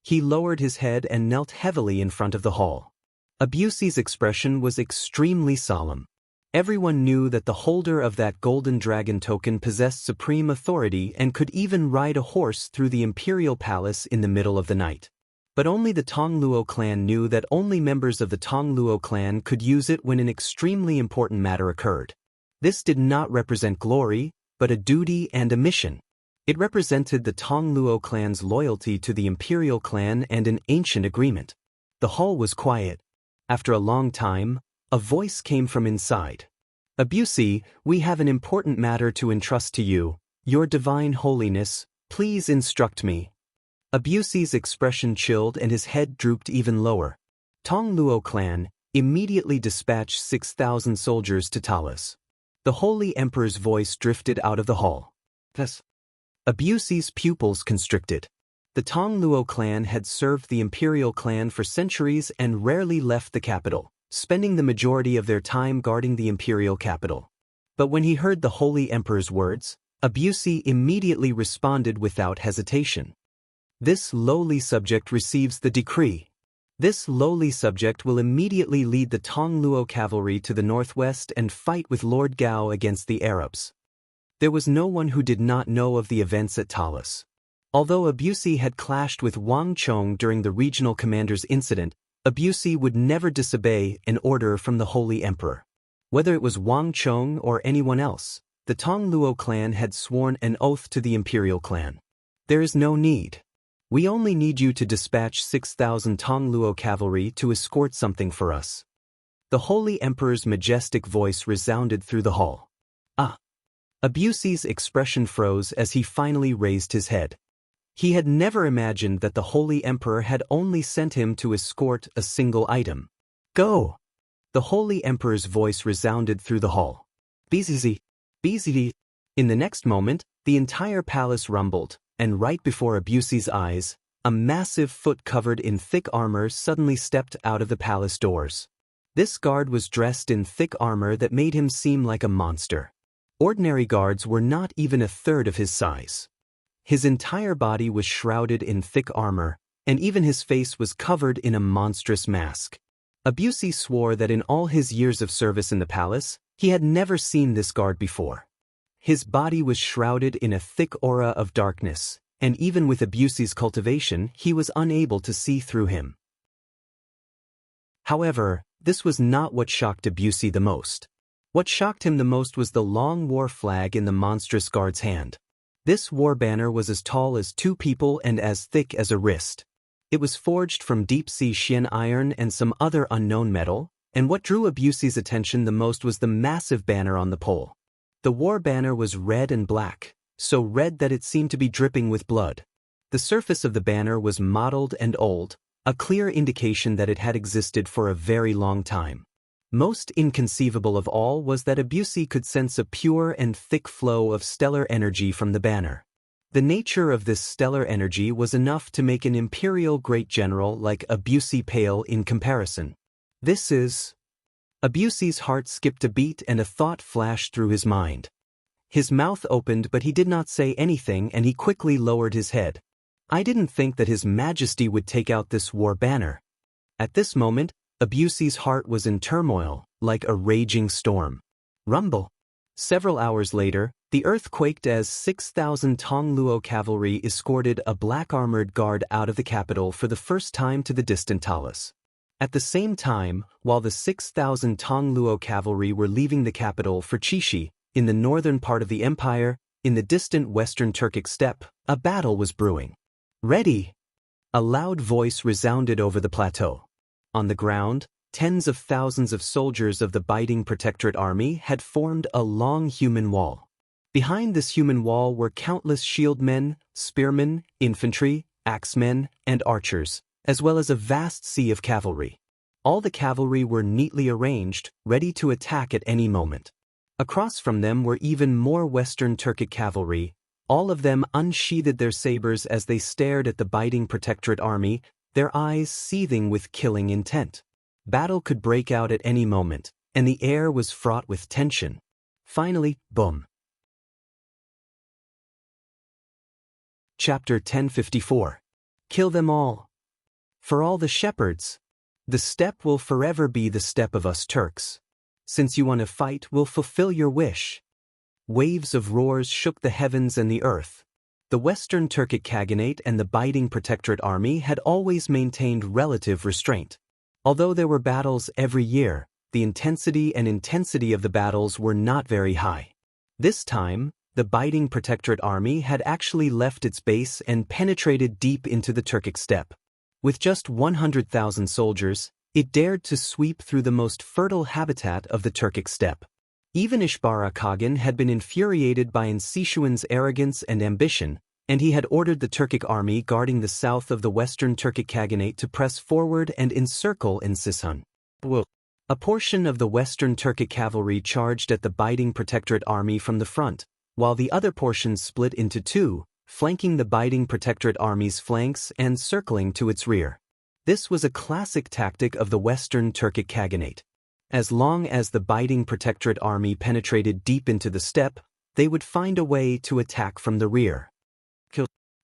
He lowered his head and knelt heavily in front of the hall. Abusi's expression was extremely solemn. Everyone knew that the holder of that golden dragon token possessed supreme authority and could even ride a horse through the imperial palace in the middle of the night. But only the Tongluo clan knew that only members of the Tongluo clan could use it when an extremely important matter occurred. This did not represent glory, but a duty and a mission. It represented the Tongluo clan's loyalty to the imperial clan and an ancient agreement. The hall was quiet. After a long time, a voice came from inside. Abusi, we have an important matter to entrust to you. Your divine holiness, please instruct me. Abusi's expression chilled and his head drooped even lower. Tongluo clan immediately dispatched 6,000 soldiers to Talas. The Holy Emperor's voice drifted out of the hall. Thus, Abusi's pupils constricted. The Tongluo clan had served the imperial clan for centuries and rarely left the capital, spending the majority of their time guarding the imperial capital. But when he heard the Holy Emperor's words, Abusi immediately responded without hesitation. This lowly subject receives the decree. This lowly subject will immediately lead the Tongluo cavalry to the northwest and fight with Lord Gao against the Arabs. There was no one who did not know of the events at Talas. Although Abusi had clashed with Wang Chong during the regional commander's incident, Abusi would never disobey an order from the Holy Emperor. Whether it was Wang Chong or anyone else, the Tongluo clan had sworn an oath to the imperial clan. There is no need. We only need you to dispatch 6,000 Tongluo cavalry to escort something for us. The Holy Emperor's majestic voice resounded through the hall. Ah! Abusi's expression froze as he finally raised his head. He had never imagined that the Holy Emperor had only sent him to escort a single item. Go! The Holy Emperor's voice resounded through the hall. Bzz. Bzz. In the next moment, the entire palace rumbled, and right before Abusi's eyes, a massive foot covered in thick armor suddenly stepped out of the palace doors. This guard was dressed in thick armor that made him seem like a monster. Ordinary guards were not even a third of his size. His entire body was shrouded in thick armor, and even his face was covered in a monstrous mask. Abusi swore that in all his years of service in the palace, he had never seen this guard before. His body was shrouded in a thick aura of darkness, and even with Abusi's cultivation, he was unable to see through him. However, this was not what shocked Abusi the most. What shocked him the most was the long war flag in the monstrous guard's hand. This war banner was as tall as 2 people and as thick as a wrist. It was forged from deep-sea Xian iron and some other unknown metal, and what drew Abusi's attention the most was the massive banner on the pole. The war banner was red and black, so red that it seemed to be dripping with blood. The surface of the banner was mottled and old, a clear indication that it had existed for a very long time. Most inconceivable of all was that Abusi could sense a pure and thick flow of stellar energy from the banner. The nature of this stellar energy was enough to make an imperial great general like Abusi pale in comparison. This is... Abusi's heart skipped a beat and a thought flashed through his mind. His mouth opened but he did not say anything and he quickly lowered his head. I didn't think that His Majesty would take out this war banner. At this moment, Abusi's heart was in turmoil, like a raging storm. Rumble. Several hours later, the earth quaked as 6,000 Tongluo cavalry escorted a black-armored guard out of the capital for the first time to the distant Talas. At the same time, while the 6,000 Tongluo cavalry were leaving the capital for Chishi, in the northern part of the empire, in the distant western Turkic steppe, a battle was brewing. Ready! A loud voice resounded over the plateau. On the ground, tens of thousands of soldiers of the Biting Protectorate Army had formed a long human wall. Behind this human wall were countless shieldmen, spearmen, infantry, axemen, and archers, as well as a vast sea of cavalry. All the cavalry were neatly arranged, ready to attack at any moment. Across from them were even more Western Turkic cavalry. All of them unsheathed their sabers as they stared at the Biting Protectorate Army, their eyes seething with killing intent. Battle could break out at any moment, and the air was fraught with tension. Finally, boom. Chapter 1054. Kill them all. For all the shepherds. The steppe will forever be the steppe of us Turks. Since you want to fight, we'll fulfill your wish. Waves of roars shook the heavens and the earth. The Western Turkic Khaganate and the Biting Protectorate Army had always maintained relative restraint. Although there were battles every year, the intensity of the battles were not very high. This time, the Biting Protectorate Army had actually left its base and penetrated deep into the Turkic steppe. With just 100,000 soldiers, it dared to sweep through the most fertile habitat of the Turkic steppe. Even Ishbara Khagan had been infuriated by Insishuan's arrogance and ambition, and he had ordered the Turkic army guarding the south of the Western Turkic Khaganate to press forward and encircle Insishun. A portion of the Western Turkic cavalry charged at the Biting Protectorate Army from the front, while the other portions split into 2, flanking the Biting Protectorate Army's flanks and circling to its rear. This was a classic tactic of the Western Turkic Khaganate. As long as the Biting Protectorate Army penetrated deep into the steppe, they would find a way to attack from the rear.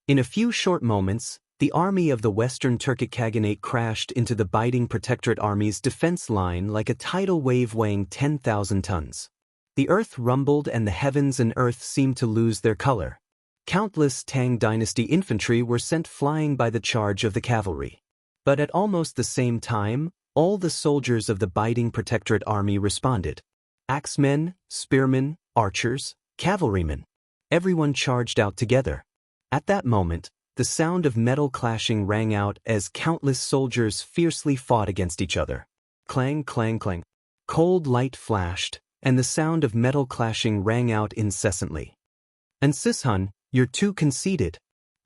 In a few short moments, the army of the Western Turkic Khaganate crashed into the Biting Protectorate Army's defense line like a tidal wave weighing 10,000 tons. The earth rumbled and the heavens and earth seemed to lose their color. Countless Tang Dynasty infantry were sent flying by the charge of the cavalry. But at almost the same time, all the soldiers of the Biting Protectorate Army responded. Axemen, spearmen, archers, cavalrymen. Everyone charged out together. At that moment, the sound of metal clashing rang out as countless soldiers fiercely fought against each other. Clang, clang, clang. Cold light flashed, and the sound of metal clashing rang out incessantly. Insishun, you're too conceited.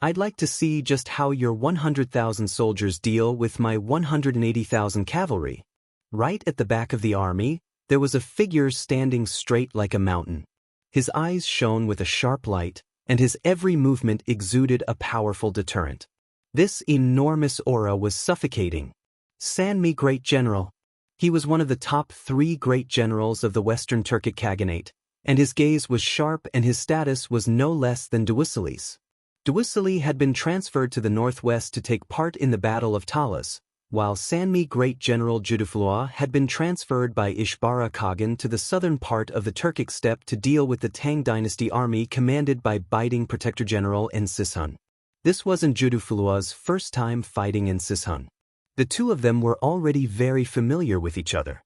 I'd like to see just how your 100,000 soldiers deal with my 180,000 cavalry. Right at the back of the army, there was a figure standing straight like a mountain. His eyes shone with a sharp light, and his every movement exuded a powerful deterrent. This enormous aura was suffocating. Sanmi Great General. He was one of the top 3 great generals of the Western Turkic Khaganate, and his gaze was sharp and his status was no less than Duisili's. Duisili had been transferred to the northwest to take part in the Battle of Talas, while Sanmi Great General Juduflua had been transferred by Ishbara Khagan to the southern part of the Turkic steppe to deal with the Tang dynasty army commanded by Biding Protector General Ensishun. This wasn't Juduflua's first time fighting Ensishun. The two of them were already very familiar with each other.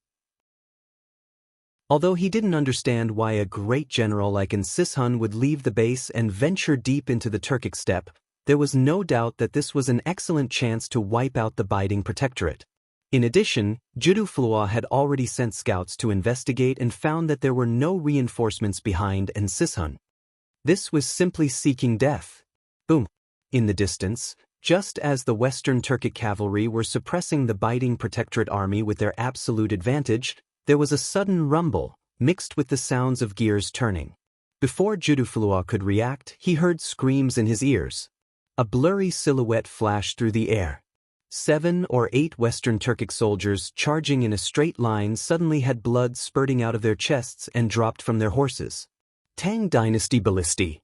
Although he didn't understand why a great general like Ensishun would leave the base and venture deep into the Turkic steppe, there was no doubt that this was an excellent chance to wipe out the Biding Protectorate. In addition, Juduflua had already sent scouts to investigate and found that there were no reinforcements behind Ensishun. This was simply seeking death. Boom! In the distance, just as the Western Turkic cavalry were suppressing the Biding Protectorate army with their absolute advantage, there was a sudden rumble, mixed with the sounds of gears turning. Before Juduflua could react, he heard screams in his ears. A blurry silhouette flashed through the air. 7 or 8 Western Turkic soldiers charging in a straight line suddenly had blood spurting out of their chests and dropped from their horses. Tang Dynasty Ballisti.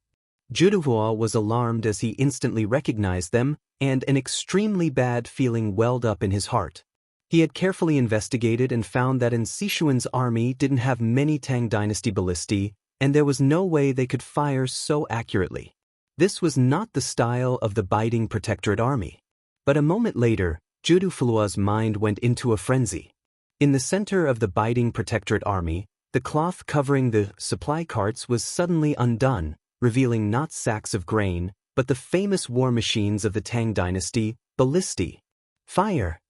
Juduflua was alarmed as he instantly recognized them, and an extremely bad feeling welled up in his heart. He had carefully investigated and found that Ensishuan's army didn't have many Tang Dynasty Ballisti, and there was no way they could fire so accurately. This was not the style of the Biding Protectorate army. But a moment later, Juduflua's mind went into a frenzy. In the center of the Biding Protectorate army, the cloth covering the supply carts was suddenly undone, revealing not sacks of grain, but the famous war machines of the Tang dynasty, ballisti. Fire!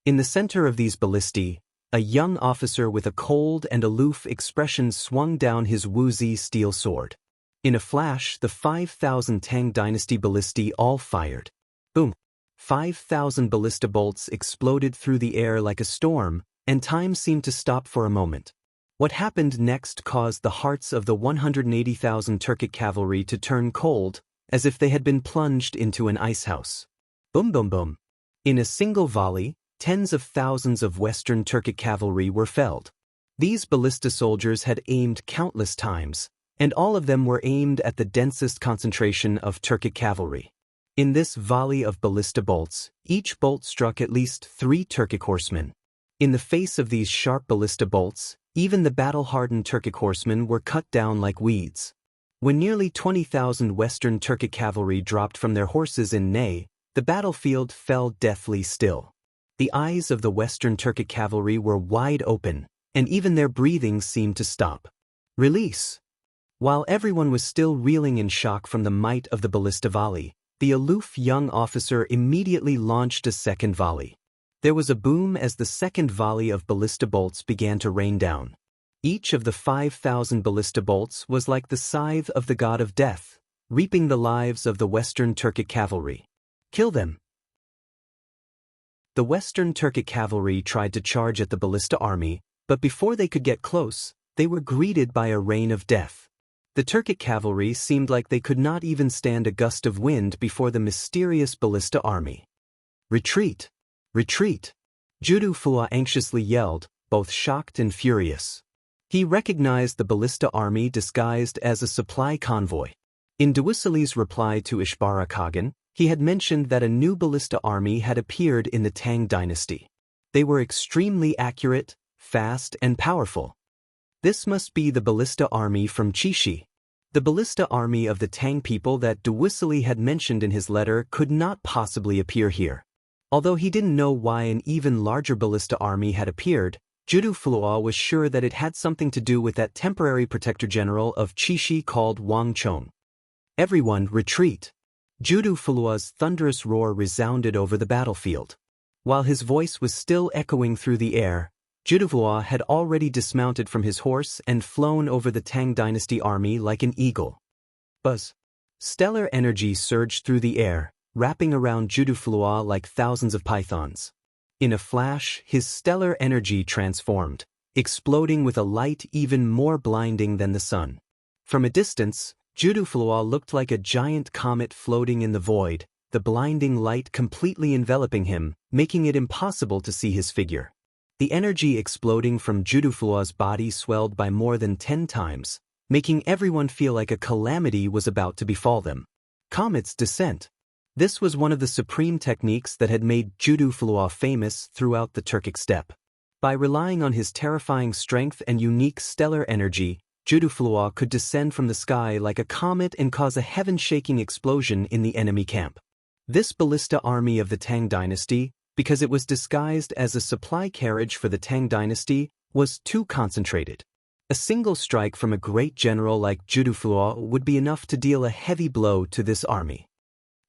In the center of these ballisti, a young officer with a cold and aloof expression swung down his woozy steel sword. In a flash, the 5,000 Tang dynasty ballisti all fired. Boom! 5,000 ballista bolts exploded through the air like a storm, and time seemed to stop for a moment. What happened next caused the hearts of the 180,000 Turkic cavalry to turn cold, as if they had been plunged into an icehouse. Boom boom boom. In a single volley, tens of thousands of Western Turkic cavalry were felled. These ballista soldiers had aimed countless times, and all of them were aimed at the densest concentration of Turkic cavalry. In this volley of ballista bolts, each bolt struck at least 3 Turkic horsemen. In the face of these sharp ballista bolts, even the battle-hardened Turkic horsemen were cut down like weeds. When nearly 20,000 Western Turkic cavalry dropped from their horses in Ney, the battlefield fell deathly still. The eyes of the Western Turkic cavalry were wide open, and even their breathing seemed to stop. Release! While everyone was still reeling in shock from the might of the ballista volley, the aloof young officer immediately launched a second volley. There was a boom as the second volley of ballista bolts began to rain down. Each of the 5,000 ballista bolts was like the scythe of the god of death, reaping the lives of the Western Turkic cavalry. Kill them! The Western Turkic cavalry tried to charge at the ballista army, but before they could get close, they were greeted by a rain of death. The Turkic cavalry seemed like they could not even stand a gust of wind before the mysterious ballista army. Retreat! Retreat! Juduflua anxiously yelled, both shocked and furious. He recognized the ballista army disguised as a supply convoy. In Duisili's reply to Ishbara Khagan, he had mentioned that a new ballista army had appeared in the Tang dynasty. They were extremely accurate, fast, and powerful. This must be the ballista army from Chishi. The ballista army of the Tang people that Duisili had mentioned in his letter could not possibly appear here. Although he didn't know why an even larger ballista army had appeared, Juduflua was sure that it had something to do with that temporary protector general of Chishi called Wang Chong. Everyone, retreat! Juduflua's thunderous roar resounded over the battlefield. While his voice was still echoing through the air, Juduflua had already dismounted from his horse and flown over the Tang dynasty army like an eagle. Buzz! Stellar energy surged through the air, wrapping around Juduflua like thousands of pythons. In a flash, his stellar energy transformed, exploding with a light even more blinding than the sun. From a distance, Juduflua looked like a giant comet floating in the void, the blinding light completely enveloping him, making it impossible to see his figure. The energy exploding from Juduflua's body swelled by more than 10 times, making everyone feel like a calamity was about to befall them. Comet's descent. This was one of the supreme techniques that had made Juduflua famous throughout the Turkic steppe. By relying on his terrifying strength and unique stellar energy, Juduflua could descend from the sky like a comet and cause a heaven-shaking explosion in the enemy camp. This ballista army of the Tang dynasty, because it was disguised as a supply carriage for the Tang dynasty, was too concentrated. A single strike from a great general like Juduflua would be enough to deal a heavy blow to this army.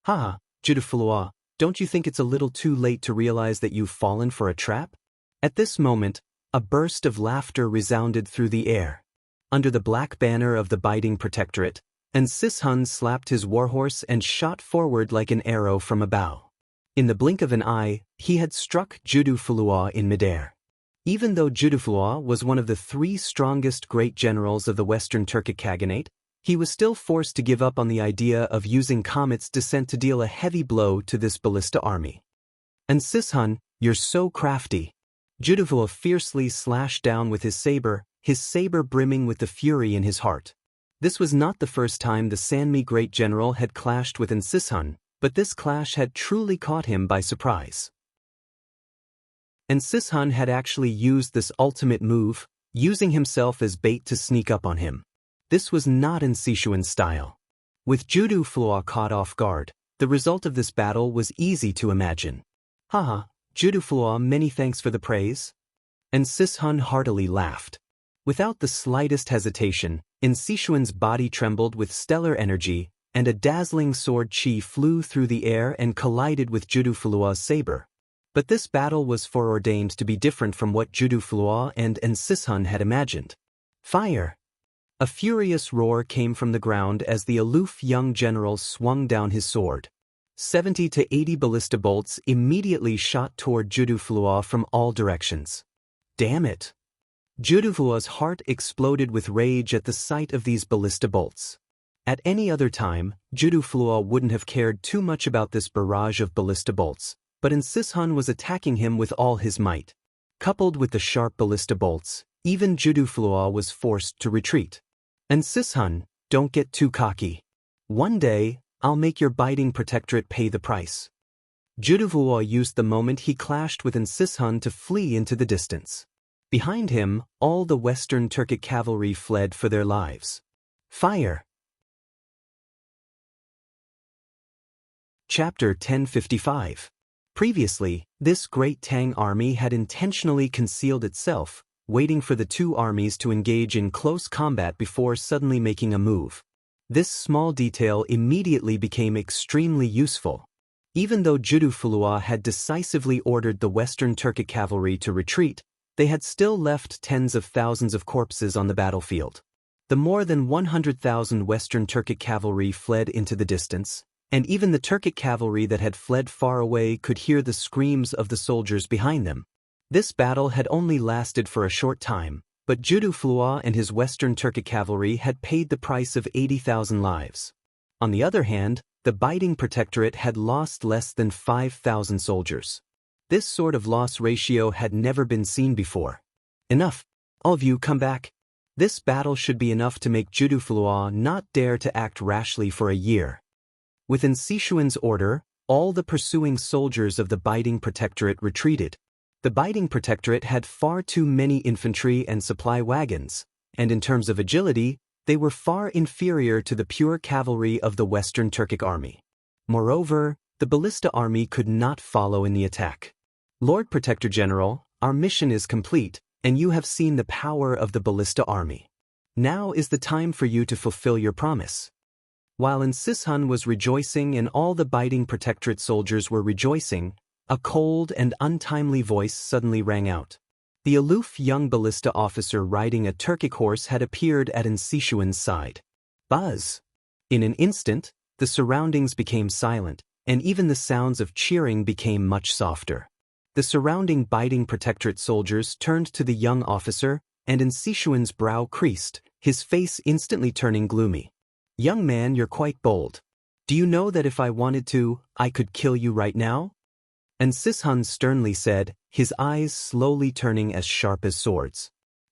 Haha, Juduflua, don't you think it's a little too late to realize that you've fallen for a trap? At this moment, a burst of laughter resounded through the air. Under the black banner of the Biting Protectorate, Sishun slapped his warhorse and shot forward like an arrow from a bow. In the blink of an eye, he had struck Juduflua in midair. Even though Juduflua was one of the 3 strongest great generals of the Western Turkic Khaganate, he was still forced to give up on the idea of using Comet's descent to deal a heavy blow to this ballista army. Sishun, you're so crafty. Juduflua fiercely slashed down with his saber brimming with the fury in his heart. This was not the first time the Sanmi great general had clashed with Sishun, but this clash had truly caught him by surprise. Sishun had actually used this ultimate move, using himself as bait to sneak up on him. This was not Sishuan's style. With Juduflua caught off guard, the result of this battle was easy to imagine. Haha, Juduflua, many thanks for the praise. Sishun heartily laughed. Without the slightest hesitation, Sishuan's body trembled with stellar energy, and a dazzling sword chi flew through the air and collided with Juduflua's saber. But this battle was foreordained to be different from what Juduflua and Sishun had imagined. Fire! A furious roar came from the ground as the aloof young general swung down his sword. 70 to 80 ballista bolts immediately shot toward Juduflua from all directions. Damn it! Juduflua's heart exploded with rage at the sight of these ballista bolts. At any other time, Juduflua wouldn't have cared too much about this barrage of ballista bolts, but Sishun was attacking him with all his might. Coupled with the sharp ballista bolts, even Juduflua was forced to retreat. Sishun, don't get too cocky. One day, I'll make your Biting Protectorate pay the price. Juduflua used the moment he clashed with Sishun to flee into the distance. Behind him, all the Western Turkic cavalry fled for their lives. Fire! Chapter 1055. Previously, this great Tang army had intentionally concealed itself, waiting for the 2 armies to engage in close combat before suddenly making a move. This small detail immediately became extremely useful. Even though Juduflua had decisively ordered the Western Turkic cavalry to retreat, they had still left tens of thousands of corpses on the battlefield. The more than 100,000 Western Turkic cavalry fled into the distance, and even the Turkic cavalry that had fled far away could hear the screams of the soldiers behind them. This battle had only lasted for a short time, but Juduflua and his Western Turkic cavalry had paid the price of 80,000 lives. On the other hand, the Biting Protectorate had lost less than 5,000 soldiers. This sort of loss ratio had never been seen before. Enough. All of you come back. This battle should be enough to make Juduflua not dare to act rashly for a year. Within Sishuan's order, all the pursuing soldiers of the Biting Protectorate retreated. The Biting Protectorate had far too many infantry and supply wagons, and in terms of agility, they were far inferior to the pure cavalry of the Western Turkic army. Moreover, the ballista army could not follow in the attack. Lord Protector General, our mission is complete, and you have seen the power of the ballista army. Now is the time for you to fulfill your promise. While Sishun was rejoicing and all the Biting Protectorate soldiers were rejoicing, a cold and untimely voice suddenly rang out. The aloof young ballista officer riding a Turkic horse had appeared at Sishuan's side. Buzz! In an instant, The surroundings became silent, and even the sounds of cheering became much softer. The surrounding Biding Protectorate soldiers turned to the young officer, and in Sichuan's brow creased, his face instantly turning gloomy. "Young man, you're quite bold. Do you know that if I wanted to, I could kill you right now?" And Sisun sternly said, his eyes slowly turning as sharp as swords.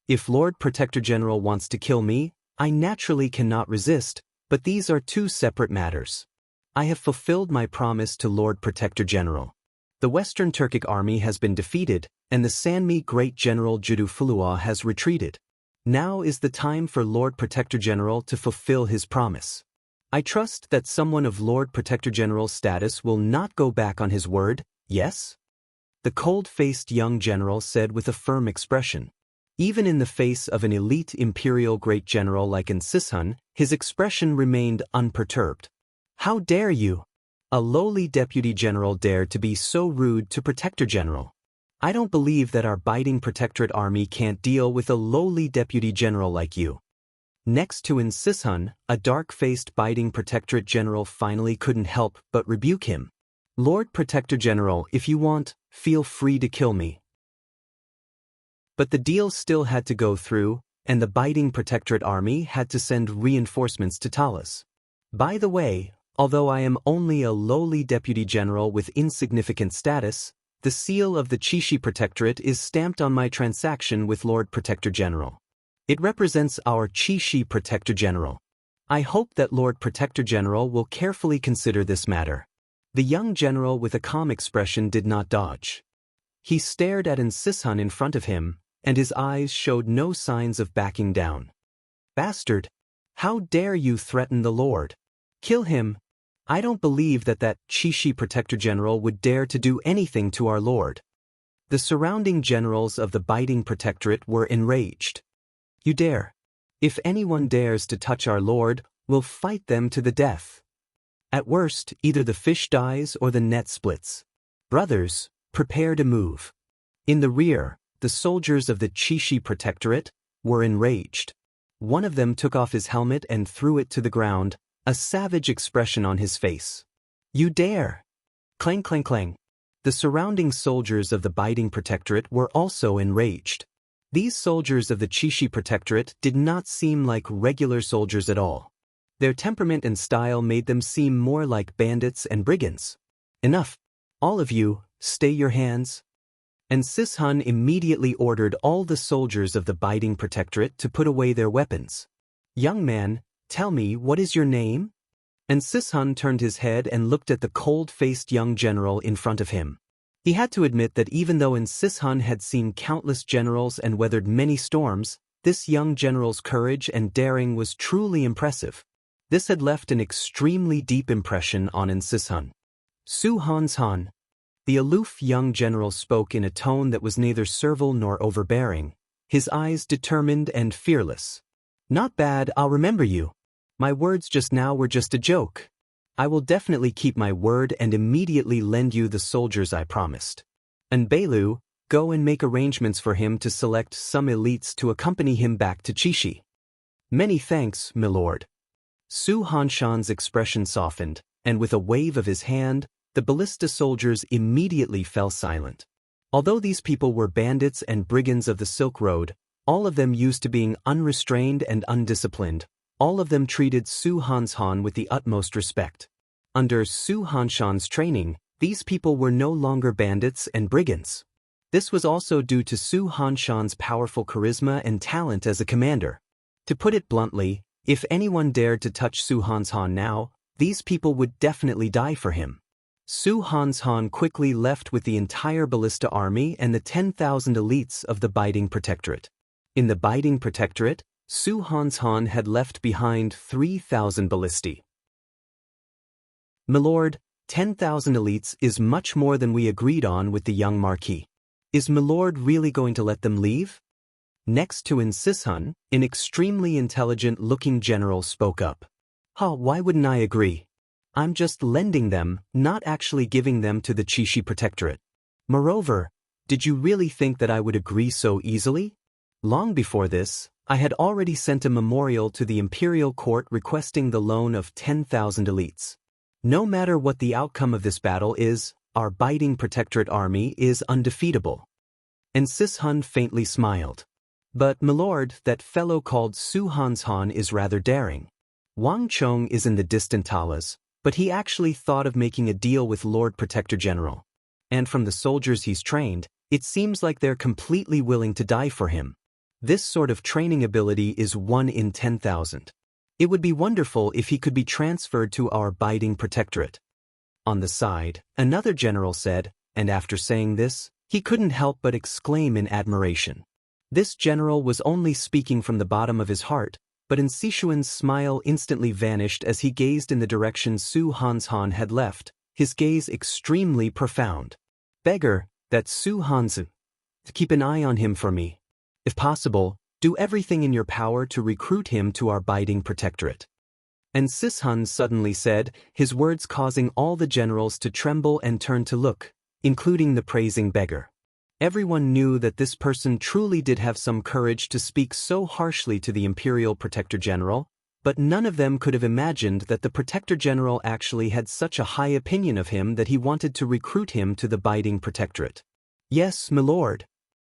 "If Lord Protector General wants to kill me, I naturally cannot resist, but these are two separate matters. I have fulfilled my promise to Lord Protector General. The Western Turkic army has been defeated, and the Sanmi Great General Judufulua has retreated. Now is the time for Lord Protector General to fulfill his promise. I trust that someone of Lord Protector General's status will not go back on his word, yes?" The cold-faced young general said with a firm expression. Even in the face of an elite imperial great general like Sisun, his expression remained unperturbed. "How dare you? A lowly deputy general dared to be so rude to Protector General. I don't believe that our Biding Protectorate army can't deal with a lowly deputy general like you." Next to Sisun, a dark-faced Biding Protectorate general finally couldn't help but rebuke him. "Lord Protector General, if you want, feel free to kill me." But the deal still had to go through, and the Biding Protectorate army had to send reinforcements to Talas. "By the way, although I am only a lowly deputy general with insignificant status, the seal of the Chishi Protectorate is stamped on my transaction with Lord Protector General. It represents our Chishi Protector General. I hope that Lord Protector General will carefully consider this matter." The young general with a calm expression did not dodge. He stared at Sisun in front of him, and his eyes showed no signs of backing down. "Bastard! How dare you threaten the Lord? Kill him! I don't believe that Chishi Protector General would dare to do anything to our Lord." The surrounding generals of the Biding Protectorate were enraged. "You dare! If anyone dares to touch our Lord, we'll fight them to the death. At worst, either the fish dies or the net splits. Brothers, prepare to move." In the rear, the soldiers of the Chishi Protectorate were enraged. One of them took off his helmet and threw it to the ground, a savage expression on his face. "You dare!" Clang clang clang. The surrounding soldiers of the Biding Protectorate were also enraged. These soldiers of the Chishi Protectorate did not seem like regular soldiers at all. Their temperament and style made them seem more like bandits and brigands. "Enough! All of you, stay your hands." And Sisun immediately ordered all the soldiers of the Biding Protectorate to put away their weapons. "Young man, tell me, what is your name?" And Sisun turned his head and looked at the cold-faced young general in front of him. He had to admit that even though Sisun had seen countless generals and weathered many storms, this young general's courage and daring was truly impressive. This had left an extremely deep impression on Sisun. "Su Hans Han." The aloof young general spoke in a tone that was neither servile nor overbearing, his eyes determined and fearless. "Not bad, I'll remember you. My words just now were just a joke. I will definitely keep my word and immediately lend you the soldiers I promised. And Belu, go and make arrangements for him to select some elites to accompany him back to Chishi." "Many thanks, my lord." Su Hanshan's expression softened, and with a wave of his hand, the ballista soldiers immediately fell silent. Although these people were bandits and brigands of the Silk Road, all of them used to being unrestrained and undisciplined, all of them treated Su Hanshan with the utmost respect. Under Su Hanshan's training, these people were no longer bandits and brigands. This was also due to Su Hanshan's powerful charisma and talent as a commander. To put it bluntly, if anyone dared to touch Su Hanshan now, these people would definitely die for him. Su Hanshan quickly left with the entire ballista army and the 10,000 elites of the Biding Protectorate. In the Biding Protectorate, Su Hanshan had left behind 3,000 ballistae. "My lord, 10,000 elites is much more than we agreed on with the young Marquis. Is my lord really going to let them leave?" Next to Sisun, an extremely intelligent-looking general spoke up. Why wouldn't I agree? I'm just lending them, not actually giving them to the Chishi Protectorate. Moreover, did you really think that I would agree so easily? Long before this, I had already sent a memorial to the imperial court requesting the loan of 10,000 elites. No matter what the outcome of this battle is, our biting protectorate army is undefeatable. And Sishun faintly smiled. But, milord, that fellow called Su Hanshan is rather daring. Wang Chong is in the distant Talas, but he actually thought of making a deal with Lord Protector General. And from the soldiers he's trained, it seems like they're completely willing to die for him. This sort of training ability is 1 in 10,000. It would be wonderful if he could be transferred to our biting protectorate. On the side, another general said, and after saying this, he couldn't help but exclaim in admiration. This general was only speaking from the bottom of his heart, but Sichuan's smile instantly vanished as he gazed in the direction Su Hanshan had left, his gaze extremely profound. Beggar, that Su Hanshan. Keep an eye on him for me. If possible, do everything in your power to recruit him to our biting protectorate. And Sishun suddenly said, his words causing all the generals to tremble and turn to look, including the praising beggar. Everyone knew that this person truly did have some courage to speak so harshly to the Imperial Protector General, but none of them could have imagined that the Protector General actually had such a high opinion of him that he wanted to recruit him to the biting protectorate. Yes, milord.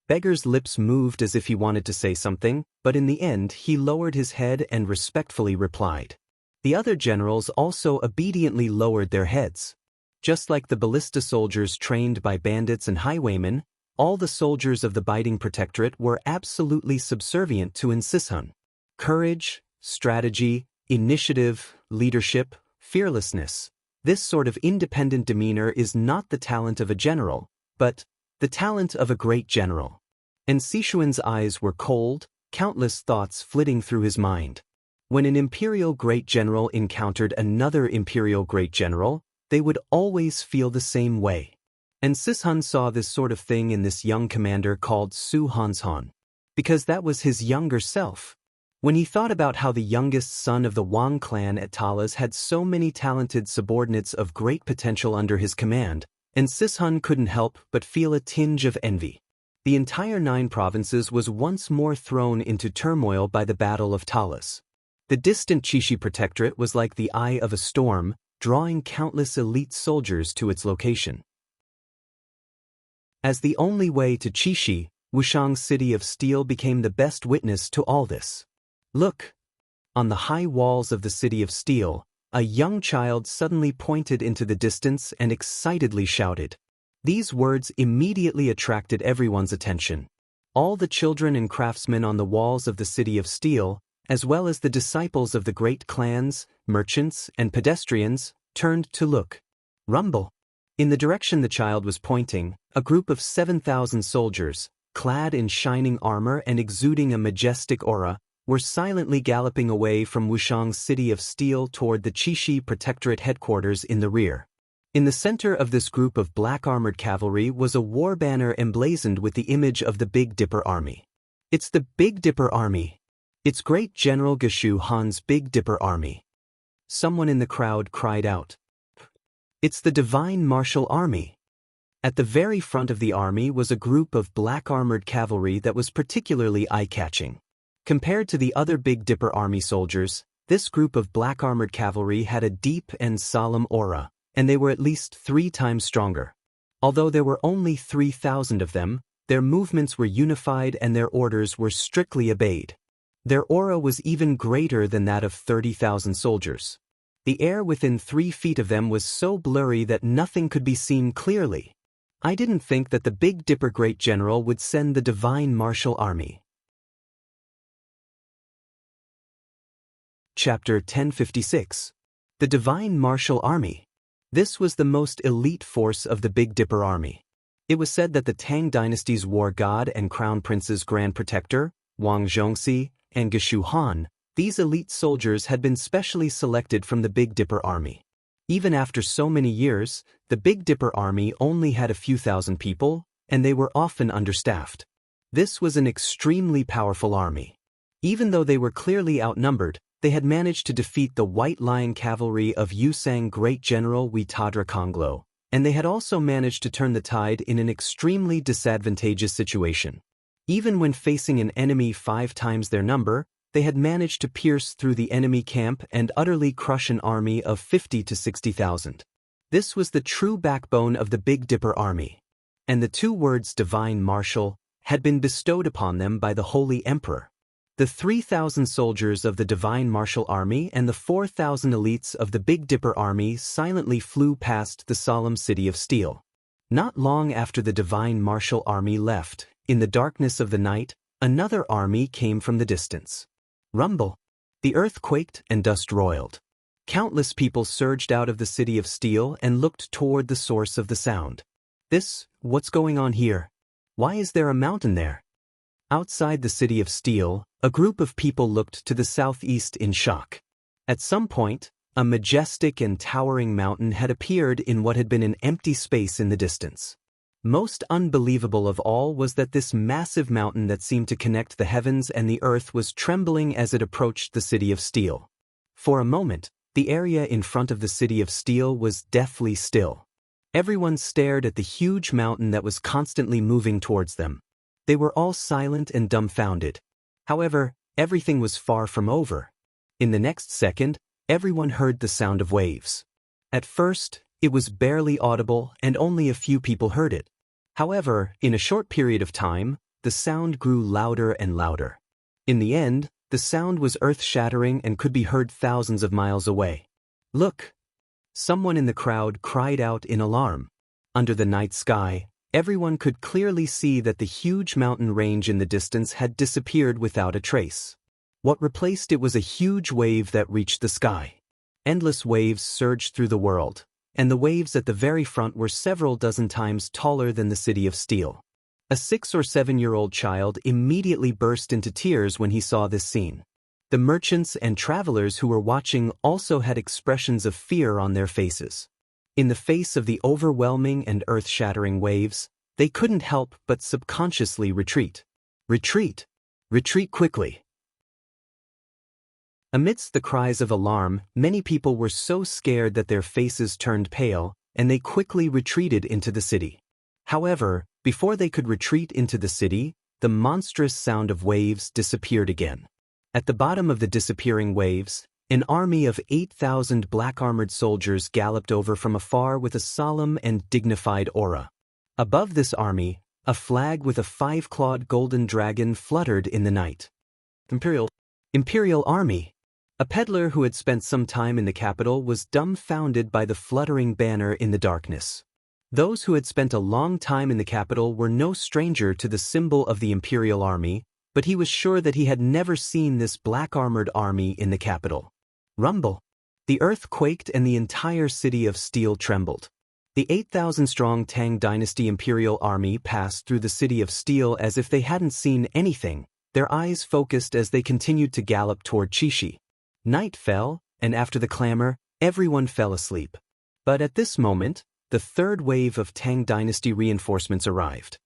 Beggar's lips moved as if he wanted to say something, but in the end he lowered his head and respectfully replied. The other generals also obediently lowered their heads. Just like the ballista soldiers trained by bandits and highwaymen, all the soldiers of the biting protectorate were absolutely subservient to Sishun. Courage, strategy, initiative, leadership, fearlessness. This sort of independent demeanor is not the talent of a general, but the talent of a great general. And Sichuan's eyes were cold, countless thoughts flitting through his mind. When an imperial great general encountered another imperial great general, they would always feel the same way. And Sishun saw this sort of thing in this young commander called Su Hanshan, because that was his younger self. When he thought about how the youngest son of the Wang clan at Talas had so many talented subordinates of great potential under his command, and Sishun couldn't help but feel a tinge of envy. The entire 9 provinces was once more thrown into turmoil by the Battle of Talas. The distant Chishi Protectorate was like the eye of a storm, drawing countless elite soldiers to its location. As the only way to Chishi, Wushang's city of steel became the best witness to all this. Look! On the high walls of the city of steel, a young child suddenly pointed into the distance and excitedly shouted. These words immediately attracted everyone's attention. All the children and craftsmen on the walls of the city of steel, as well as the disciples of the great clans, merchants, and pedestrians, turned to look. Rumble! In the direction the child was pointing, a group of 7,000 soldiers, clad in shining armor and exuding a majestic aura, were silently galloping away from Wushang's city of steel toward the Chishi Protectorate headquarters in the rear. In the center of this group of black-armored cavalry was a war banner emblazoned with the image of the Big Dipper Army. It's the Big Dipper Army. It's Great General Geshu Han's Big Dipper Army. Someone in the crowd cried out. It's the Divine Martial Army. At the very front of the army was a group of black-armored cavalry that was particularly eye-catching. Compared to the other Big Dipper Army soldiers, this group of black-armored cavalry had a deep and solemn aura, and they were at least 3 times stronger. Although there were only 3,000 of them, their movements were unified and their orders were strictly obeyed. Their aura was even greater than that of 30,000 soldiers. The air within 3 feet of them was so blurry that nothing could be seen clearly. I didn't think that the Big Dipper Great General would send the Divine Martial Army. Chapter 1056. The Divine Martial Army. This was the most elite force of the Big Dipper Army. It was said that the Tang Dynasty's war god and crown prince's grand protector, Wang Zhongxi, and Geshu Han, these elite soldiers had been specially selected from the Big Dipper Army. Even after so many years, the Big Dipper Army only had a few thousand people, and they were often understaffed. This was an extremely powerful army. Even though they were clearly outnumbered, they had managed to defeat the White Lion cavalry of Yusang Great General Witadra Konglo, and they had also managed to turn the tide in an extremely disadvantageous situation. Even when facing an enemy 5 times their number, they had managed to pierce through the enemy camp and utterly crush an army of 50 to 60,000. This was the true backbone of the Big Dipper army. And the 2 words divine marshal had been bestowed upon them by the Holy Emperor. The 3,000 soldiers of the Divine Martial Army and the 4,000 elites of the Big Dipper Army silently flew past the solemn city of steel. Not long after the Divine Martial Army left, in the darkness of the night, another army came from the distance. Rumble. The earth quaked and dust roiled. Countless people surged out of the city of steel and looked toward the source of the sound. What's going on here? Why is there a mountain there? Outside the city of steel, a group of people looked to the southeast in shock. At some point, a majestic and towering mountain had appeared in what had been an empty space in the distance. Most unbelievable of all was that this massive mountain that seemed to connect the heavens and the earth was trembling as it approached the city of steel. For a moment, the area in front of the city of steel was deathly still. Everyone stared at the huge mountain that was constantly moving towards them. They were all silent and dumbfounded. However, everything was far from over. In the next second, everyone heard the sound of waves. At first, it was barely audible and only a few people heard it. However, in a short period of time, the sound grew louder and louder. In the end, the sound was earth-shattering and could be heard thousands of miles away. "Look!" Someone in the crowd cried out in alarm. Under the night sky, everyone could clearly see that the huge mountain range in the distance had disappeared without a trace. What replaced it was a huge wave that reached the sky. Endless waves surged through the world, and the waves at the very front were several dozen times taller than the city of steel. A 6 or 7-year-old child immediately burst into tears when he saw this scene. The merchants and travelers who were watching also had expressions of fear on their faces. In the face of the overwhelming and earth-shattering waves, they couldn't help but subconsciously retreat. Retreat! Retreat quickly! Amidst the cries of alarm, many people were so scared that their faces turned pale, and they quickly retreated into the city. However, before they could retreat into the city, the monstrous sound of waves disappeared again. At the bottom of the disappearing waves, an army of 8,000 black-armored soldiers galloped over from afar with a solemn and dignified aura. Above this army, a flag with a 5-clawed golden dragon fluttered in the night. Imperial Army. A peddler who had spent some time in the capital was dumbfounded by the fluttering banner in the darkness. Those who had spent a long time in the capital were no stranger to the symbol of the Imperial Army, but he was sure that he had never seen this black-armored army in the capital. Rumble. The earth quaked and the entire city of steel trembled. The 8,000-strong Tang Dynasty Imperial Army passed through the city of steel as if they hadn't seen anything, their eyes focused as they continued to gallop toward Chishi. Night fell, and after the clamor, everyone fell asleep. But at this moment, the third wave of Tang Dynasty reinforcements arrived.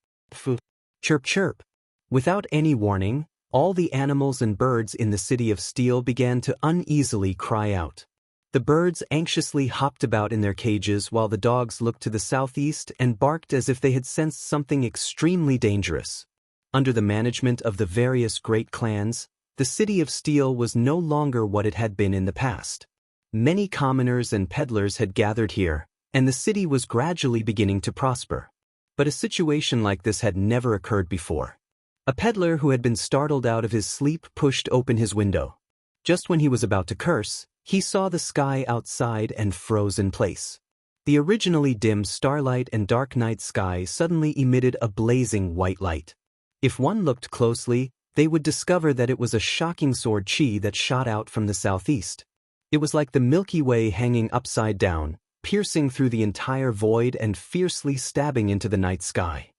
Chirp chirp. Without any warning, all the animals and birds in the city of steel began to uneasily cry out. The birds anxiously hopped about in their cages while the dogs looked to the southeast and barked as if they had sensed something extremely dangerous. Under the management of the various great clans, the city of steel was no longer what it had been in the past. Many commoners and peddlers had gathered here, and the city was gradually beginning to prosper. But a situation like this had never occurred before. A peddler who had been startled out of his sleep pushed open his window. Just when he was about to curse, he saw the sky outside and froze in place. The originally dim starlight and dark night sky suddenly emitted a blazing white light. If one looked closely, they would discover that it was a shocking sword chi that shot out from the southeast. It was like the Milky Way hanging upside down, piercing through the entire void and fiercely stabbing into the night sky.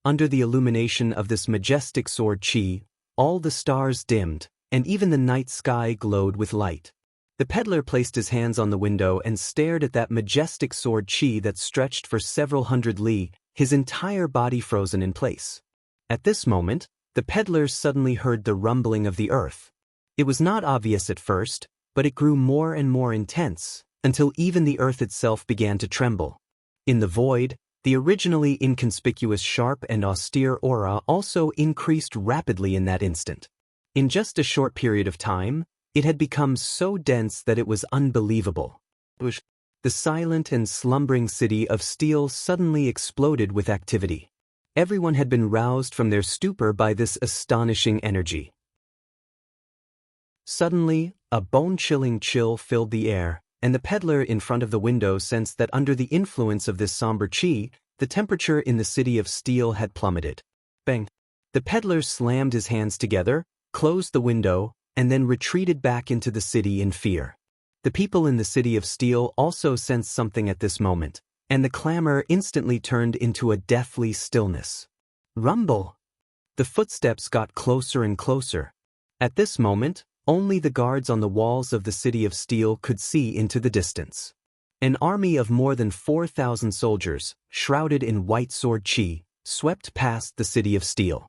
Under the illumination of this majestic sword chi, all the stars dimmed, and even the night sky glowed with light. The peddler placed his hands on the window and stared at that majestic sword chi that stretched for several hundred li, his entire body frozen in place. At this moment, the peddler suddenly heard the rumbling of the earth. It was not obvious at first, but it grew more and more intense, until even the earth itself began to tremble. In the void, The originally inconspicuous sharp and austere aura also increased rapidly in that instant. In just a short period of time, it had become so dense that it was unbelievable. The silent and slumbering city of steel suddenly exploded with activity. Everyone had been roused from their stupor by this astonishing energy. Suddenly, a bone-chilling chill filled the air, and the peddler in front of the window sensed that under the influence of this somber chi, the temperature in the city of steel had plummeted. Bang! The peddler slammed his hands together, closed the window, and then retreated back into the city in fear. The people in the city of steel also sensed something at this moment, and the clamor instantly turned into a deathly stillness. Rumble! The footsteps got closer and closer. At this moment, only the guards on the walls of the city of steel could see into the distance. An army of more than 4,000 soldiers, shrouded in white sword chi, swept past the city of steel.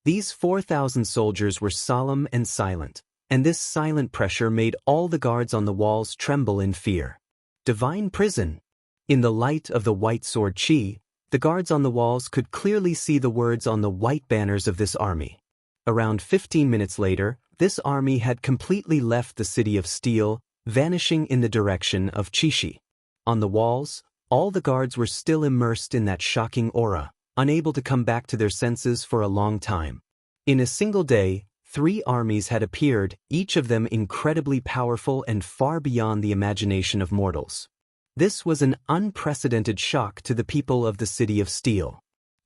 These 4,000 soldiers were solemn and silent, and this silent pressure made all the guards on the walls tremble in fear. Divine prison! In the light of the white sword chi, the guards on the walls could clearly see the words on the white banners of this army. Around 15 minutes later, this army had completely left the city of steel, vanishing in the direction of Chishi. On the walls, all the guards were still immersed in that shocking aura, unable to come back to their senses for a long time. In a single day, 3 armies had appeared, each of them incredibly powerful and far beyond the imagination of mortals. This was an unprecedented shock to the people of the city of steel.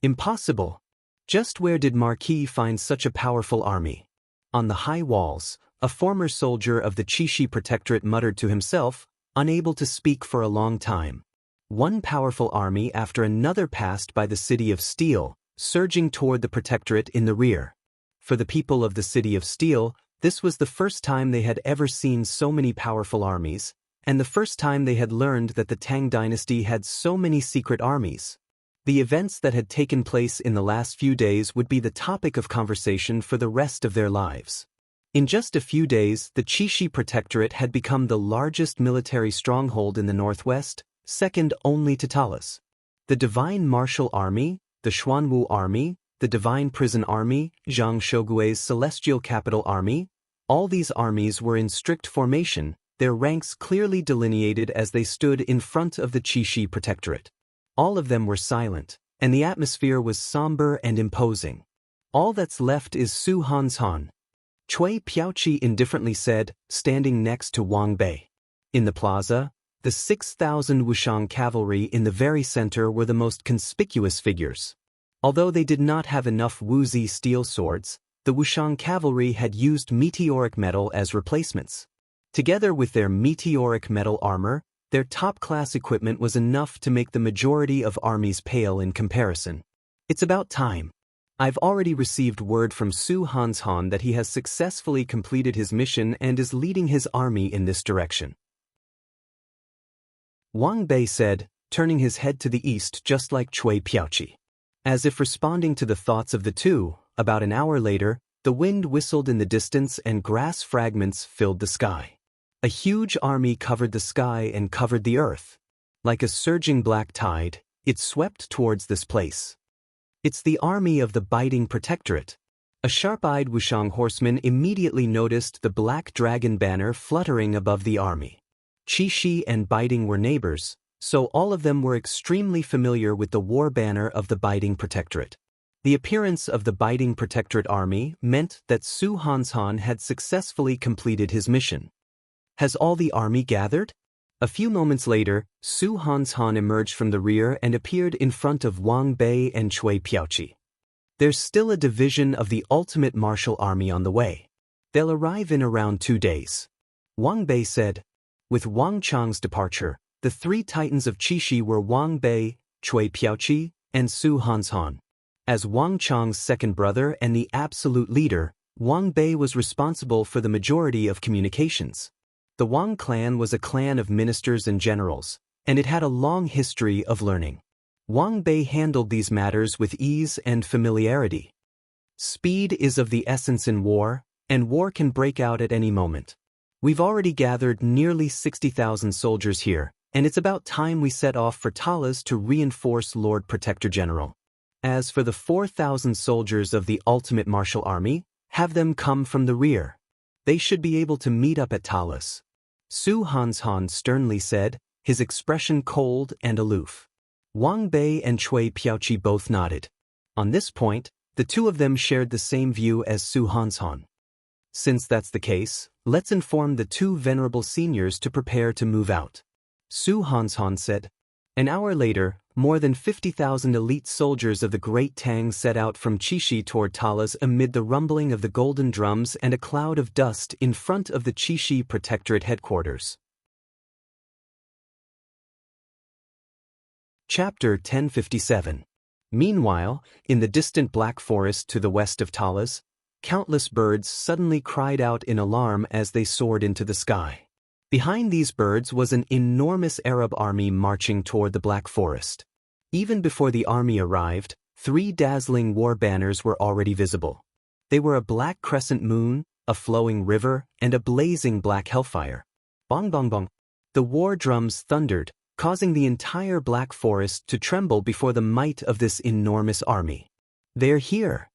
Impossible! Just where did Marquis find such a powerful army? On the high walls, a former soldier of the Chishi Protectorate muttered to himself, unable to speak for a long time. One powerful army after another passed by the city of steel, surging toward the Protectorate in the rear. For the people of the city of steel, this was the first time they had ever seen so many powerful armies, and the first time they had learned that the Tang dynasty had so many secret armies. The events that had taken place in the last few days would be the topic of conversation for the rest of their lives. In just a few days, the Chishi Protectorate had become the largest military stronghold in the northwest, second only to Talas. The Divine Martial Army, the Xuanwu Army, the Divine Prison Army, Zhang Shogui's Celestial Capital Army, all these armies were in strict formation, their ranks clearly delineated as they stood in front of the Chishi Protectorate. All of them were silent, and the atmosphere was somber and imposing. All that's left is Su Hanshan, Cui Piaoqi indifferently said, standing next to Wang Bei. In the plaza, the 6,000 Wushang cavalry in the very center were the most conspicuous figures. Although they did not have enough Wuzi steel swords, the Wushang cavalry had used meteoric metal as replacements. Together with their meteoric metal armor, their top-class equipment was enough to make the majority of armies pale in comparison. It's about time. I've already received word from Su Hanshan that he has successfully completed his mission and is leading his army in this direction. Wang Bei said, turning his head to the east just like Cui Piaoqi. As if responding to the thoughts of the two, about an hour later, the wind whistled in the distance and grass fragments filled the sky. A huge army covered the sky and covered the earth. Like a surging black tide, it swept towards this place. It's the army of the Biting Protectorate. A sharp-eyed Wushang horseman immediately noticed the black dragon banner fluttering above the army. Chishi and Biting were neighbors, so all of them were extremely familiar with the war banner of the Biting Protectorate. The appearance of the Biting Protectorate army meant that Su Hanshan had successfully completed his mission. Has all the army gathered? A few moments later, Su Hanshan emerged from the rear and appeared in front of Wang Bei and Cui Piaoqi. There's still a division of the ultimate martial army on the way. They'll arrive in around 2 days. Wang Bei said. With Wang Chang's departure, the 3 titans of Chishi were Wang Bei, Cui Piaoqi, and Su Hanshan. As Wang Chang's second brother and the absolute leader, Wang Bei was responsible for the majority of communications. The Wang clan was a clan of ministers and generals, and it had a long history of learning. Wang Bei handled these matters with ease and familiarity. Speed is of the essence in war, and war can break out at any moment. We've already gathered nearly 60,000 soldiers here, and it's about time we set off for Talas to reinforce Lord Protector General. As for the 4,000 soldiers of the ultimate martial army, have them come from the rear. They should be able to meet up at Talas. Su Hanshan sternly said, his expression cold and aloof. Wang Bei and Cui Piaoqi both nodded. On this point, the two of them shared the same view as Su Hanshan. Since that's the case, let's inform the two venerable seniors to prepare to move out. Su Hanshan said. An hour later, more than 50,000 elite soldiers of the Great Tang set out from Qixi toward Talas amid the rumbling of the golden drums and a cloud of dust in front of the Qixi Protectorate headquarters. Chapter 1057. Meanwhile, in the distant Black Forest to the west of Talas, countless birds suddenly cried out in alarm as they soared into the sky. Behind these birds was an enormous Arab army marching toward the Black Forest. Even before the army arrived, 3 dazzling war banners were already visible. They were a black crescent moon, a flowing river, and a blazing black hellfire. Bong bong bong. The war drums thundered, causing the entire Black Forest to tremble before the might of this enormous army. They're here.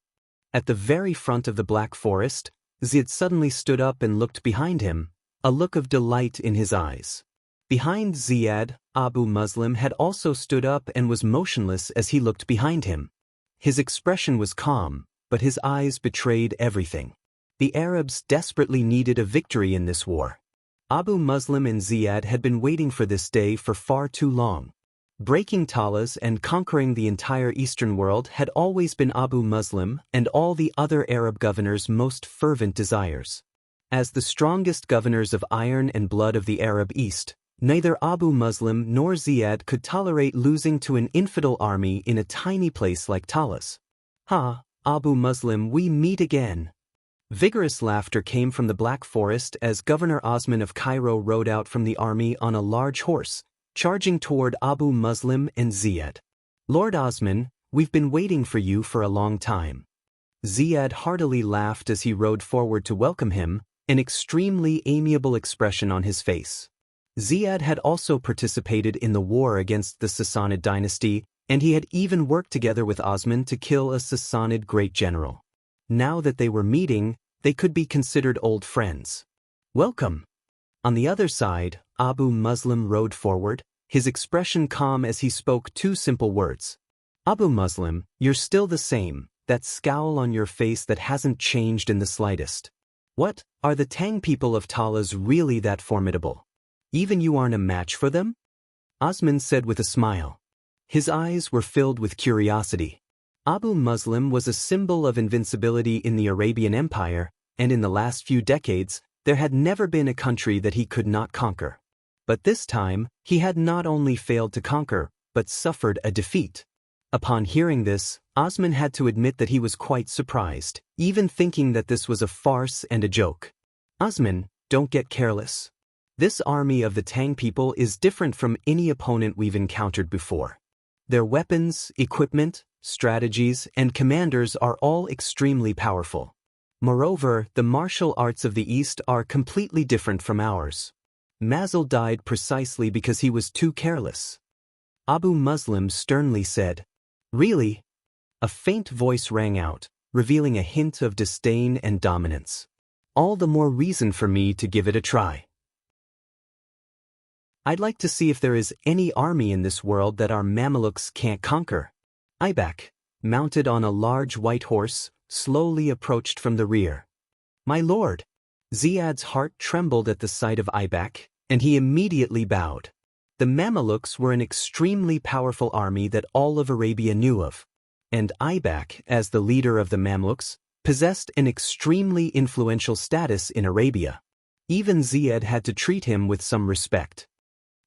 At the very front of the Black Forest, Ziyad suddenly stood up and looked behind him, a look of delight in his eyes. Behind Ziyad, Abu Muslim had also stood up and was motionless as he looked behind him. His expression was calm, but his eyes betrayed everything. The Arabs desperately needed a victory in this war. Abu Muslim and Ziyad had been waiting for this day for far too long. Breaking Talas and conquering the entire Eastern world had always been Abu Muslim and all the other Arab governors' most fervent desires. As the strongest governors of iron and blood of the Arab East, neither Abu Muslim nor Ziyad could tolerate losing to an infidel army in a tiny place like Talas. Ha, Abu Muslim, we meet again. Vigorous laughter came from the Black Forest as Governor Osman of Cairo rode out from the army on a large horse, charging toward Abu Muslim and Ziyad. Lord Osman, we've been waiting for you for a long time. Ziyad heartily laughed as he rode forward to welcome him, an extremely amiable expression on his face. Ziyad had also participated in the war against the Sassanid dynasty, and he had even worked together with Osman to kill a Sassanid great general. Now that they were meeting, they could be considered old friends. Welcome. On the other side, Abu Muslim rode forward, his expression calm as he spoke 2 simple words. Abu Muslim, you're still the same, that scowl on your face that hasn't changed in the slightest. What, are the Tang people of Talas really that formidable? Even you aren't a match for them? Osman said with a smile. His eyes were filled with curiosity. Abu Muslim was a symbol of invincibility in the Arabian Empire, and in the last few decades, there had never been a country that he could not conquer. But this time, he had not only failed to conquer, but suffered a defeat. Upon hearing this, Osman had to admit that he was quite surprised, even thinking that this was a farce and a joke. Osman, don't get careless. This army of the Tang people is different from any opponent we've encountered before. Their weapons, equipment, strategies, and commanders are all extremely powerful. Moreover, the martial arts of the East are completely different from ours. Mazal died precisely because he was too careless. Abu Muslim sternly said, Really? A faint voice rang out, revealing a hint of disdain and dominance. All the more reason for me to give it a try. I'd like to see if there is any army in this world that our Mamelukes can't conquer. Aibak, mounted on a large white horse, slowly approached from the rear. My lord! Ziyad's heart trembled at the sight of Aibak, and he immediately bowed. The Mamelukes were an extremely powerful army that all of Arabia knew of, and Aibak, as the leader of the Mamluks, possessed an extremely influential status in Arabia. Even Ziyad had to treat him with some respect.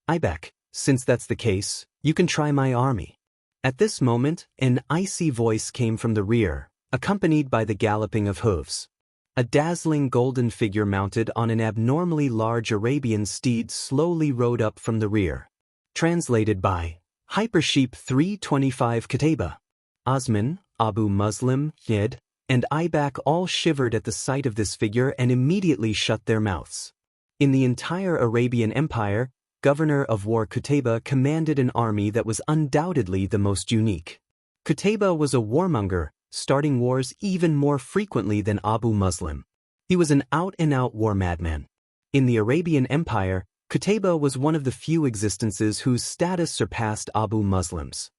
Aibak, since that's the case, you can try my army. At this moment, an icy voice came from the rear, accompanied by the galloping of hooves. A dazzling golden figure mounted on an abnormally large Arabian steed slowly rode up from the rear. Translated by Hypersheep 325 Kataba. Osman, Abu Muslim, Yed, and Aibak all shivered at the sight of this figure and immediately shut their mouths. In the entire Arabian Empire, governor of war Qutayba commanded an army that was undoubtedly the most unique. Qutayba was a warmonger, starting wars even more frequently than Abu Muslim. He was an out-and-out war madman. In the Arabian Empire, Qutayba was one of the few existences whose status surpassed Abu Muslim's.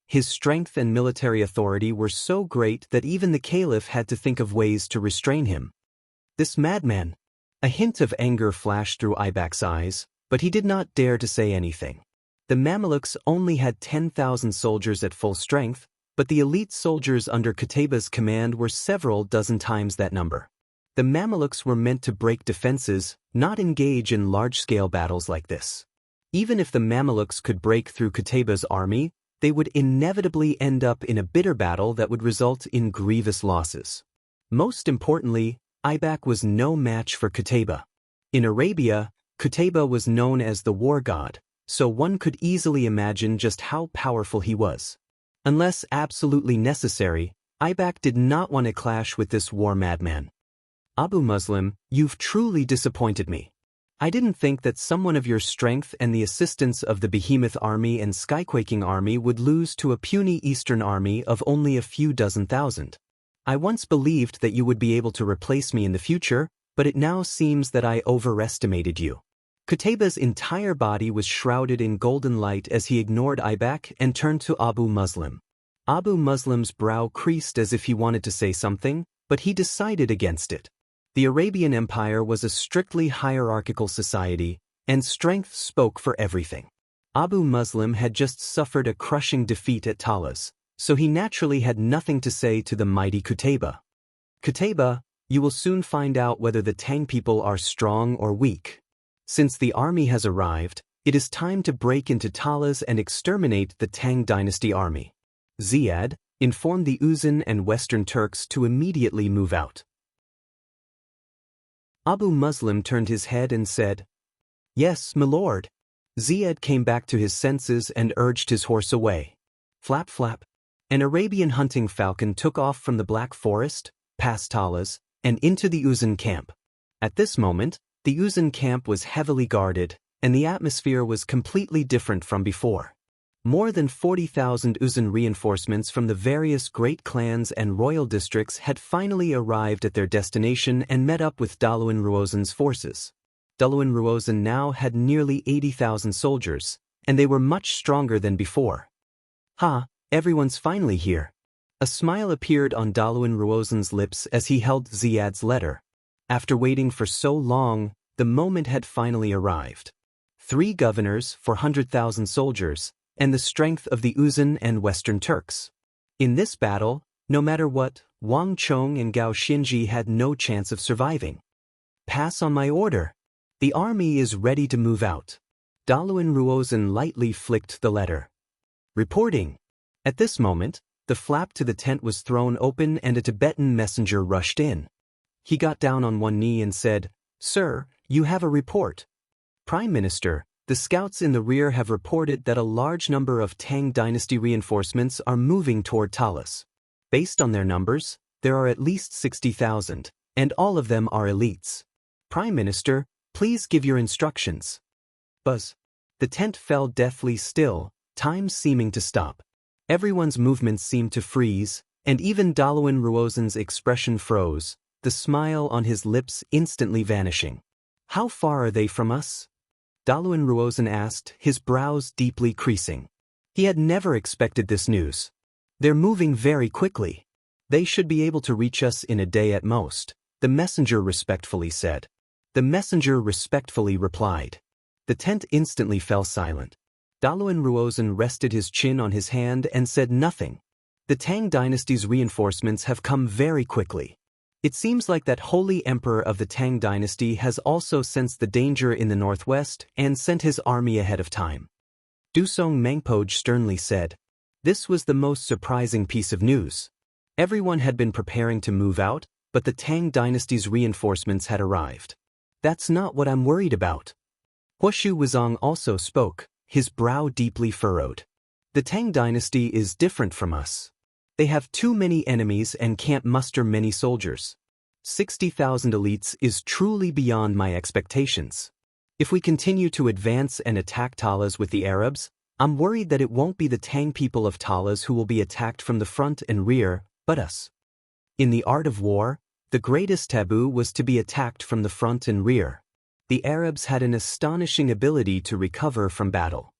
His strength and military authority were so great that even the caliph had to think of ways to restrain him. This madman! A hint of anger flashed through Ibak's eyes, but he did not dare to say anything. The Mamelukes only had 10,000 soldiers at full strength, but the elite soldiers under Qutayba's command were several dozen times that number. The Mamelukes were meant to break defenses, not engage in large-scale battles like this. Even if the Mamelukes could break through Qutayba's army, they would inevitably end up in a bitter battle that would result in grievous losses. Most importantly, Ibak was no match for Qutayba. In Arabia, Qutayba was known as the war god, so one could easily imagine just how powerful he was. Unless absolutely necessary, Ibak did not want to clash with this war madman. Abu Muslim, you've truly disappointed me. I didn't think that someone of your strength and the assistance of the Behemoth Army and Skyquaking Army would lose to a puny Eastern army of only a few dozen thousand. I once believed that you would be able to replace me in the future, but it now seems that I overestimated you. Qutayba's entire body was shrouded in golden light as he ignored Ibak and turned to Abu Muslim. Abu Muslim's brow creased as if he wanted to say something, but he decided against it. The Arabian Empire was a strictly hierarchical society, and strength spoke for everything. Abu Muslim had just suffered a crushing defeat at Talas, so he naturally had nothing to say to the mighty Qutayba. Qutayba, you will soon find out whether the Tang people are strong or weak. Since the army has arrived, it is time to break into Talas and exterminate the Tang dynasty army. Ziyad informed the Uzun and Western Turks to immediately move out. Abu Muslim turned his head and said, "Yes, my lord." Ziyad came back to his senses and urged his horse away. Flap flap. An Arabian hunting falcon took off from the Black Forest, past Talas, and into the Uzun camp. At this moment, the Uzun camp was heavily guarded, and the atmosphere was completely different from before. More than 40,000 Uzun reinforcements from the various great clans and royal districts had finally arrived at their destination and met up with Daluin Ruozen's forces. Daluin Ruozen now had nearly 80,000 soldiers, and they were much stronger than before. Ha, everyone's finally here. A smile appeared on Daluin Ruozen's lips as he held Ziyad's letter. After waiting for so long, the moment had finally arrived. 3 governors, 400,000 soldiers, and the strength of the Uzun and Western Turks. In this battle, no matter what, Wang Chong and Gao Xinji had no chance of surviving. Pass on my order. The army is ready to move out. Daluin Ruozen lightly flicked the letter. Reporting. At this moment, the flap to the tent was thrown open and a Tibetan messenger rushed in. He got down on one knee and said, "Sir, you have a report." "Prime Minister, the scouts in the rear have reported that a large number of Tang dynasty reinforcements are moving toward Talas. Based on their numbers, there are at least 60,000, and all of them are elites. Prime Minister, please give your instructions." Buzz. The tent fell deathly still, time seeming to stop. Everyone's movements seemed to freeze, and even Daluin Ruozen's expression froze, the smile on his lips instantly vanishing. "How far are they from us?" Daluin Ruozen asked, his brows deeply creasing. He had never expected this news. "They're moving very quickly. They should be able to reach us in a day at most," the messenger respectfully said. The messenger respectfully replied. The tent instantly fell silent. Daluin Ruozen rested his chin on his hand and said nothing. The Tang dynasty's reinforcements have come very quickly. It seems like that holy emperor of the Tang dynasty has also sensed the danger in the northwest and sent his army ahead of time. Dusong Mangpoj sternly said. This was the most surprising piece of news. Everyone had been preparing to move out, but the Tang dynasty's reinforcements had arrived. "That's not what I'm worried about." Huashu Wuzong also spoke, his brow deeply furrowed. "The Tang dynasty is different from us. They have too many enemies and can't muster many soldiers. 60,000 elites is truly beyond my expectations." If we continue to advance and attack Talas with the Arabs, I'm worried that it won't be the Tang people of Talas who will be attacked from the front and rear, but us. In the art of war, the greatest taboo was to be attacked from the front and rear. The Arabs had an astonishing ability to recover from battle.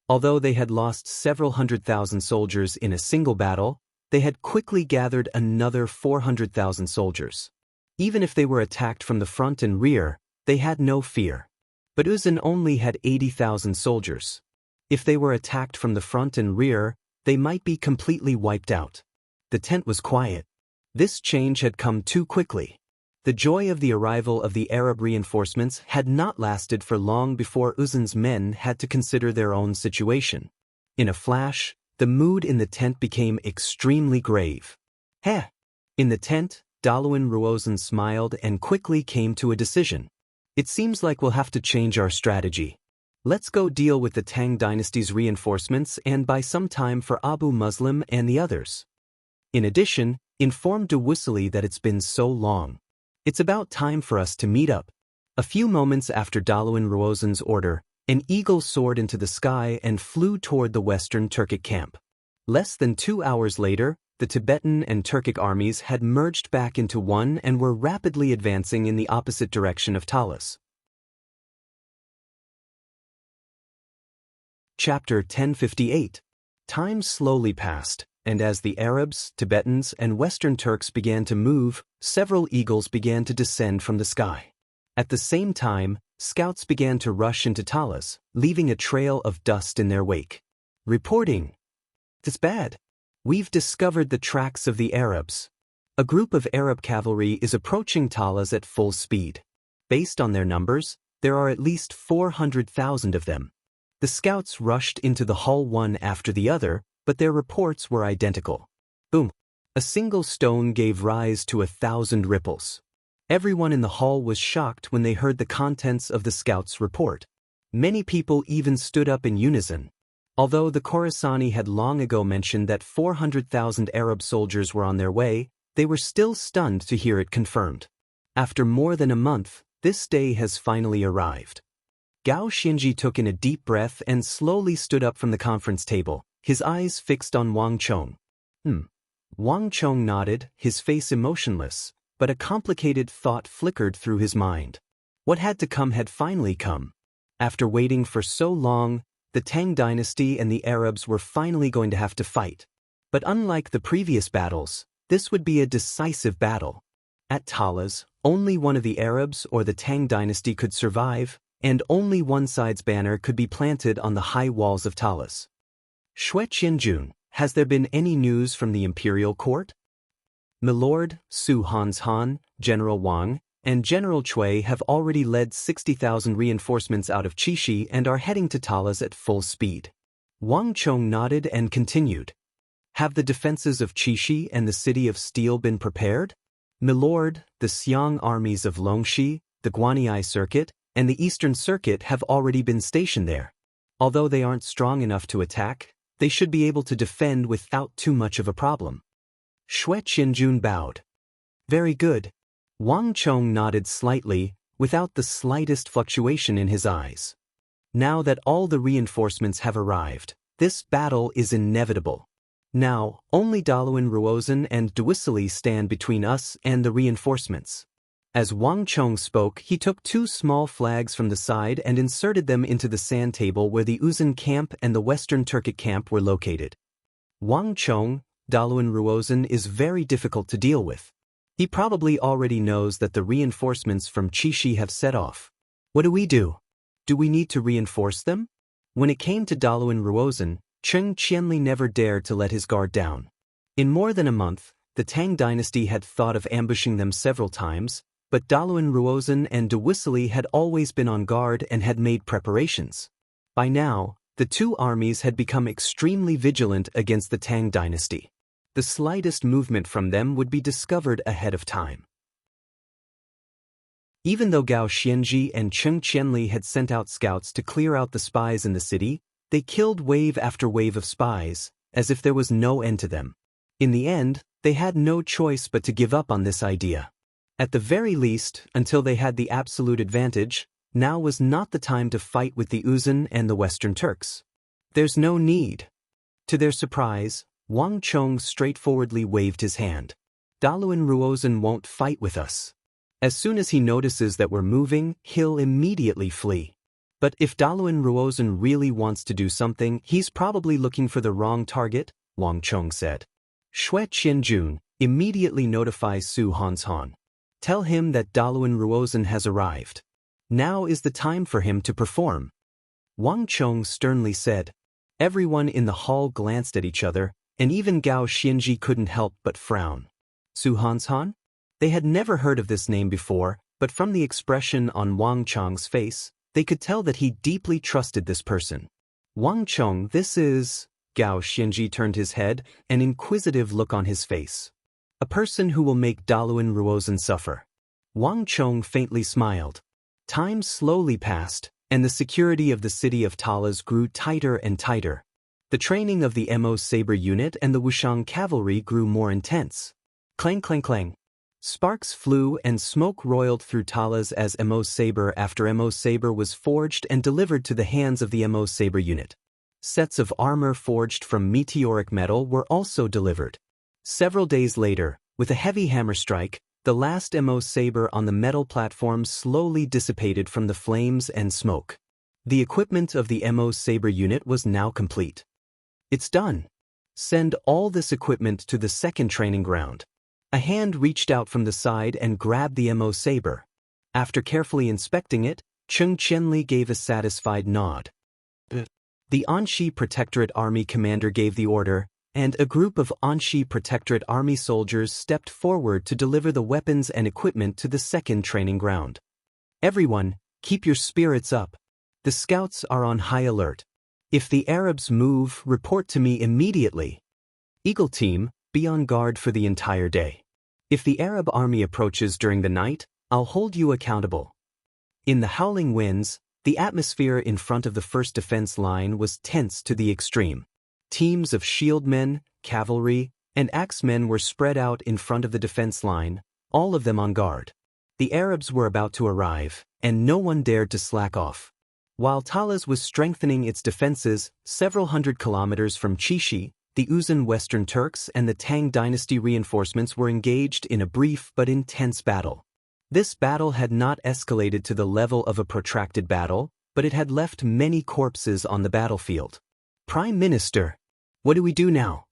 Although they had lost several 100,000 soldiers in a single battle, they had quickly gathered another 400,000 soldiers. Even if they were attacked from the front and rear, they had no fear. But Uzun only had 80,000 soldiers. If they were attacked from the front and rear, they might be completely wiped out. The tent was quiet. This change had come too quickly. The joy of the arrival of the Arab reinforcements had not lasted for long before Uzun's men had to consider their own situation. In a flash, the mood in the tent became extremely grave. Heh! In the tent, Daluin Ruozan smiled and quickly came to a decision. It seems like we'll have to change our strategy. Let's go deal with the Tang dynasty's reinforcements and buy some time for Abu Muslim and the others. In addition, inform Dawusili that it's been so long. It's about time for us to meet up. A few moments after Daluin Ruozan's order, an eagle soared into the sky and flew toward the western Turkic camp. Less than 2 hours later, the Tibetan and Turkic armies had merged back into one and were rapidly advancing in the opposite direction of Talas. Chapter 1058. Time slowly passed, and as the Arabs, Tibetans, and Western Turks began to move, several eagles began to descend from the sky. At the same time, scouts began to rush into Talas, leaving a trail of dust in their wake. Reporting. It's bad. We've discovered the tracks of the Arabs. A group of Arab cavalry is approaching Talas at full speed. Based on their numbers, there are at least 400,000 of them. The scouts rushed into the hull one after the other, but their reports were identical. Boom! A single stone gave rise to 1,000 ripples. Everyone in the hall was shocked when they heard the contents of the scouts' report. Many people even stood up in unison. Although the Khorasani had long ago mentioned that 400,000 Arab soldiers were on their way, they were still stunned to hear it confirmed. After more than a month, this day has finally arrived. Gao Xinji took in a deep breath and slowly stood up from the conference table, his eyes fixed on Wang Chong. Wang Chong nodded, his face emotionless, but a complicated thought flickered through his mind. What had to come had finally come. After waiting for so long, the Tang dynasty and the Arabs were finally going to have to fight. But unlike the previous battles, this would be a decisive battle. At Talas, only one of the Arabs or the Tang dynasty could survive, and only one side's banner could be planted on the high walls of Talas. Xue Qianjun, has there been any news from the imperial court? Milord, Su Han's Han, General Wang, and General Cui have already led 60,000 reinforcements out of Qixi and are heading to Talas at full speed. Wang Chong nodded and continued. Have the defenses of Qixi and the City of Steel been prepared? Milord, the Xiang armies of Longxi, the Guanyi Circuit, and the Eastern Circuit have already been stationed there. Although they aren't strong enough to attack, they should be able to defend without too much of a problem. Xue Qianjun bowed. Very good. Wang Chong nodded slightly, without the slightest fluctuation in his eyes. Now that all the reinforcements have arrived, this battle is inevitable. Now, only Daluin Ruozan and Dawusili stand between us and the reinforcements. As Wang Chong spoke, he took 2 small flags from the side and inserted them into the sand table where the Uzun camp and the Western Turkic camp were located. Wang Chong, Daluin Ruozan is very difficult to deal with. He probably already knows that the reinforcements from Qixi have set off. What do we do? Do we need to reinforce them? When it came to Daluin Ruozan, Cheng Qianli never dared to let his guard down. In more than a month, the Tang dynasty had thought of ambushing them several times, but Daluin Ruozan and Dawusili had always been on guard and had made preparations. By now, the 2 armies had become extremely vigilant against the Tang dynasty. The slightest movement from them would be discovered ahead of time. Even though Gao Xianji and Cheng Qianli had sent out scouts to clear out the spies in the city, they killed wave after wave of spies, as if there was no end to them. In the end, they had no choice but to give up on this idea. At the very least, until they had the absolute advantage, now was not the time to fight with the Uzun and the Western Turks. There's no need. To their surprise, Wang Chong straightforwardly waved his hand. Daluan Ruozhen won't fight with us. As soon as he notices that we're moving, he'll immediately flee. But if Daluan Ruozhen really wants to do something, he's probably looking for the wrong target, Wang Chong said. Xue Qianjun, immediately notify Su Hanshan. Tell him that Daluan Ruozhen has arrived. Now is the time for him to perform. Wang Chong sternly said. Everyone in the hall glanced at each other, and even Gao Xianji couldn't help but frown. Su Hanshan? They had never heard of this name before, but from the expression on Wang Chong's face, they could tell that he deeply trusted this person. Wang Chong, this is... Gao Xianji turned his head, an inquisitive look on his face. A person who will make Daluan Ruozhen suffer. Wang Chong faintly smiled. Time slowly passed, and the security of the city of Talas grew tighter and tighter. The training of the Mo Saber unit and the Wushang cavalry grew more intense. Clang clang clang. Sparks flew and smoke roiled through Talas as Mo Saber after Mo Saber was forged and delivered to the hands of the Mo Saber unit. Sets of armor forged from meteoric metal were also delivered. Several days later, with a heavy hammer strike, the last Mo Saber on the metal platform slowly dissipated from the flames and smoke. The equipment of the Mo Saber unit was now complete. It's done. Send all this equipment to the second training ground. A hand reached out from the side and grabbed the Mo Saber. After carefully inspecting it, Cheng Qianli gave a satisfied nod. The Anxi Protectorate Army commander gave the order, and a group of Anxi Protectorate Army soldiers stepped forward to deliver the weapons and equipment to the second training ground. Everyone, keep your spirits up. The scouts are on high alert. If the Arabs move, report to me immediately. Eagle Team, be on guard for the entire day. If the Arab army approaches during the night, I'll hold you accountable. In the howling winds, the atmosphere in front of the first defense line was tense to the extreme. Teams of shieldmen, cavalry, and axemen were spread out in front of the defense line, all of them on guard. The Arabs were about to arrive, and no one dared to slack off. While Talas was strengthening its defenses several hundred kilometers from Chishi, the Uzun Western Turks and the Tang dynasty reinforcements were engaged in a brief but intense battle. This battle had not escalated to the level of a protracted battle, but it had left many corpses on the battlefield. Prime Minister, what do we do now?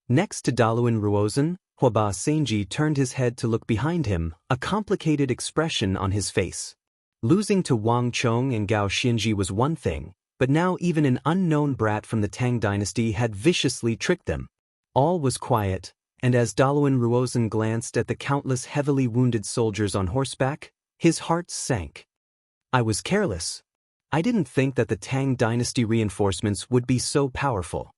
Next to Daluan Ruozhen, Huaba Senji turned his head to look behind him, a complicated expression on his face. Losing to Wang Chong and Gao Xianji was one thing, but now even an unknown brat from the Tang dynasty had viciously tricked them. All was quiet, and as Daluan Ruozhen glanced at the countless heavily wounded soldiers on horseback, his heart sank. I was careless. I didn't think that the Tang dynasty reinforcements would be so powerful.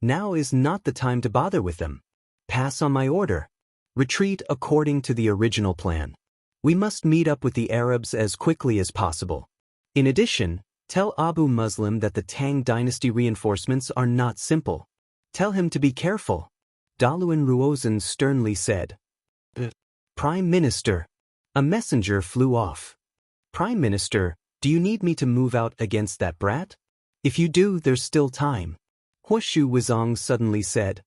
Now is not the time to bother with them. Pass on my order. Retreat according to the original plan. We must meet up with the Arabs as quickly as possible. In addition, tell Abu Muslim that the Tang dynasty reinforcements are not simple. Tell him to be careful. Daluan Ruozhen sternly said. Prime Minister. A messenger flew off. Prime Minister, do you need me to move out against that brat? If you do, there's still time. Huoshu Wuzong suddenly said.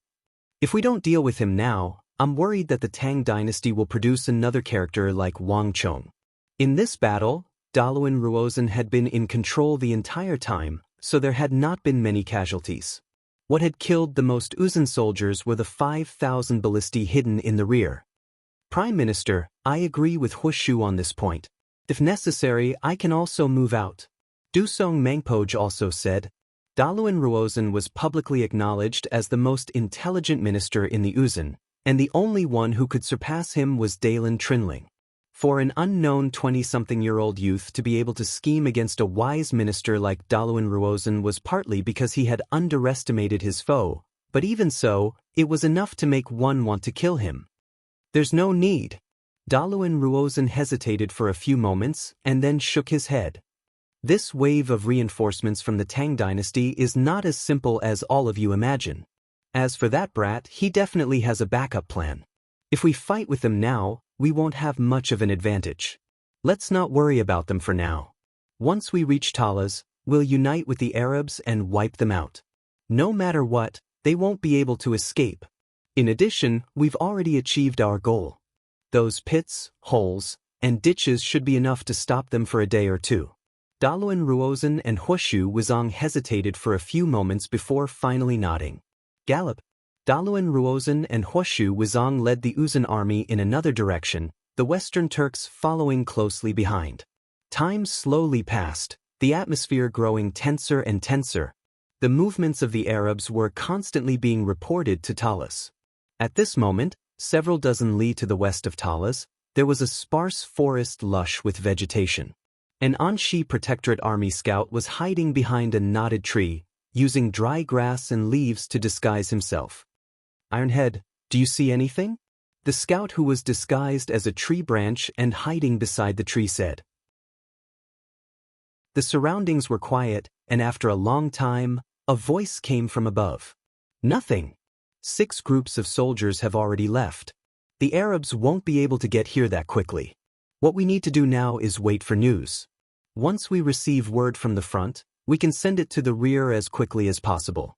If we don't deal with him now, I'm worried that the Tang dynasty will produce another character like Wang Chong. In this battle, Daluan Ruozhen had been in control the entire time, so there had not been many casualties. What had killed the most Uzun soldiers were the 5,000 ballistae hidden in the rear. Prime Minister, I agree with Huoshu on this point. If necessary, I can also move out. Dusong Mangpoj also said. Daluan Ruozhen was publicly acknowledged as the most intelligent minister in the Uzun, and the only one who could surpass him was Dalen Trinling. For an unknown 20-something-year-old youth to be able to scheme against a wise minister like Daluan Ruozhen was partly because he had underestimated his foe, but even so, it was enough to make one want to kill him. There's no need. Daluan Ruozhen hesitated for a few moments and then shook his head. This wave of reinforcements from the Tang dynasty is not as simple as all of you imagine. As for that brat, he definitely has a backup plan. If we fight with them now, we won't have much of an advantage. Let's not worry about them for now. Once we reach Talas, we'll unite with the Arabs and wipe them out. No matter what, they won't be able to escape. In addition, we've already achieved our goal. Those pits, holes, and ditches should be enough to stop them for a day or two. Daluan Ruozan and Huoshu Wuzong hesitated for a few moments before finally nodding. Gallop! Daluan Ruozan and Huoshu Wuzong led the Uzan army in another direction, the Western Turks following closely behind. Time slowly passed, the atmosphere growing tenser and tenser. The movements of the Arabs were constantly being reported to Talas. At this moment, several dozen li to the west of Talas, there was a sparse forest lush with vegetation. An Anshi Protectorate army scout was hiding behind a knotted tree, using dry grass and leaves to disguise himself. Ironhead, do you see anything? The scout, who was disguised as a tree branch and hiding beside the tree, said. The surroundings were quiet, and after a long time, a voice came from above. Nothing. 6 groups of soldiers have already left. The Arabs won't be able to get here that quickly. What we need to do now is wait for news. Once we receive word from the front, we can send it to the rear as quickly as possible.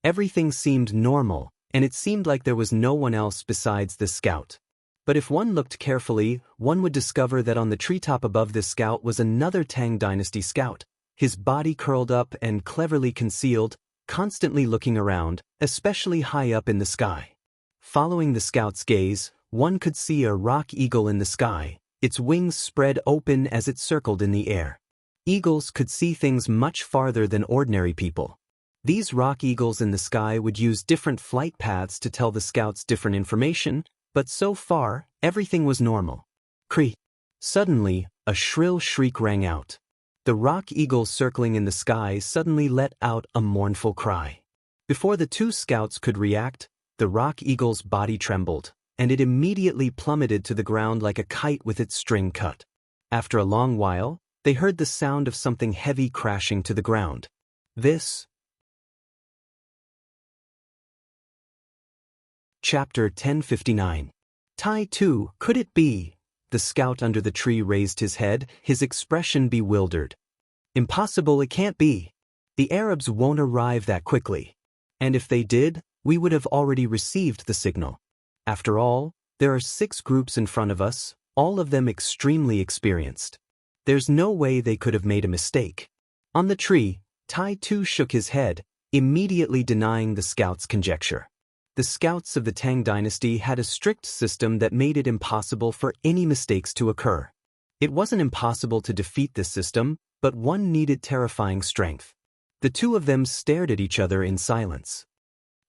Everything seemed normal, and it seemed like there was no one else besides the scout. But if one looked carefully, one would discover that on the treetop above this scout was another Tang Dynasty scout, his body curled up and cleverly concealed, constantly looking around, especially high up in the sky. Following the scout's gaze, one could see a rock eagle in the sky, its wings spread open as it circled in the air. Eagles could see things much farther than ordinary people. These rock eagles in the sky would use different flight paths to tell the scouts different information, but so far, everything was normal. Cree! Suddenly, a shrill shriek rang out. The rock eagle circling in the sky suddenly let out a mournful cry. Before the 2 scouts could react, the rock eagle's body trembled, and it immediately plummeted to the ground like a kite with its string cut. After a long while, they heard the sound of something heavy crashing to the ground. This. Chapter 1059. Tai Tu, could it be? The scout under the tree raised his head, his expression bewildered. Impossible, it can't be. The Arabs won't arrive that quickly. And if they did, we would have already received the signal. After all, there are 6 groups in front of us, all of them extremely experienced. There's no way they could have made a mistake. On the tree, Tai Tu shook his head, immediately denying the scouts' conjecture. The scouts of the Tang Dynasty had a strict system that made it impossible for any mistakes to occur. It wasn't impossible to defeat this system, but one needed terrifying strength. The 2 of them stared at each other in silence.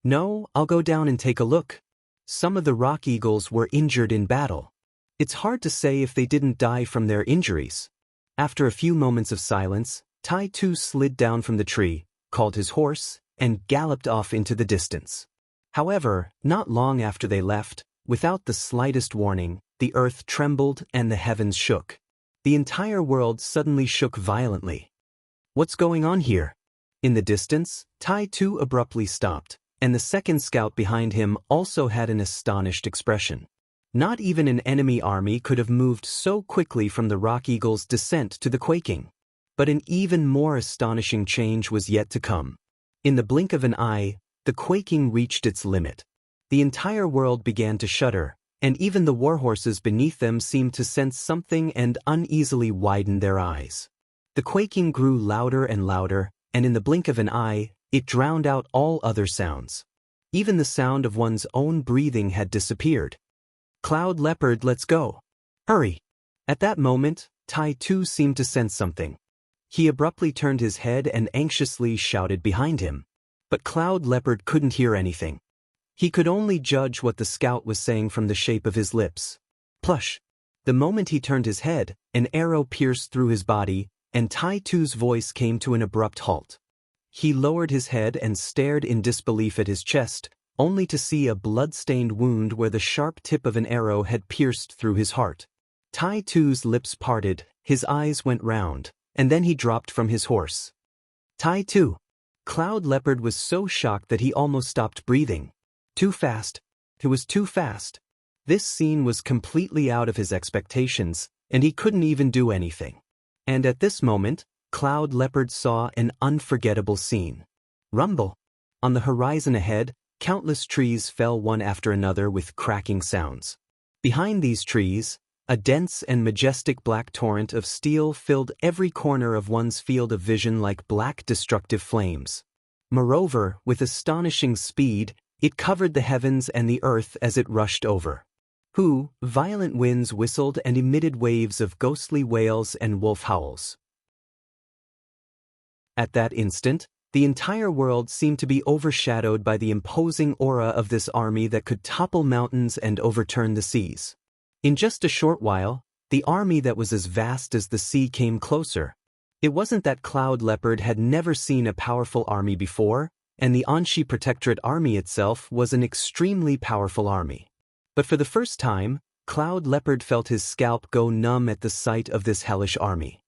No, I'll go down and take a look. Some of the rock eagles were injured in battle. It's hard to say if they didn't die from their injuries. After a few moments of silence, Tai Tu slid down from the tree, called his horse, and galloped off into the distance. However, not long after they left, without the slightest warning, the earth trembled and the heavens shook. The entire world suddenly shook violently. What's going on here? In the distance, Tai Tu abruptly stopped, and the second scout behind him also had an astonished expression. Not even an enemy army could have moved so quickly from the rock eagle's descent to the quaking. But an even more astonishing change was yet to come. In the blink of an eye, the quaking reached its limit. The entire world began to shudder, and even the warhorses beneath them seemed to sense something and uneasily widened their eyes. The quaking grew louder and louder, and in the blink of an eye, it drowned out all other sounds. Even the sound of one's own breathing had disappeared. Cloud Leopard, let's go. Hurry! At that moment, Tai Tu seemed to sense something. He abruptly turned his head and anxiously shouted behind him. But Cloud Leopard couldn't hear anything. He could only judge what the scout was saying from the shape of his lips. Plush! The moment he turned his head, an arrow pierced through his body, and Tai Tu's voice came to an abrupt halt. He lowered his head and stared in disbelief at his chest, only to see a blood-stained wound where the sharp tip of an arrow had pierced through his heart. Tai Tu's lips parted, his eyes went round, and then he dropped from his horse. Tai Tu! Cloud Leopard was so shocked that he almost stopped breathing. Too fast. It was too fast. This scene was completely out of his expectations, and he couldn't even do anything. And at this moment, Cloud Leopard saw an unforgettable scene. Rumble. On the horizon ahead, countless trees fell one after another with cracking sounds. Behind these trees, a dense and majestic black torrent of steel filled every corner of one's field of vision like black destructive flames. Moreover, with astonishing speed, it covered the heavens and the earth as it rushed over. Violent winds whistled and emitted waves of ghostly wails and wolf howls. At that instant, the entire world seemed to be overshadowed by the imposing aura of this army that could topple mountains and overturn the seas. In just a short while, the army that was as vast as the sea came closer. It wasn't that Cloud Leopard had never seen a powerful army before, and the Anshi Protectorate army itself was an extremely powerful army. But for the first time, Cloud Leopard felt his scalp go numb at the sight of this hellish army.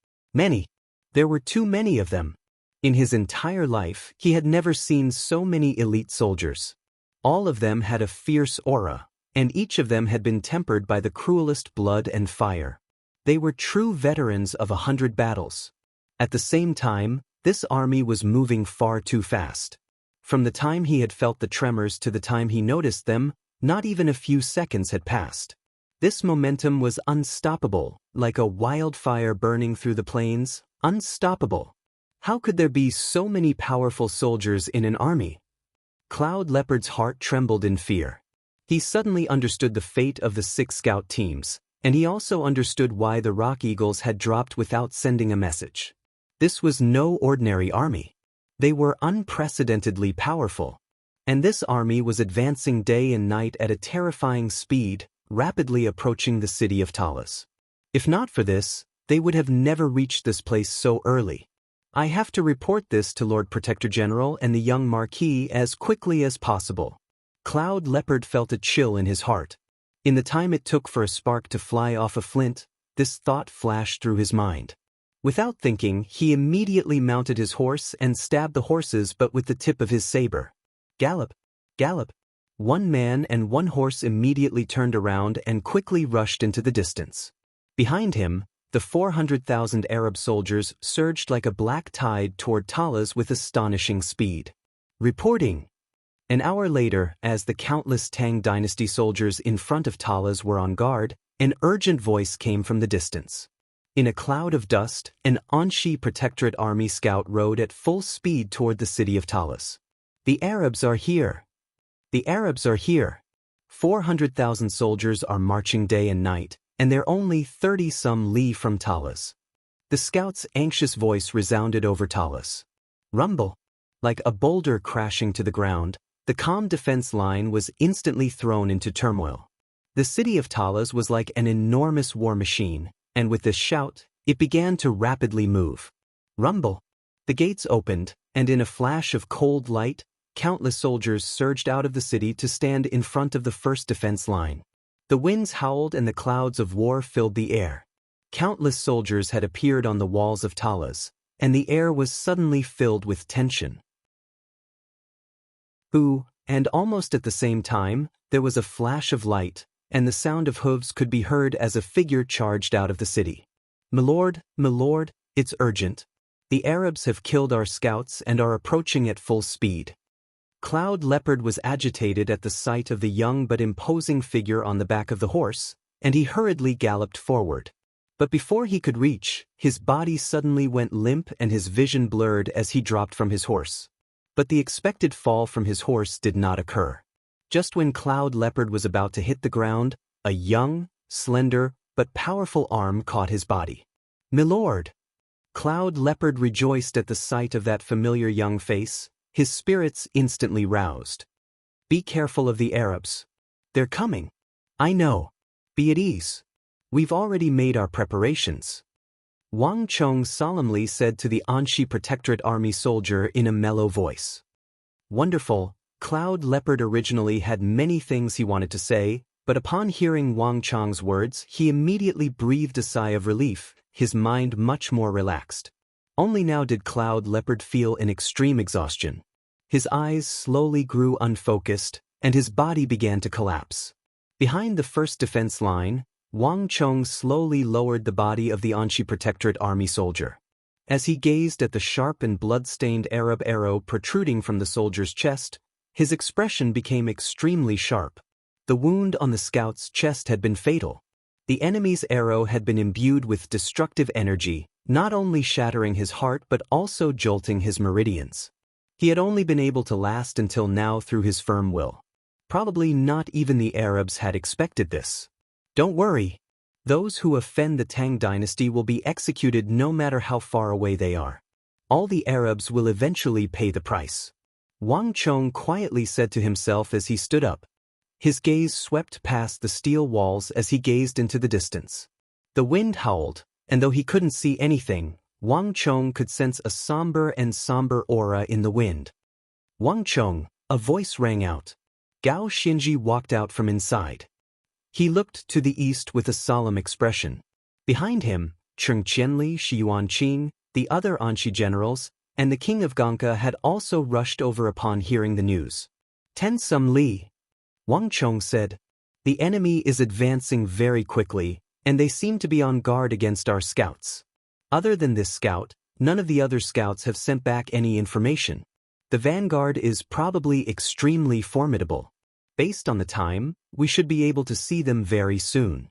There were too many of them. In his entire life, he had never seen so many elite soldiers. All of them had a fierce aura, and each of them had been tempered by the cruelest blood and fire. They were true veterans of 100 battles. At the same time, this army was moving far too fast. From the time he had felt the tremors to the time he noticed them, not even a few seconds had passed. This momentum was unstoppable, like a wildfire burning through the plains, unstoppable. How could there be so many powerful soldiers in an army? Cloud Leopard's heart trembled in fear. He suddenly understood the fate of the 6 scout teams, and he also understood why the Rock Eagles had dropped without sending a message. This was no ordinary army. They were unprecedentedly powerful. And this army was advancing day and night at a terrifying speed, rapidly approaching the city of Talas. If not for this, they would have never reached this place so early. I have to report this to Lord Protector General and the young Marquis as quickly as possible. Cloud Leopard felt a chill in his heart. In the time it took for a spark to fly off a flint, this thought flashed through his mind. Without thinking, he immediately mounted his horse and stabbed the horses but with the tip of his saber. Gallop! Gallop! 1 man and 1 horse immediately turned around and quickly rushed into the distance. Behind him, the 400,000 Arab soldiers surged like a black tide toward Talas with astonishing speed. Reporting! An hour later, as the countless Tang dynasty soldiers in front of Talas were on guard, an urgent voice came from the distance. In a cloud of dust, an Anshi Protectorate army scout rode at full speed toward the city of Talas. The Arabs are here. The Arabs are here. 400,000 soldiers are marching day and night, and they're only 30-some li from Talas. The scout's anxious voice resounded over Talas. Rumble! Like a boulder crashing to the ground, the calm defense line was instantly thrown into turmoil. The city of Talas was like an enormous war machine, and with this shout, it began to rapidly move. Rumble! The gates opened, and in a flash of cold light, countless soldiers surged out of the city to stand in front of the first defense line. The winds howled and the clouds of war filled the air. Countless soldiers had appeared on the walls of Talas, and the air was suddenly filled with tension. And almost at the same time, there was a flash of light, and the sound of hooves could be heard as a figure charged out of the city. "My lord, it's urgent. The Arabs have killed our scouts and are approaching at full speed." Cloud Leopard was agitated at the sight of the young but imposing figure on the back of the horse, and he hurriedly galloped forward. But before he could reach, his body suddenly went limp and his vision blurred as he dropped from his horse. But the expected fall from his horse did not occur. Just when Cloud Leopard was about to hit the ground, a young, slender, but powerful arm caught his body. "Milord!" Cloud Leopard rejoiced at the sight of that familiar young face, his spirits instantly roused. "Be careful of the Arabs. They're coming. I know. Be at ease. We've already made our preparations," Wang Chong solemnly said to the Anshi Protectorate army soldier in a mellow voice. Wonderful. Cloud Leopard originally had many things he wanted to say, but upon hearing Wang Chong's words, he immediately breathed a sigh of relief, his mind much more relaxed. Only now did Cloud Leopard feel an extreme exhaustion. His eyes slowly grew unfocused, and his body began to collapse. Behind the first defense line, Wang Chong slowly lowered the body of the Anxi Protectorate army soldier. As he gazed at the sharp and blood-stained Arab arrow protruding from the soldier's chest, his expression became extremely sharp. The wound on the scout's chest had been fatal. The enemy's arrow had been imbued with destructive energy, not only shattering his heart but also jolting his meridians. He had only been able to last until now through his firm will. Probably not even the Arabs had expected this. Don't worry. Those who offend the Tang dynasty will be executed no matter how far away they are. All the Arabs will eventually pay the price. Wang Chong quietly said to himself as he stood up. His gaze swept past the steel walls as he gazed into the distance. The wind howled, and though he couldn't see anything, Wang Chong could sense a somber aura in the wind. Wang Chong, a voice rang out. Gao Xinji walked out from inside. He looked to the east with a solemn expression. Behind him, Cheng Qianli, Shi Yuanqing, the other Anxi generals, and the king of Ganka had also rushed over upon hearing the news. "10 some li," Wang Chong said. "The enemy is advancing very quickly, and they seem to be on guard against our scouts. Other than this scout, none of the other scouts have sent back any information. The vanguard is probably extremely formidable. Based on the time, we should be able to see them very soon."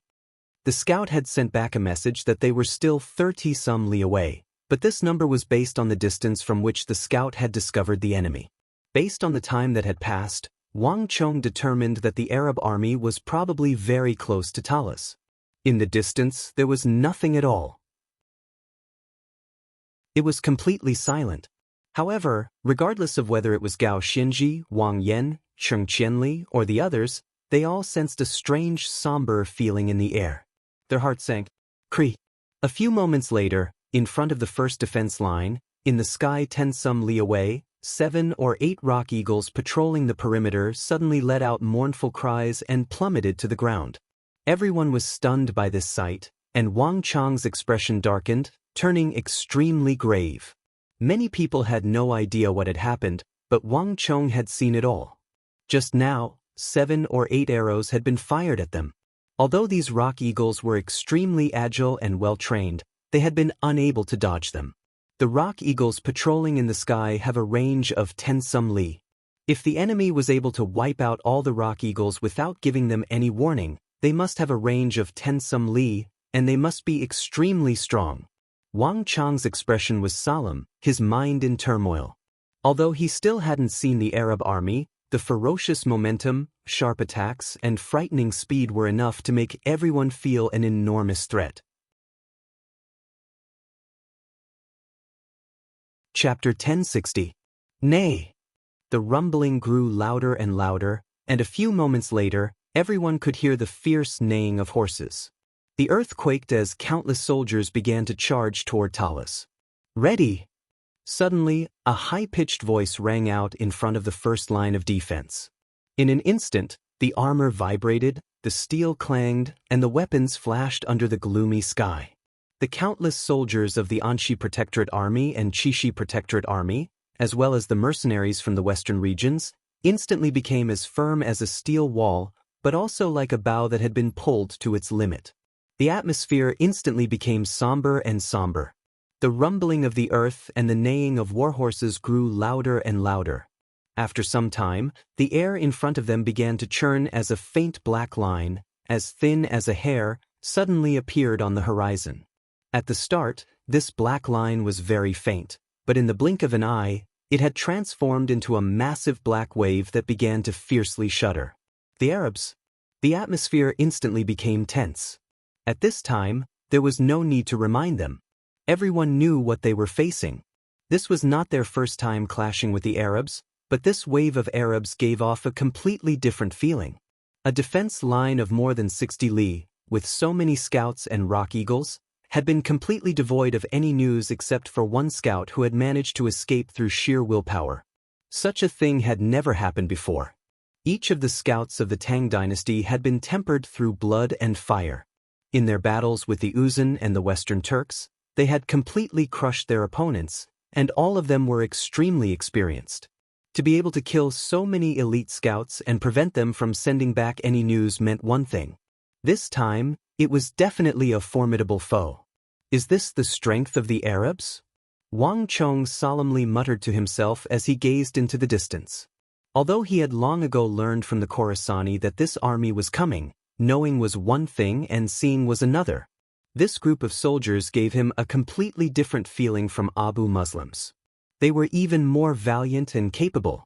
The scout had sent back a message that they were still 30 some li away, but this number was based on the distance from which the scout had discovered the enemy. Based on the time that had passed, Wang Chong determined that the Arab army was probably very close to Talas. In the distance, there was nothing at all. It was completely silent. However, regardless of whether it was Gao Xinji, Wang Yan, Cheng Qianli, or the others, they all sensed a strange somber feeling in the air. Their hearts sank. Cree. A few moments later, in front of the first defense line, in the sky 10 some li away, 7 or 8 rock eagles patrolling the perimeter suddenly let out mournful cries and plummeted to the ground. Everyone was stunned by this sight, and Wang Chong's expression darkened, turning extremely grave. Many people had no idea what had happened, but Wang Chong had seen it all. Just now, 7 or 8 arrows had been fired at them. Although these rock eagles were extremely agile and well-trained, they had been unable to dodge them. The rock eagles patrolling in the sky have a range of 10 some li. If the enemy was able to wipe out all the rock eagles without giving them any warning, they must have a range of 10 some li, and they must be extremely strong. Wang Chong's expression was solemn, his mind in turmoil. Although he still hadn't seen the Arab army, the ferocious momentum, sharp attacks, and frightening speed were enough to make everyone feel an enormous threat. Chapter 1060. Nay! The rumbling grew louder and louder, and a few moments later, everyone could hear the fierce neighing of horses. The earth quaked as countless soldiers began to charge toward Talas. "Ready!" Suddenly, a high-pitched voice rang out in front of the first line of defense. In an instant, the armor vibrated, the steel clanged, and the weapons flashed under the gloomy sky. The countless soldiers of the Anxi Protectorate Army and Qixi Protectorate Army, as well as the mercenaries from the western regions, instantly became as firm as a steel wall, but also like a bow that had been pulled to its limit. The atmosphere instantly became somber and somber. The rumbling of the earth and the neighing of warhorses grew louder and louder. After some time, the air in front of them began to churn as a faint black line, as thin as a hair, suddenly appeared on the horizon. At the start, this black line was very faint, but in the blink of an eye, it had transformed into a massive black wave that began to fiercely shudder. The Arabs. The atmosphere instantly became tense. At this time, there was no need to remind them. Everyone knew what they were facing. This was not their first time clashing with the Arabs, but this wave of Arabs gave off a completely different feeling. A defense line of more than 60 li, with so many scouts and rock eagles, had been completely devoid of any news except for one scout who had managed to escape through sheer willpower. Such a thing had never happened before. Each of the scouts of the Tang dynasty had been tempered through blood and fire. In their battles with the Uzan and the Western Turks, they had completely crushed their opponents, and all of them were extremely experienced. To be able to kill so many elite scouts and prevent them from sending back any news meant one thing. This time, it was definitely a formidable foe. Is this the strength of the Arabs? Wang Chong solemnly muttered to himself as he gazed into the distance. Although he had long ago learned from the Khorasani that this army was coming, knowing was one thing and seeing was another. This group of soldiers gave him a completely different feeling from Abu Muslims. They were even more valiant and capable.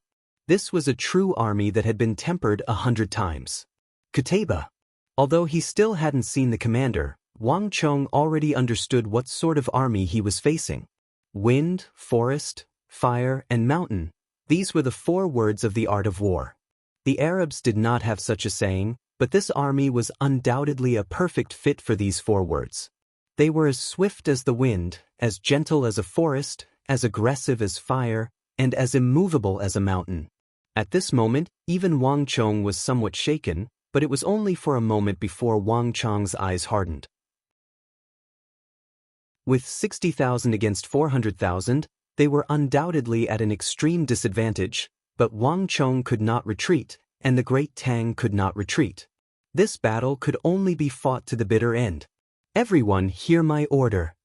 This was a true army that had been tempered 100 times. Qutayba. Although he still hadn't seen the commander, Wang Chong already understood what sort of army he was facing. Wind, forest, fire, and mountain. These were the 4 words of the art of war. The Arabs did not have such a saying, but this army was undoubtedly a perfect fit for these 4 words. They were as swift as the wind, as gentle as a forest, as aggressive as fire, and as immovable as a mountain. At this moment, even Wang Chong was somewhat shaken, but it was only for a moment before Wang Chong's eyes hardened. With 60,000 against 400,000, they were undoubtedly at an extreme disadvantage, but Wang Chong could not retreat, and the Great Tang could not retreat. This battle could only be fought to the bitter end. Everyone hear my order.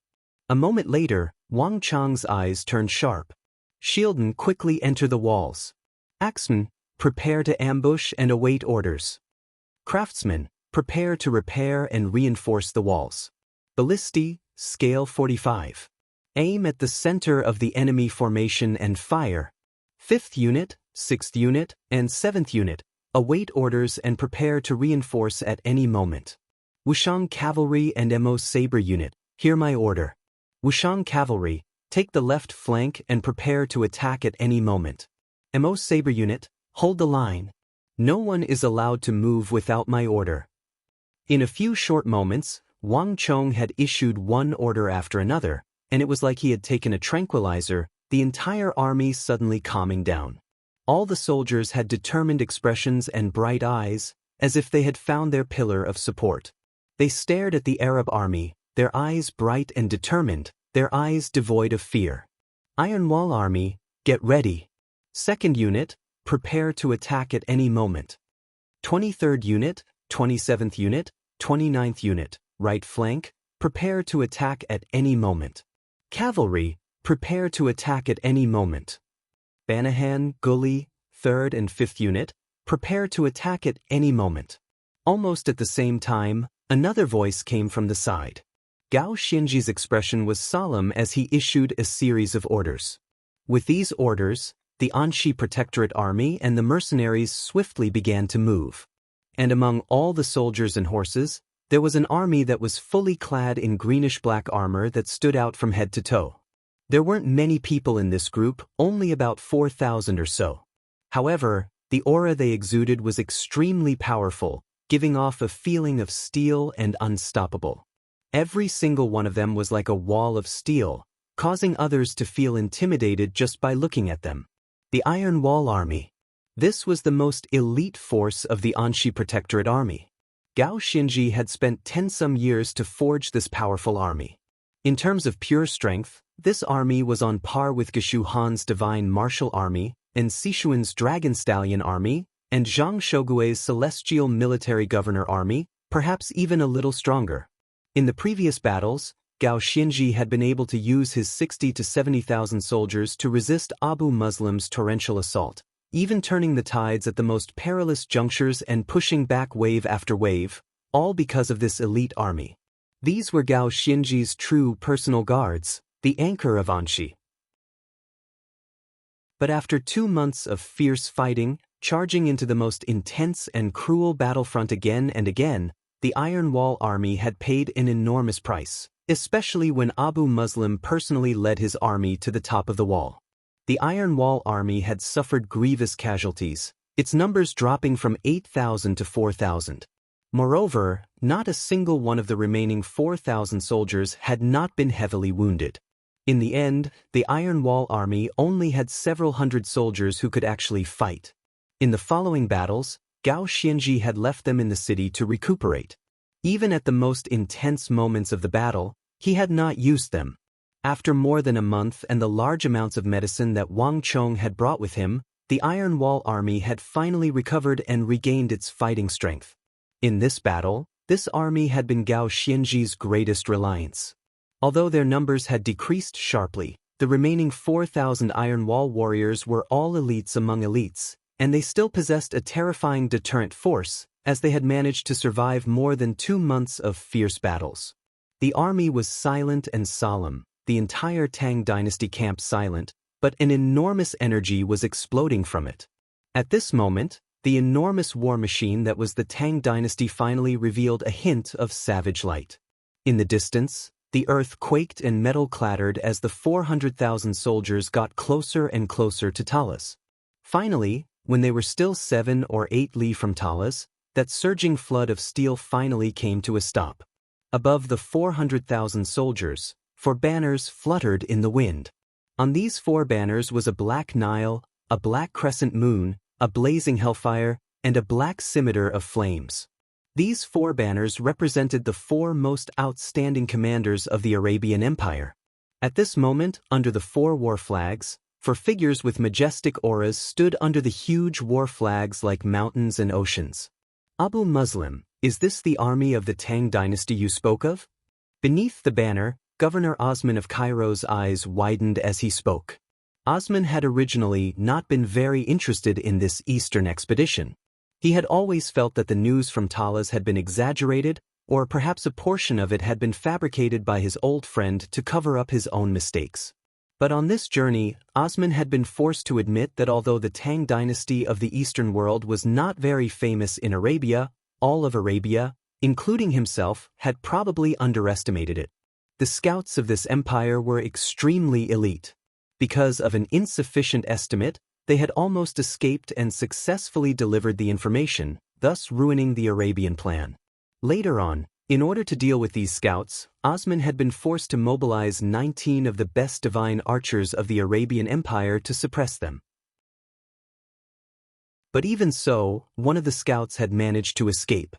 A moment later, Wang Chong's eyes turned sharp. Shieldmen quickly enter the walls. Axemen, prepare to ambush and await orders. Craftsmen, prepare to repair and reinforce the walls. Ballistae, scale 45. Aim at the center of the enemy formation and fire. 5th unit, 6th unit, and 7th unit, await orders and prepare to reinforce at any moment. Wushang Cavalry and Mo Sabre Unit, hear my order. Wushang Cavalry, take the left flank and prepare to attack at any moment. Mo Sabre Unit, hold the line. No one is allowed to move without my order. In a few short moments, Wang Chong had issued one order after another, and it was like he had taken a tranquilizer, the entire army suddenly calming down. All the soldiers had determined expressions and bright eyes, as if they had found their pillar of support. They stared at the Arab army, their eyes bright and determined, their eyes devoid of fear. Iron Wall Army, get ready. 2nd Unit, prepare to attack at any moment. 23rd Unit, 27th Unit, 29th Unit, right flank, prepare to attack at any moment. Cavalry, prepare to attack at any moment. Banahan, Gully, 3rd and 5th Unit, prepare to attack at any moment. Almost at the same time, another voice came from the side. Gao Xinji's expression was solemn as he issued a series of orders. With these orders, the Anxi Protectorate Army and the mercenaries swiftly began to move. And among all the soldiers and horses, there was an army that was fully clad in greenish-black armor that stood out from head to toe. There weren't many people in this group, only about 4,000 or so. However, the aura they exuded was extremely powerful, giving off a feeling of steel and unstoppable. Every single one of them was like a wall of steel, causing others to feel intimidated just by looking at them. The Iron Wall Army. This was the most elite force of the Anxi Protectorate Army. Gao Xinji had spent 10-some years to forge this powerful army. In terms of pure strength, this army was on par with Geshu Han's Divine Martial Army, and Sichuan's Dragon Stallion Army, and Zhang Shogui's Celestial Military Governor Army, perhaps even a little stronger. In the previous battles, Gao Xinji had been able to use his 60 to 70,000 soldiers to resist Abu Muslim's torrential assault, even turning the tides at the most perilous junctures and pushing back wave after wave, all because of this elite army. These were Gao Xinji's true personal guards, the anchor of Anxi. But after 2 months of fierce fighting, charging into the most intense and cruel battlefront again and again, the Iron Wall Army had paid an enormous price, especially when Abu Muslim personally led his army to the top of the wall. The Iron Wall Army had suffered grievous casualties, its numbers dropping from 8,000 to 4,000. Moreover, not a single one of the remaining 4,000 soldiers had not been heavily wounded. In the end, the Iron Wall Army only had several hundred soldiers who could actually fight. In the following battles, Gao Xinji had left them in the city to recuperate. Even at the most intense moments of the battle, he had not used them. After more than a month and the large amounts of medicine that Wang Chong had brought with him, The Iron Wall army had finally recovered and regained its fighting strength. In this battle, this army had been Gao Xianzhi's greatest reliance. Although their numbers had decreased sharply, the remaining 4,000 Iron Wall warriors were all elites among elites, and they still possessed a terrifying deterrent force, as they had managed to survive more than 2 months of fierce battles. The army was silent and solemn, the entire Tang dynasty camp silent, but an enormous energy was exploding from it. At this moment, the enormous war machine that was the Tang dynasty finally revealed a hint of savage light. In the distance, the earth quaked and metal clattered as the 400,000 soldiers got closer and closer to Talas. Finally, when they were still 7 or 8 li from Talas, that surging flood of steel finally came to a stop. Above the 400,000 soldiers, 4 banners fluttered in the wind. On these 4 banners was a black Nile, a black crescent moon, a blazing hellfire, and a black scimitar of flames. These 4 banners represented the 4 most outstanding commanders of the Arabian Empire. At this moment, under the 4 war flags, 4 figures with majestic auras stood under the huge war flags like mountains and oceans. Abu Muslim, is this the army of the Tang dynasty you spoke of? Beneath the banner, Governor Osman of Cairo's eyes widened as he spoke. Osman had originally not been very interested in this eastern expedition. He had always felt that the news from Talas had been exaggerated, or perhaps a portion of it had been fabricated by his old friend to cover up his own mistakes. But on this journey, Osman had been forced to admit that although the Tang dynasty of the Eastern world was not very famous in Arabia, all of Arabia, including himself, had probably underestimated it. The scouts of this empire were extremely elite. Because of an insufficient estimate, they had almost escaped and successfully delivered the information, thus ruining the Arabian plan. Later on, in order to deal with these scouts, Osman had been forced to mobilize 19 of the best divine archers of the Arabian Empire to suppress them. But even so, one of the scouts had managed to escape.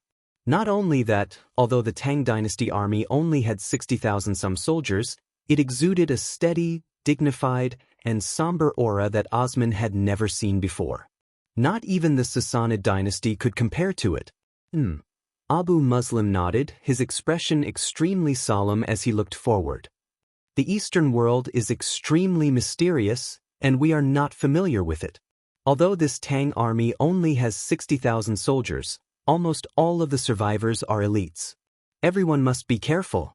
Not only that, although the Tang dynasty army only had 60,000 some soldiers, it exuded a steady, dignified, and somber aura that Osman had never seen before. Not even the Sassanid dynasty could compare to it. Abu Muslim nodded, his expression extremely solemn as he looked forward. The Eastern world is extremely mysterious, and we are not familiar with it. Although this Tang army only has 60,000 soldiers, almost all of the survivors are elites. Everyone must be careful.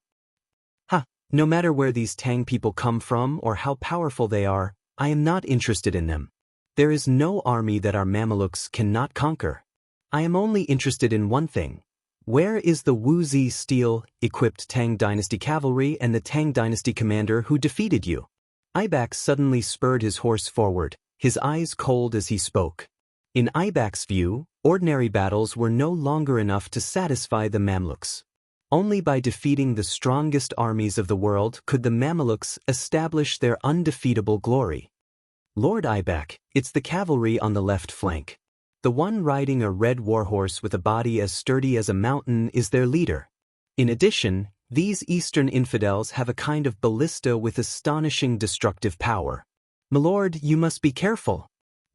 No matter where these Tang people come from or how powerful they are, I am not interested in them. There is no army that our Mamelukes cannot conquer. I am only interested in one thing. Where is the Wuzi steel-equipped Tang dynasty cavalry and the Tang dynasty commander who defeated you? Ibak suddenly spurred his horse forward, his eyes cold as he spoke. In Ibak's view, ordinary battles were no longer enough to satisfy the Mamluks. Only by defeating the strongest armies of the world could the Mamelukes establish their undefeatable glory. Lord Ibak, it's the cavalry on the left flank. The one riding a red warhorse with a body as sturdy as a mountain is their leader. In addition, these Eastern infidels have a kind of ballista with astonishing destructive power. My lord, you must be careful.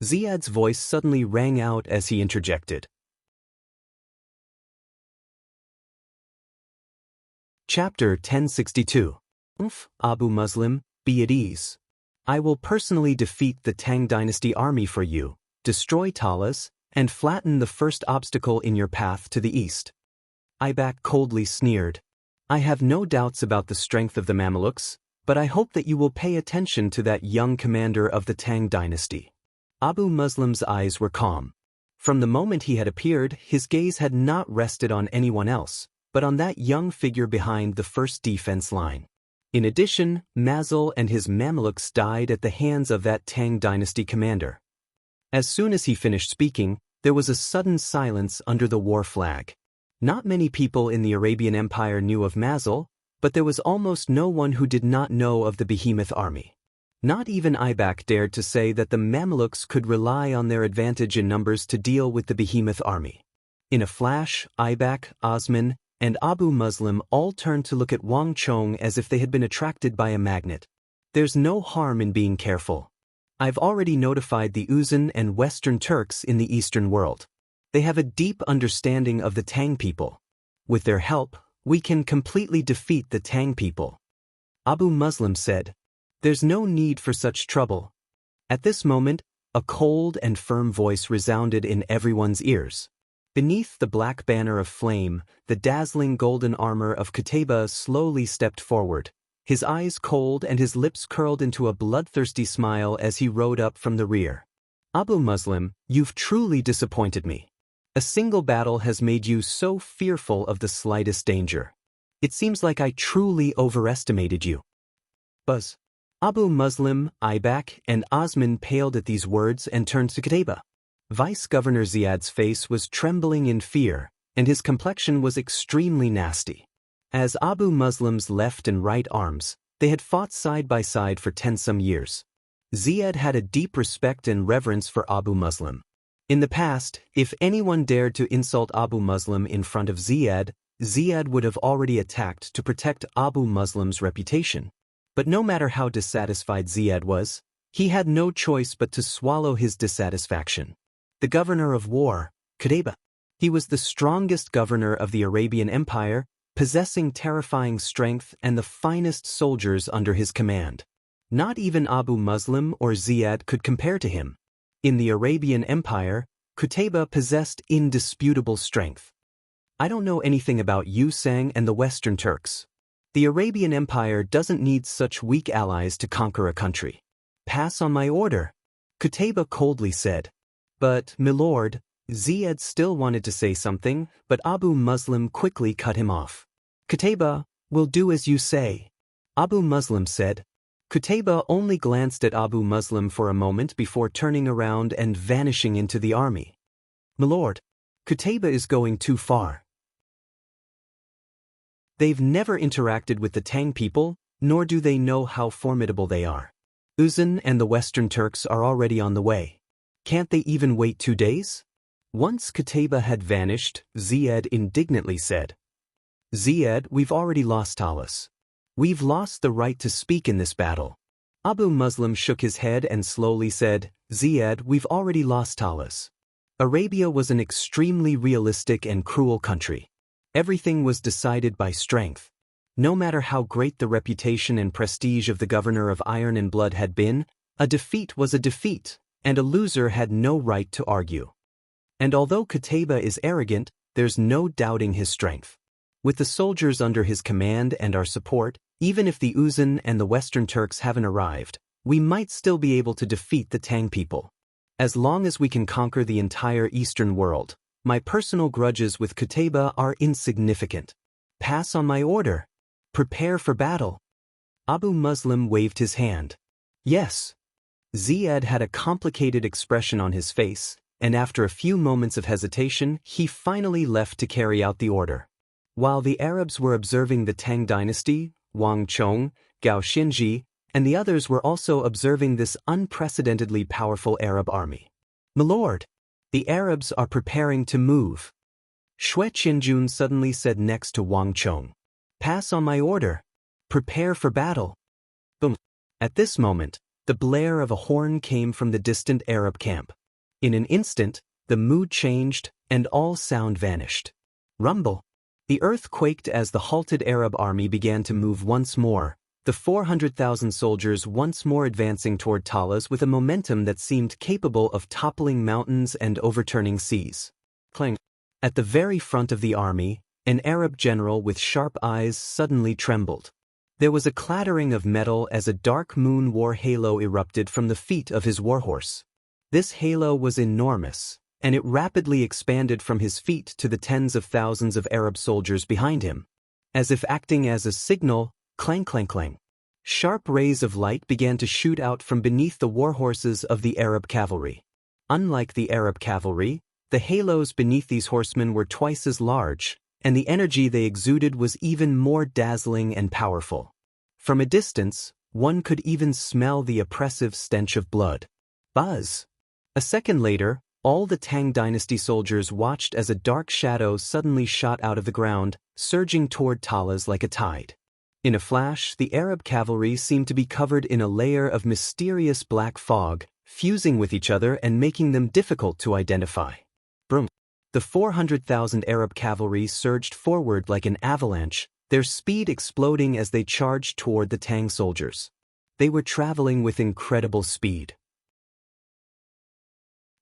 Ziyad's voice suddenly rang out as he interjected. Chapter 1062. Abu Muslim, be at ease. I will personally defeat the Tang dynasty army for you, destroy Talas, and flatten the first obstacle in your path to the east. Ibak coldly sneered. I have no doubts about the strength of the Mamelukes, but I hope that you will pay attention to that young commander of the Tang dynasty. Abu Muslim's eyes were calm. From the moment he had appeared, his gaze had not rested on anyone else, but on that young figure behind the first defense line. In addition, Mazal and his Mamelukes died at the hands of that Tang dynasty commander. As soon as he finished speaking, there was a sudden silence under the war flag. Not many people in the Arabian Empire knew of Mazal, but there was almost no one who did not know of the behemoth army. Not even Ibak dared to say that the Mamelukes could rely on their advantage in numbers to deal with the behemoth army. In a flash, Ibak, Osman, and Abu Muslim all turned to look at Wang Chong as if they had been attracted by a magnet. There's no harm in being careful. I've already notified the Uzun and Western Turks in the Eastern world. They have a deep understanding of the Tang people. With their help, we can completely defeat the Tang people. Abu Muslim said. There's no need for such trouble. At this moment, a cold and firm voice resounded in everyone's ears. Beneath the black banner of flame, the dazzling golden armor of Qutayba slowly stepped forward, his eyes cold and his lips curled into a bloodthirsty smile as he rode up from the rear. Abu Muslim, you've truly disappointed me. A single battle has made you so fearful of the slightest danger. It seems like I truly overestimated you. Buzz. Abu Muslim, Ibak, and Osman paled at these words and turned to Qutayba. Vice-Governor Ziyad's face was trembling in fear, and his complexion was extremely nasty. As Abu Muslim's left and right arms, they had fought side by side for 10-some years. Ziyad had a deep respect and reverence for Abu Muslim. In the past, if anyone dared to insult Abu Muslim in front of Ziyad, Ziyad would have already attacked to protect Abu Muslim's reputation. But no matter how dissatisfied Ziyad was, he had no choice but to swallow his dissatisfaction. The governor of war, Qutayba. He was the strongest governor of the Arabian Empire, possessing terrifying strength and the finest soldiers under his command. Not even Abu Muslim or Ziyad could compare to him. In the Arabian Empire, Qutayba possessed indisputable strength. I don't know anything about Yusang and the Western Turks. The Arabian Empire doesn't need such weak allies to conquer a country. Pass on my order, Qutayba coldly said. But, milord, Ziyad still wanted to say something, but Abu Muslim quickly cut him off. Qutayba, we'll do as you say, Abu Muslim said. Qutayba only glanced at Abu Muslim for a moment before turning around and vanishing into the army. Milord, Qutayba is going too far. They've never interacted with the Tang people, nor do they know how formidable they are. Uzun and the Western Turks are already on the way. Can't they even wait 2 days? Once Qutayba had vanished, Ziyad indignantly said. Ziyad, we've already lost Talas. We've lost the right to speak in this battle. Abu Muslim shook his head and slowly said, Ziyad, we've already lost Talas. Arabia was an extremely realistic and cruel country. Everything was decided by strength. No matter how great the reputation and prestige of the governor of Iron and Blood had been, a defeat was a defeat, and a loser had no right to argue. And although Qutayba is arrogant, there's no doubting his strength. With the soldiers under his command and our support, even if the Uzun and the Western Turks haven't arrived, we might still be able to defeat the Tang people. As long as we can conquer the entire Eastern world, my personal grudges with Qutayba are insignificant. Pass on my order. Prepare for battle. Abu Muslim waved his hand. Yes. Ziyad had a complicated expression on his face, and after a few moments of hesitation, he finally left to carry out the order. While the Arabs were observing the Tang dynasty, Wang Chong, Gao Xinji, and the others were also observing this unprecedentedly powerful Arab army. Milord, the Arabs are preparing to move. Xue Qinjun suddenly said next to Wang Chong. Pass on my order. Prepare for battle. Boom. At this moment, the blare of a horn came from the distant Arab camp. In an instant, the mood changed, and all sound vanished. Rumble. The earth quaked as the halted Arab army began to move once more, the 400,000 soldiers once more advancing toward Talas with a momentum that seemed capable of toppling mountains and overturning seas. Clang. At the very front of the army, an Arab general with sharp eyes suddenly trembled. There was a clattering of metal as a dark moon war halo erupted from the feet of his warhorse. This halo was enormous, and it rapidly expanded from his feet to the tens of thousands of Arab soldiers behind him. As if acting as a signal, clang clang clang. Sharp rays of light began to shoot out from beneath the warhorses of the Arab cavalry. Unlike the Arab cavalry, the halos beneath these horsemen were twice as large, and the energy they exuded was even more dazzling and powerful. From a distance, one could even smell the oppressive stench of blood. Buzz! A second later, all the Tang dynasty soldiers watched as a dark shadow suddenly shot out of the ground, surging toward Talas like a tide. In a flash, the Arab cavalry seemed to be covered in a layer of mysterious black fog, fusing with each other and making them difficult to identify. Brum. The 400,000 Arab cavalry surged forward like an avalanche, their speed exploding as they charged toward the Tang soldiers. They were traveling with incredible speed.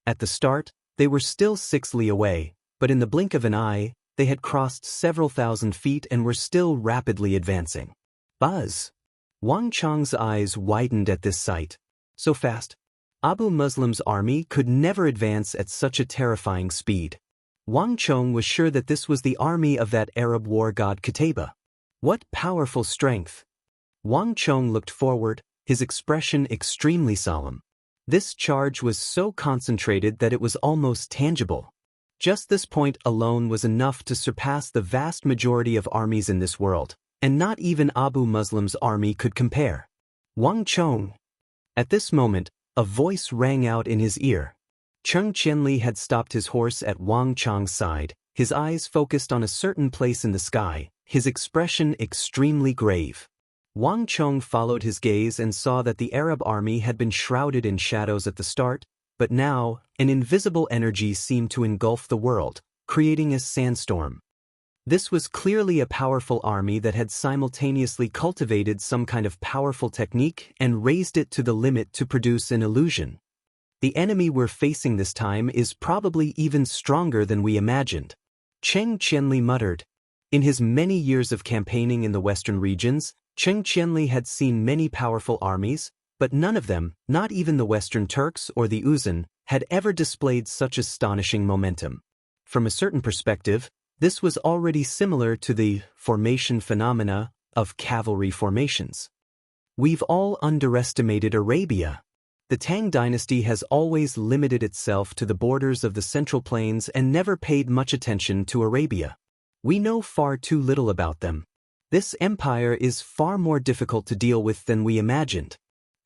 At the start, they were still 6 li away, but in the blink of an eye, they had crossed several thousand feet and were still rapidly advancing. Buzz! Wang Chang's eyes widened at this sight. So fast. Abu Muslim's army could never advance at such a terrifying speed. Wang Chong was sure that this was the army of that Arab war god Qutayba. What powerful strength! Wang Chong looked forward, his expression extremely solemn. This charge was so concentrated that it was almost tangible. Just this point alone was enough to surpass the vast majority of armies in this world, and not even Abu Muslim's army could compare. Wang Chong! At this moment, a voice rang out in his ear. Cheng Qianli had stopped his horse at Wang Chang's side, his eyes focused on a certain place in the sky, his expression extremely grave. Wang Chong followed his gaze and saw that the Arab army had been shrouded in shadows at the start, but now, an invisible energy seemed to engulf the world, creating a sandstorm. This was clearly a powerful army that had simultaneously cultivated some kind of powerful technique and raised it to the limit to produce an illusion. The enemy we're facing this time is probably even stronger than we imagined. Cheng Qianli muttered. In his many years of campaigning in the western regions, Cheng Qianli had seen many powerful armies, but none of them, not even the Western Turks or the Uzan, had ever displayed such astonishing momentum. From a certain perspective, this was already similar to the formation phenomena of cavalry formations. We've all underestimated Arabia. The Tang dynasty has always limited itself to the borders of the Central Plains and never paid much attention to Arabia. We know far too little about them. This empire is far more difficult to deal with than we imagined.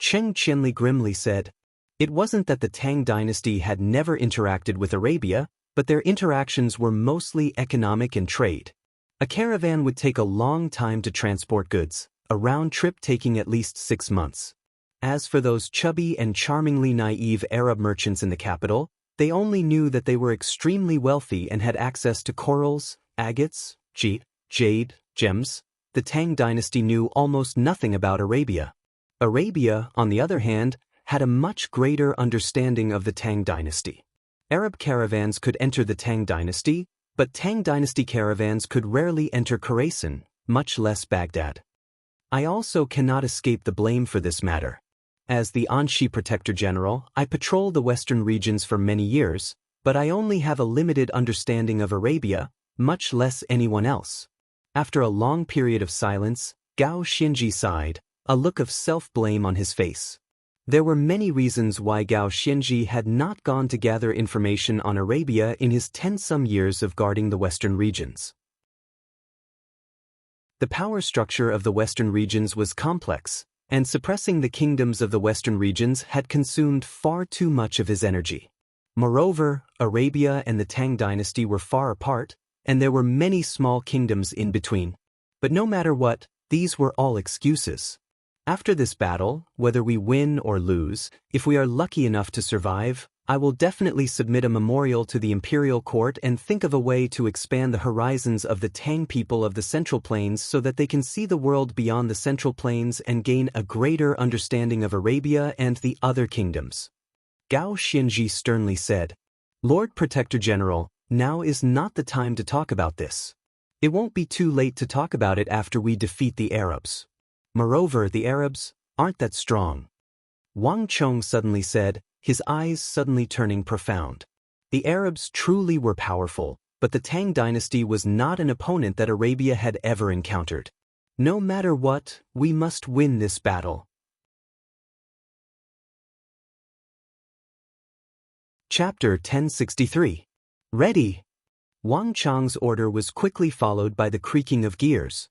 Cheng Qianli grimly said. It wasn't that the Tang dynasty had never interacted with Arabia, but their interactions were mostly economic and trade. A caravan would take a long time to transport goods, a round trip taking at least 6 months. As for those chubby and charmingly naive Arab merchants in the capital, they only knew that they were extremely wealthy and had access to corals, agates, jade, gems. The Tang dynasty knew almost nothing about Arabia. Arabia, on the other hand, had a much greater understanding of the Tang dynasty. Arab caravans could enter the Tang dynasty, but Tang dynasty caravans could rarely enter Khorasan, much less Baghdad. I also cannot escape the blame for this matter. As the Anshi Protector General, I patrol the western regions for many years, but I only have a limited understanding of Arabia, much less anyone else. After a long period of silence, Gao Xianji sighed, a look of self-blame on his face. There were many reasons why Gao Xianji had not gone to gather information on Arabia in his 10-some years of guarding the western regions. The power structure of the western regions was complex, and suppressing the kingdoms of the western regions had consumed far too much of his energy. Moreover, Arabia and the Tang dynasty were far apart, and there were many small kingdoms in between. But no matter what, these were all excuses. After this battle, whether we win or lose, if we are lucky enough to survive, I will definitely submit a memorial to the imperial court and think of a way to expand the horizons of the Tang people of the Central Plains so that they can see the world beyond the Central Plains and gain a greater understanding of Arabia and the other kingdoms. Gao Xianji sternly said, Lord Protector General, now is not the time to talk about this. It won't be too late to talk about it after we defeat the Arabs. Moreover, the Arabs aren't that strong. Wang Chong suddenly said, his eyes suddenly turning profound. The Arabs truly were powerful, but the Tang dynasty was not an opponent that Arabia had ever encountered. No matter what, we must win this battle. Chapter 1063. Ready! Wang Chang's order was quickly followed by the creaking of gears.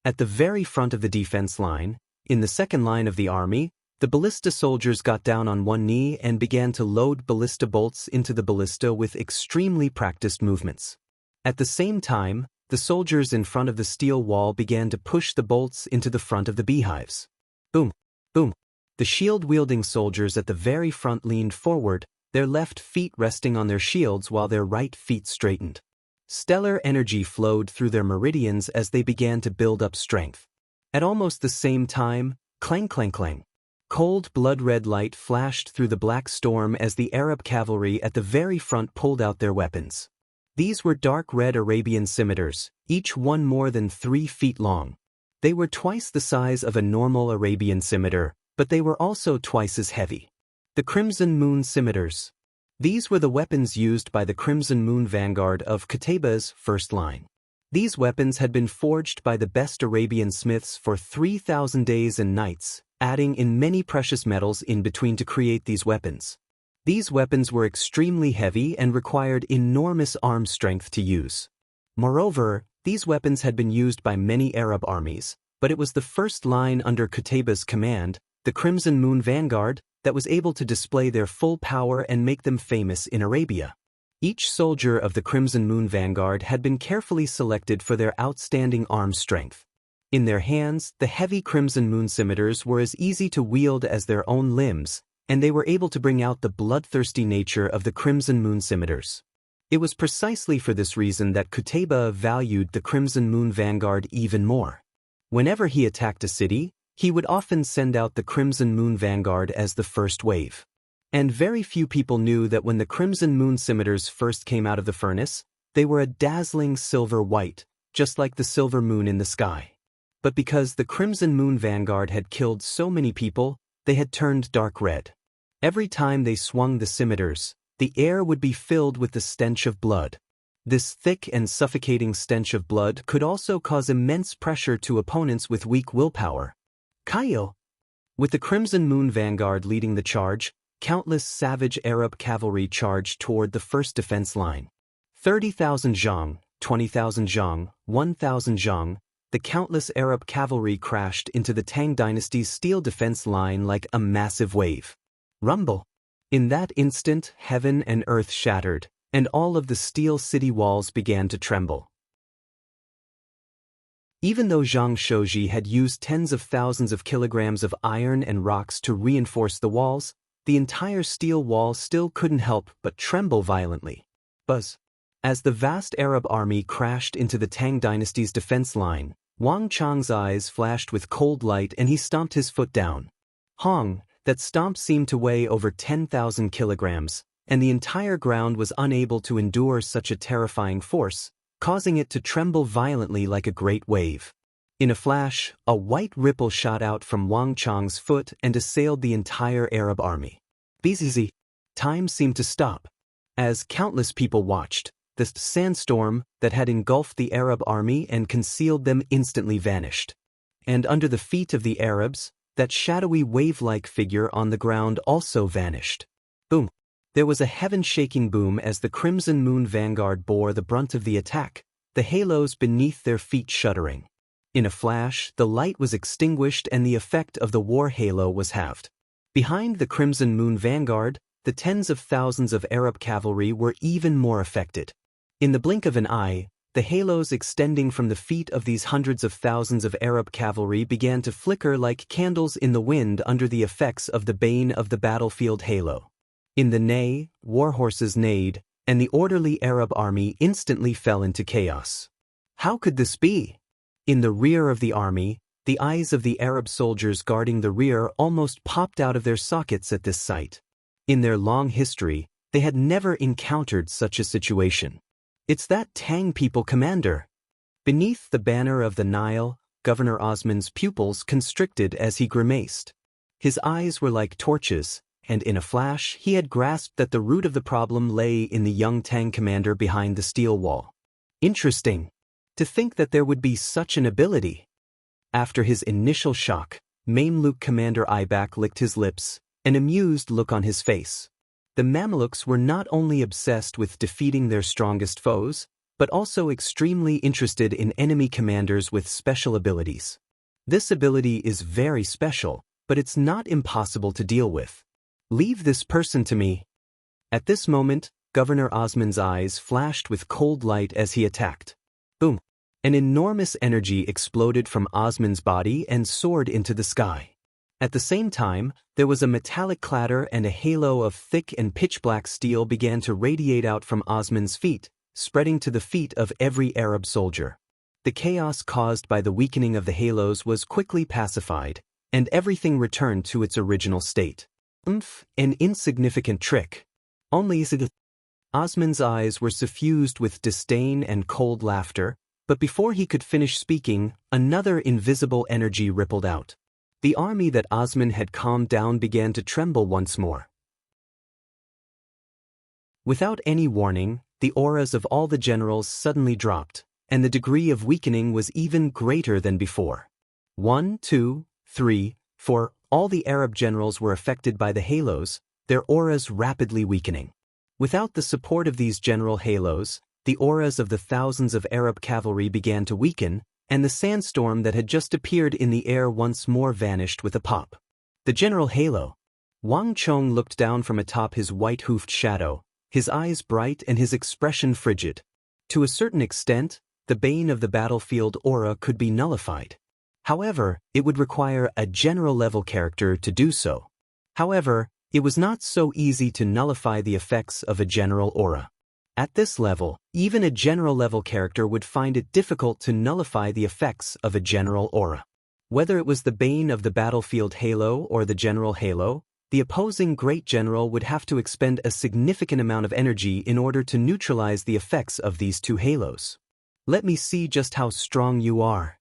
At the very front of the defense line, in the second line of the army, the ballista soldiers got down on one knee and began to load ballista bolts into the ballista with extremely practiced movements. At the same time, the soldiers in front of the steel wall began to push the bolts into the front of the beehives. Boom, boom. The shield-wielding soldiers at the very front leaned forward, their left feet resting on their shields while their right feet straightened. Stellar energy flowed through their meridians as they began to build up strength. At almost the same time, clang clang clang. Cold blood-red light flashed through the black storm as the Arab cavalry at the very front pulled out their weapons. These were dark red Arabian scimitars, each one more than 3 feet long. They were twice the size of a normal Arabian scimitar, but they were also twice as heavy. The Crimson Moon scimitars. These were the weapons used by the Crimson Moon vanguard of Qutayba's first line. These weapons had been forged by the best Arabian smiths for 3,000 days and nights, adding in many precious metals in between to create these weapons. These weapons were extremely heavy and required enormous arm strength to use. Moreover, these weapons had been used by many Arab armies, but it was the first line under Qutayba's command, the Crimson Moon vanguard, that was able to display their full power and make them famous in Arabia. Each soldier of the Crimson Moon vanguard had been carefully selected for their outstanding arm strength. In their hands, the heavy Crimson Moon scimitars were as easy to wield as their own limbs, and they were able to bring out the bloodthirsty nature of the Crimson Moon scimitars. It was precisely for this reason that Qutayba valued the Crimson Moon vanguard even more. Whenever he attacked a city, he would often send out the Crimson Moon vanguard as the first wave. And very few people knew that when the Crimson Moon scimitars first came out of the furnace, they were a dazzling silver white, just like the silver moon in the sky. But because the Crimson Moon vanguard had killed so many people, they had turned dark red. Every time they swung the scimitars, the air would be filled with the stench of blood. This thick and suffocating stench of blood could also cause immense pressure to opponents with weak willpower. Kayo! With the Crimson Moon vanguard leading the charge, countless savage Arab cavalry charged toward the first defense line. 30,000 zhang, 20,000 zhang, 1,000 zhang, the countless Arab cavalry crashed into the Tang dynasty's steel defense line like a massive wave. Rumble! In that instant, heaven and earth shattered, and all of the steel city walls began to tremble. Even though Zhang Shouji had used tens of thousands of kilograms of iron and rocks to reinforce the walls, the entire steel wall still couldn't help but tremble violently. Buzz! As the vast Arab army crashed into the Tang dynasty's defense line, Wang Chang's eyes flashed with cold light and he stomped his foot down. Hong! That stomp seemed to weigh over 10,000 kilograms, and the entire ground was unable to endure such a terrifying force, causing it to tremble violently like a great wave. In a flash, a white ripple shot out from Wang Chang's foot and assailed the entire Arab army. Bzz. Time seemed to stop. As countless people watched, the sandstorm that had engulfed the Arab army and concealed them instantly vanished. And under the feet of the Arabs, that shadowy wave-like figure on the ground also vanished. Boom! There was a heaven-shaking boom as the Crimson Moon vanguard bore the brunt of the attack, the halos beneath their feet shuddering. In a flash, the light was extinguished and the effect of the war halo was halved. Behind the Crimson Moon vanguard, the tens of thousands of Arab cavalry were even more affected. In the blink of an eye, the halos extending from the feet of these hundreds of thousands of Arab cavalry began to flicker like candles in the wind under the effects of the bane of the battlefield halo. In the neigh, war horses neighed, and the orderly Arab army instantly fell into chaos. How could this be? In the rear of the army, the eyes of the Arab soldiers guarding the rear almost popped out of their sockets at this sight. In their long history, they had never encountered such a situation. It's that Tang people commander. Beneath the banner of the Nile, Governor Osman's pupils constricted as he grimaced. His eyes were like torches, and in a flash he had grasped that the root of the problem lay in the young Tang commander behind the steel wall. Interesting. To think that there would be such an ability. After his initial shock, Mamluk Commander Aibak licked his lips, an amused look on his face. The Mamelukes were not only obsessed with defeating their strongest foes, but also extremely interested in enemy commanders with special abilities. This ability is very special, but it's not impossible to deal with. Leave this person to me. At this moment, Governor Osman's eyes flashed with cold light as he attacked. Boom! An enormous energy exploded from Osman's body and soared into the sky. At the same time, there was a metallic clatter and a halo of thick and pitch-black steel began to radiate out from Osman's feet, spreading to the feet of every Arab soldier. The chaos caused by the weakening of the halos was quickly pacified, and everything returned to its original state. An insignificant trick. Only Osman's eyes were suffused with disdain and cold laughter, but before he could finish speaking, another invisible energy rippled out. The army that Osman had calmed down began to tremble once more. Without any warning, the auras of all the generals suddenly dropped, and the degree of weakening was even greater than before. 1, 2, 3, 4, all the Arab generals were affected by the halos, their auras rapidly weakening. Without the support of these general halos, the auras of the thousands of Arab cavalry began to weaken, and the sandstorm that had just appeared in the air once more vanished with a pop. The general halo. Wang Chong looked down from atop his white-hoofed shadow, his eyes bright and his expression frigid. To a certain extent, the bane of the battlefield aura could be nullified. However, it would require a general-level character to do so. However, it was not so easy to nullify the effects of a general aura. At this level, even a general-level character would find it difficult to nullify the effects of a general aura. Whether it was the bane of the battlefield halo or the general halo, the opposing great general would have to expend a significant amount of energy in order to neutralize the effects of these two halos. "Let me see just how strong you are,"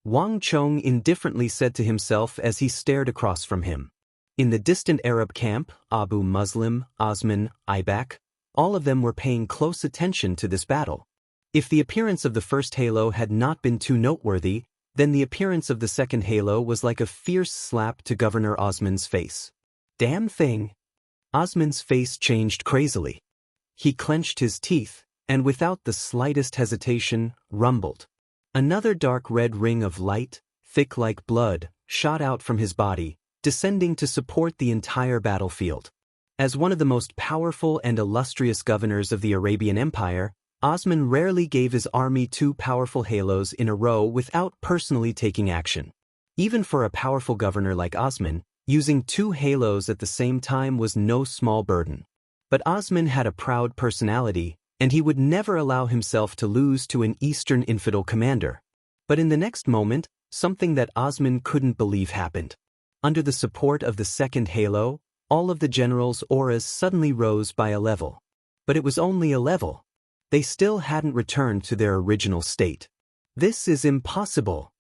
Wang Chong indifferently said to himself as he stared across from him. In the distant Arab camp, Abu Muslim, Osman, Ibak, all of them were paying close attention to this battle. If the appearance of the first halo had not been too noteworthy, then the appearance of the second halo was like a fierce slap to Governor Osman's face. "Damn thing!" Osman's face changed crazily. He clenched his teeth, and without the slightest hesitation, rumbled. Another dark red ring of light, thick like blood, shot out from his body, descending to support the entire battlefield. As one of the most powerful and illustrious governors of the Arabian Empire, Osman rarely gave his army two powerful halos in a row without personally taking action. Even for a powerful governor like Osman, using two halos at the same time was no small burden. But Osman had a proud personality, and he would never allow himself to lose to an Eastern infidel commander. But in the next moment, something that Osman couldn't believe happened. Under the support of the second halo, all of the generals' auras suddenly rose by a level. But it was only a level. They still hadn't returned to their original state. "This is impossible."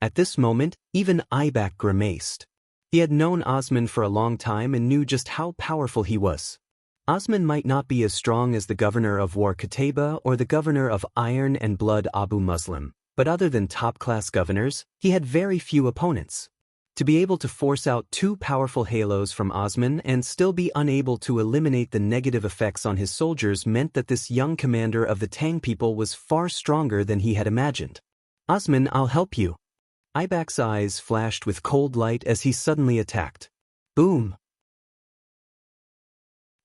At this moment, even Ibak grimaced. He had known Osman for a long time and knew just how powerful he was. Osman might not be as strong as the governor of War Qutayba or the governor of Iron and Blood Abu Muslim, but other than top-class governors, he had very few opponents. To be able to force out two powerful halos from Osman and still be unable to eliminate the negative effects on his soldiers meant that this young commander of the Tang people was far stronger than he had imagined. "Osman, I'll help you." Ibak's eyes flashed with cold light as he suddenly attacked. Boom!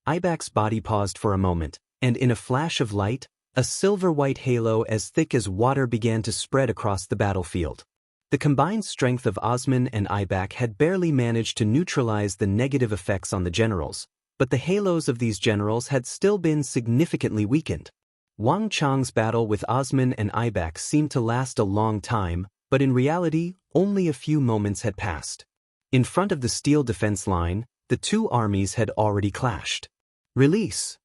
Ibak's body paused for a moment, and in a flash of light, a silver-white halo as thick as water began to spread across the battlefield. The combined strength of Osman and Ibak had barely managed to neutralize the negative effects on the generals, but the halos of these generals had still been significantly weakened. Wang Chong's battle with Osman and Ibak seemed to last a long time, but in reality, only a few moments had passed. In front of the steel defense line, the two armies had already clashed. "Release!"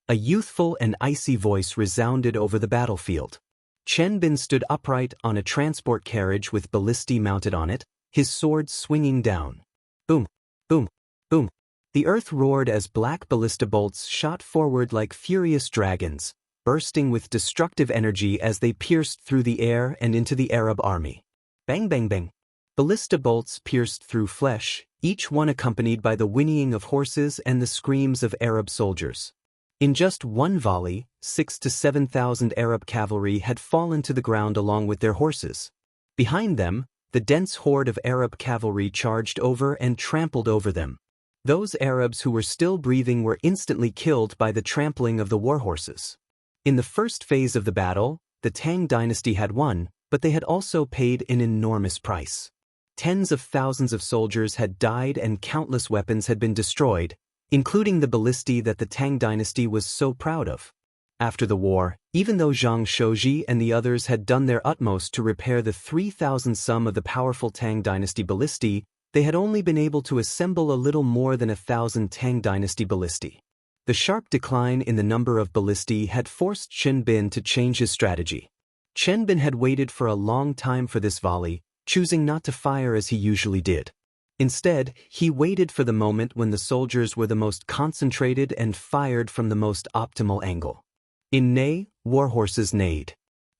A youthful and icy voice resounded over the battlefield. Chen Bin stood upright on a transport carriage with ballistae mounted on it, his sword swinging down. Boom, boom, boom. The earth roared as black ballista bolts shot forward like furious dragons, bursting with destructive energy as they pierced through the air and into the Arab army. Bang, bang, bang. Ballista bolts pierced through flesh, each one accompanied by the whinnying of horses and the screams of Arab soldiers. In just one volley, 6,000 to 7,000 Arab cavalry had fallen to the ground along with their horses. Behind them, the dense horde of Arab cavalry charged over and trampled over them. Those Arabs who were still breathing were instantly killed by the trampling of the war horses. In the first phase of the battle, the Tang dynasty had won, but they had also paid an enormous price. Tens of thousands of soldiers had died and countless weapons had been destroyed, including the ballistae that the Tang dynasty was so proud of. After the war, even though Zhang Shouji and the others had done their utmost to repair the 3,000 some of the powerful Tang dynasty ballistae, they had only been able to assemble a little more than 1,000 Tang dynasty ballistae. The sharp decline in the number of ballistae had forced Chen Bin to change his strategy. Chen Bin had waited for a long time for this volley, choosing not to fire as he usually did. Instead, he waited for the moment when the soldiers were the most concentrated and fired from the most optimal angle. In Ney, warhorses neighed.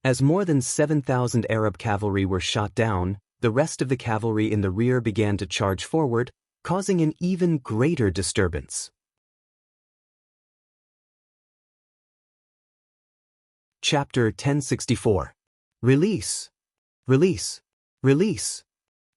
As more than 7,000 Arab cavalry were shot down, the rest of the cavalry in the rear began to charge forward, causing an even greater disturbance. Chapter 1064. Release! Release! Release!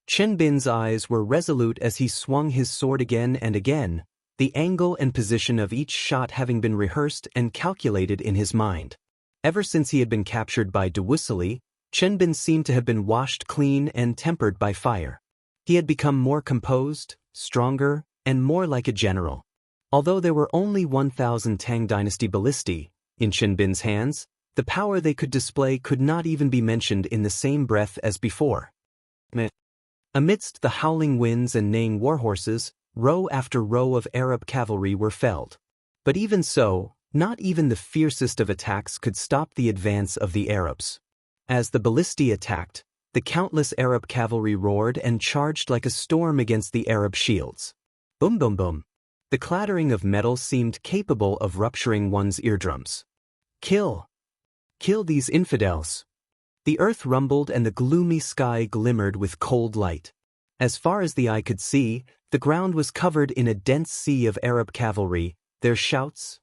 Chen Bin's eyes were resolute as he swung his sword again and again, the angle and position of each shot having been rehearsed and calculated in his mind. Ever since he had been captured by de Wissely, Chen Bin seemed to have been washed clean and tempered by fire. He had become more composed, stronger, and more like a general. Although there were only 1,000 Tang dynasty ballistae in Chen Bin's hands, the power they could display could not even be mentioned in the same breath as before. Amidst the howling winds and neighing warhorses, row after row of Arab cavalry were felled. But even so, not even the fiercest of attacks could stop the advance of the Arabs. As the ballistae attacked, the countless Arab cavalry roared and charged like a storm against the Arab shields. Boom boom boom. The clattering of metal seemed capable of rupturing one's eardrums. Kill! Kill these infidels! The earth rumbled and the gloomy sky glimmered with cold light. As far as the eye could see, the ground was covered in a dense sea of Arab cavalry, their shouts,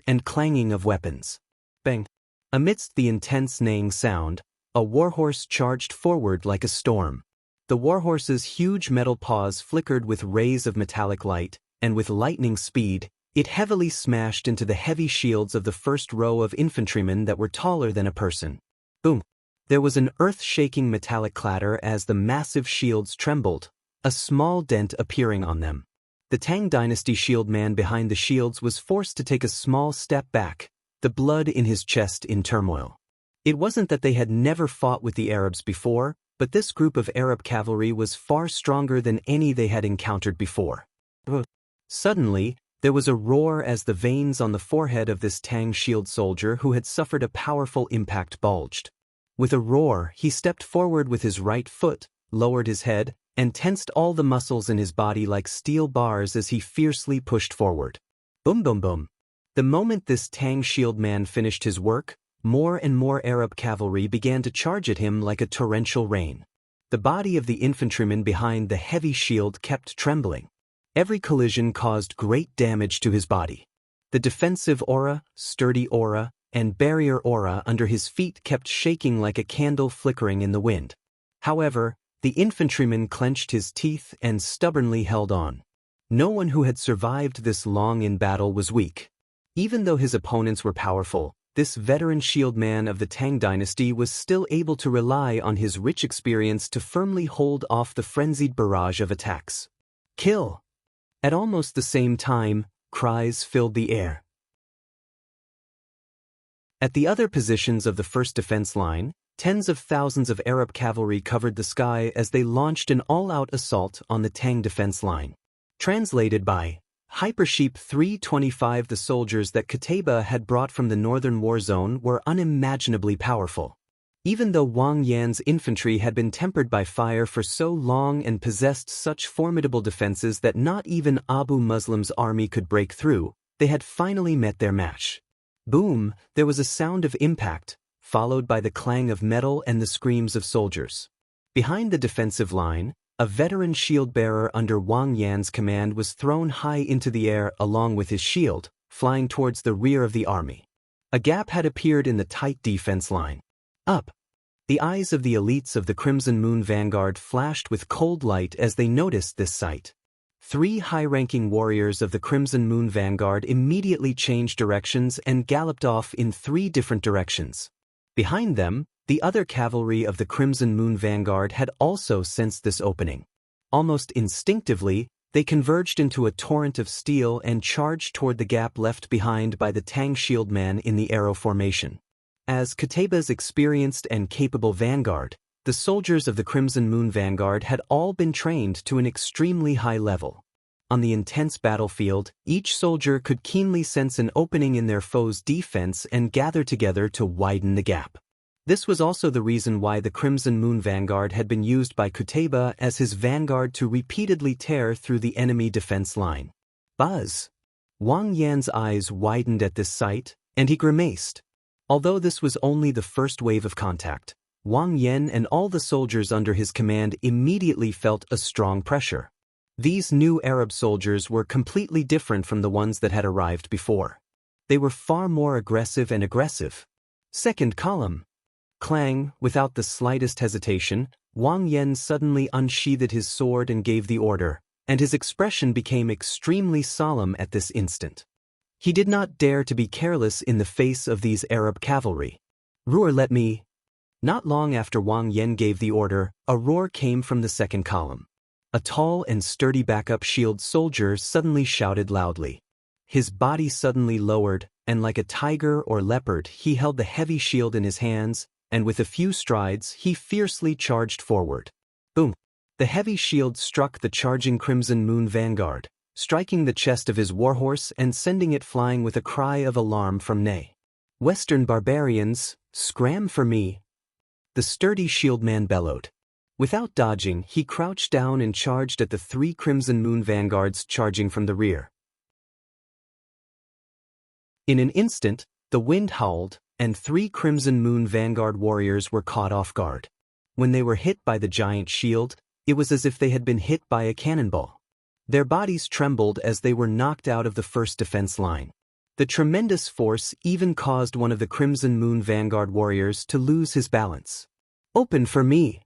and clanging of weapons. Bang! Amidst the intense neighing sound, a warhorse charged forward like a storm. The warhorse's huge metal paws flickered with rays of metallic light, and with lightning speed, it heavily smashed into the heavy shields of the first row of infantrymen that were taller than a person. Boom! There was an earth-shaking metallic clatter as the massive shields trembled, a small dent appearing on them. The Tang dynasty shield man behind the shields was forced to take a small step back, the blood in his chest in turmoil. It wasn't that they had never fought with the Arabs before, but this group of Arab cavalry was far stronger than any they had encountered before. Suddenly, there was a roar as the veins on the forehead of this Tang shield soldier who had suffered a powerful impact bulged. With a roar, he stepped forward with his right foot, lowered his head, and tensed all the muscles in his body like steel bars as he fiercely pushed forward. Boom boom boom. The moment this Tang shield man finished his work, more and more Arab cavalry began to charge at him like a torrential rain. The body of the infantryman behind the heavy shield kept trembling. Every collision caused great damage to his body. The defensive aura, sturdy aura, and barrier aura under his feet kept shaking like a candle flickering in the wind. However, the infantryman clenched his teeth and stubbornly held on. No one who had survived this long in battle was weak. Even though his opponents were powerful, this veteran shield man of the Tang dynasty was still able to rely on his rich experience to firmly hold off the frenzied barrage of attacks. Kill! At almost the same time, cries filled the air. At the other positions of the first defense line, tens of thousands of Arab cavalry covered the sky as they launched an all-out assault on the Tang defense line. Translated by Hypersheep 325. The soldiers that Qutayba had brought from the northern war zone were unimaginably powerful. Even though Wang Yan's infantry had been tempered by fire for so long and possessed such formidable defenses that not even Abu Muslim's army could break through, they had finally met their match. Boom! There was a sound of impact, followed by the clang of metal and the screams of soldiers. Behind the defensive line, a veteran shield-bearer under Wang Yan's command was thrown high into the air along with his shield, flying towards the rear of the army. A gap had appeared in the tight defense line. Up! The eyes of the elites of the Crimson Moon Vanguard flashed with cold light as they noticed this sight. 3 high-ranking warriors of the Crimson Moon Vanguard immediately changed directions and galloped off in 3 different directions. Behind them, the other cavalry of the Crimson Moon vanguard had also sensed this opening. Almost instinctively, they converged into a torrent of steel and charged toward the gap left behind by the Tang shieldman in the arrow formation. As Kataba's experienced and capable vanguard, the soldiers of the Crimson Moon vanguard had all been trained to an extremely high level. On the intense battlefield, each soldier could keenly sense an opening in their foe's defense and gather together to widen the gap. This was also the reason why the Crimson Moon vanguard had been used by Kuteba as his vanguard to repeatedly tear through the enemy defense line. Buzz! Wang Yan's eyes widened at this sight, and he grimaced. Although this was only the first wave of contact, Wang Yan and all the soldiers under his command immediately felt a strong pressure. These new Arab soldiers were completely different from the ones that had arrived before. They were far more aggressive and aggressive. Second column. Clang, without the slightest hesitation, Wang Yan suddenly unsheathed his sword and gave the order, and his expression became extremely solemn at this instant. He did not dare to be careless in the face of these Arab cavalry. "Roar, let me." Not long after Wang Yan gave the order, a roar came from the second column. A tall and sturdy backup shield soldier suddenly shouted loudly. His body suddenly lowered, and like a tiger or leopard he held the heavy shield in his hands, and with a few strides he fiercely charged forward. Boom! The heavy shield struck the charging Crimson Moon vanguard, striking the chest of his warhorse and sending it flying with a cry of alarm from Ney. "Western barbarians, scram for me!" the sturdy shieldman bellowed. Without dodging, he crouched down and charged at the 3 Crimson Moon vanguards charging from the rear. In an instant, the wind howled, and 3 Crimson Moon vanguard warriors were caught off guard. When they were hit by the giant shield, it was as if they had been hit by a cannonball. Their bodies trembled as they were knocked out of the first defense line. The tremendous force even caused one of the Crimson Moon vanguard warriors to lose his balance. "Open for me!"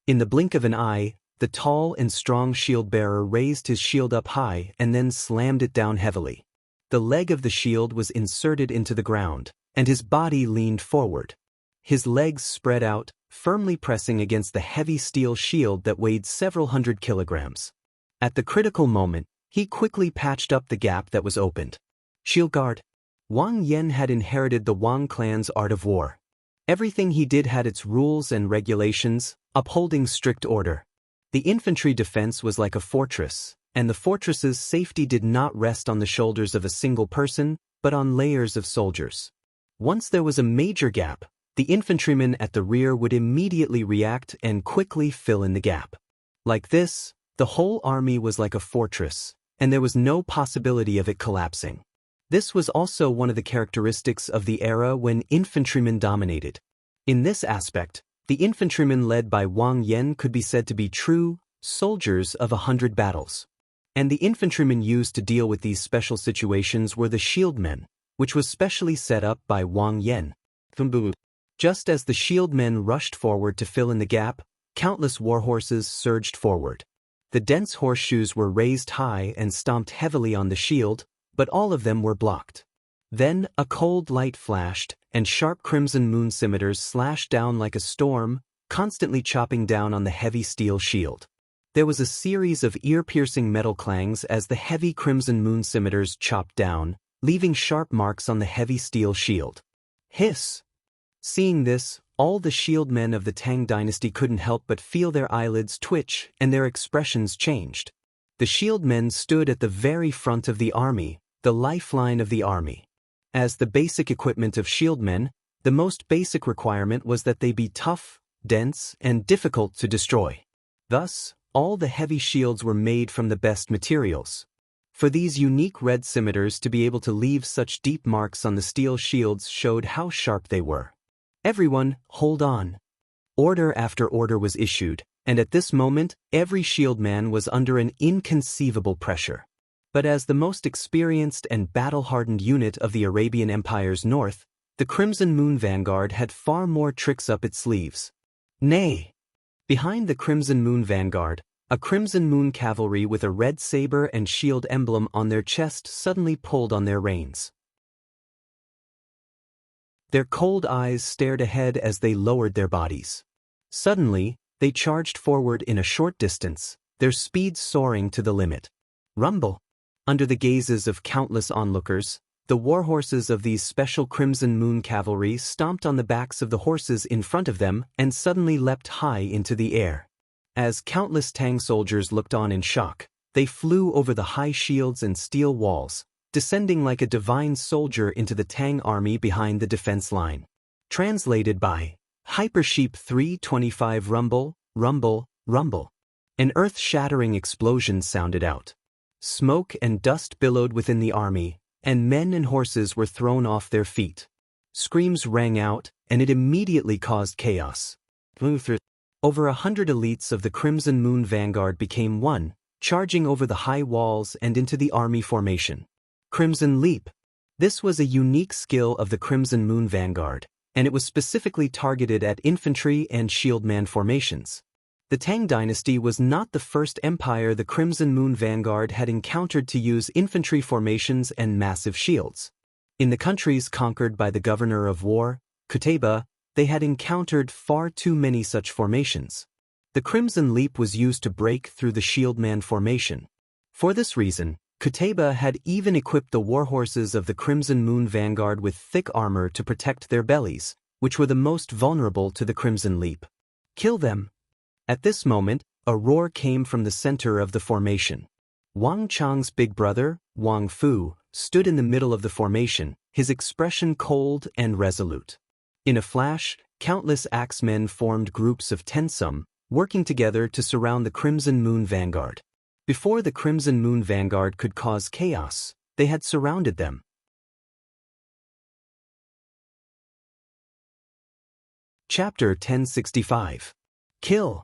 In the blink of an eye, the tall and strong shield-bearer raised his shield up high and then slammed it down heavily. The leg of the shield was inserted into the ground, and his body leaned forward. His legs spread out, firmly pressing against the heavy steel shield that weighed several hundred kilograms. At the critical moment, he quickly patched up the gap that was opened. Shield guard. Wang Yan had inherited the Wang clan's art of war. Everything he did had its rules and regulations, upholding strict order. The infantry defense was like a fortress, and the fortress's safety did not rest on the shoulders of a single person, but on layers of soldiers. Once there was a major gap, the infantrymen at the rear would immediately react and quickly fill in the gap. Like this, the whole army was like a fortress, and there was no possibility of it collapsing. This was also one of the characteristics of the era when infantrymen dominated. In this aspect, the infantrymen led by Wang Yan could be said to be true soldiers of 100 battles. And the infantrymen used to deal with these special situations were the shieldmen, which was specially set up by Wang Yan. Just as the shieldmen rushed forward to fill in the gap, countless warhorses surged forward. The dense horseshoes were raised high and stomped heavily on the shield, but all of them were blocked. Then a cold light flashed, and sharp Crimson Moon scimitars slashed down like a storm, constantly chopping down on the heavy steel shield. There was a series of ear-piercing metal clangs as the heavy Crimson Moon scimitars chopped down, leaving sharp marks on the heavy steel shield. Hiss! Seeing this, all the shieldmen of the Tang dynasty couldn't help but feel their eyelids twitch and their expressions changed. The shieldmen stood at the very front of the army, the lifeline of the army. As the basic equipment of shieldmen, the most basic requirement was that they be tough, dense, and difficult to destroy. Thus, all the heavy shields were made from the best materials. For these unique red scimitars to be able to leave such deep marks on the steel shields showed how sharp they were. "Everyone, hold on." Order after order was issued, and at this moment, every shieldman was under an inconceivable pressure. But as the most experienced and battle-hardened unit of the Arabian Empire's north, the Crimson Moon vanguard had far more tricks up its sleeves. Nay! Behind the Crimson Moon vanguard, a Crimson Moon cavalry with a red saber and shield emblem on their chest suddenly pulled on their reins. Their cold eyes stared ahead as they lowered their bodies. Suddenly, they charged forward in a short distance, their speed soaring to the limit. Rumble! Under the gazes of countless onlookers, the warhorses of these special Crimson Moon cavalry stomped on the backs of the horses in front of them and suddenly leapt high into the air. As countless Tang soldiers looked on in shock, they flew over the high shields and steel walls, descending like a divine soldier into the Tang army behind the defense line. Translated by Hypersheep 325. Rumble, rumble, rumble. An earth-shattering explosion sounded out. Smoke and dust billowed within the army, and men and horses were thrown off their feet. Screams rang out, and it immediately caused chaos. Over 100 elites of the Crimson Moon Vanguard became one, charging over the high walls and into the army formation. Crimson Leap. This was a unique skill of the Crimson Moon Vanguard, and it was specifically targeted at infantry and shieldman formations. The Tang dynasty was not the first empire the Crimson Moon Vanguard had encountered to use infantry formations and massive shields. In the countries conquered by the governor of war, Qutayba, they had encountered far too many such formations. The Crimson Leap was used to break through the shieldman formation. For this reason, Qutayba had even equipped the warhorses of the Crimson Moon Vanguard with thick armor to protect their bellies, which were the most vulnerable to the Crimson Leap. Kill them! At this moment, a roar came from the center of the formation. Wang Chang's big brother, Wang Fu, stood in the middle of the formation, his expression cold and resolute. In a flash, countless axemen formed groups of 10 some, working together to surround the Crimson Moon Vanguard. Before the Crimson Moon Vanguard could cause chaos, they had surrounded them. Chapter 1065. Kill!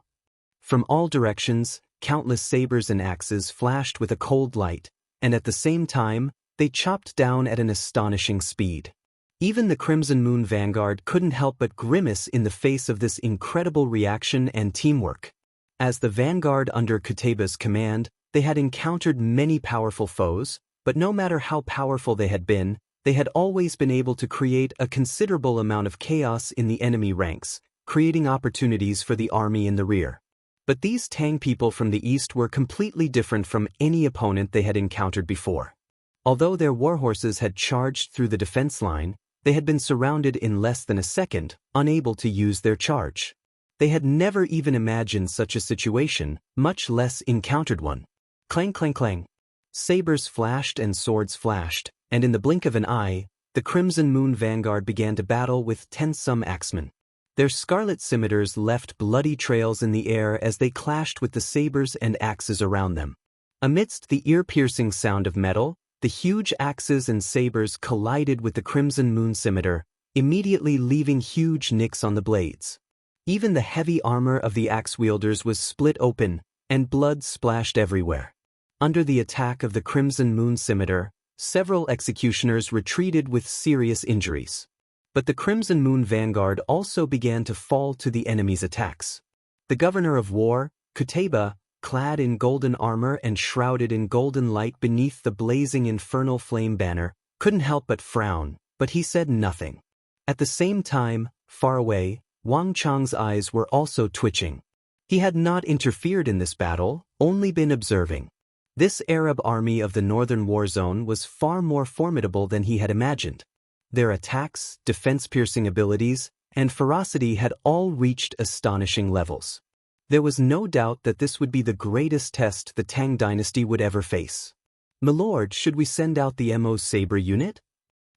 From all directions, countless sabers and axes flashed with a cold light, and at the same time, they chopped down at an astonishing speed. Even the Crimson Moon Vanguard couldn't help but grimace in the face of this incredible reaction and teamwork. As the vanguard under Qutayba's command, they had encountered many powerful foes, but no matter how powerful they had always been able to create a considerable amount of chaos in the enemy ranks, creating opportunities for the army in the rear. But these Tang people from the east were completely different from any opponent they had encountered before. Although their warhorses had charged through the defense line, they had been surrounded in less than a second, unable to use their charge. They had never even imagined such a situation, much less encountered one. Clang, clang, clang. Sabers flashed and swords flashed, and in the blink of an eye, the Crimson Moon Vanguard began to battle with 10 some axemen. Their scarlet scimitars left bloody trails in the air as they clashed with the sabers and axes around them. Amidst the ear-piercing sound of metal, the huge axes and sabers collided with the Crimson Moon scimitar, immediately leaving huge nicks on the blades. Even the heavy armor of the axe-wielders was split open, and blood splashed everywhere. Under the attack of the Crimson Moon scimitar, several executioners retreated with serious injuries. But the Crimson Moon Vanguard also began to fall to the enemy's attacks. The governor of war, Qutayba, clad in golden armor and shrouded in golden light beneath the blazing infernal flame banner, couldn't help but frown, but he said nothing. At the same time, far away, Wang Chang's eyes were also twitching. He had not interfered in this battle, only been observing. This Arab army of the northern war zone was far more formidable than he had imagined. Their attacks, defense-piercing abilities, and ferocity had all reached astonishing levels. There was no doubt that this would be the greatest test the Tang dynasty would ever face. "Milord, should we send out the Mo Saber unit?"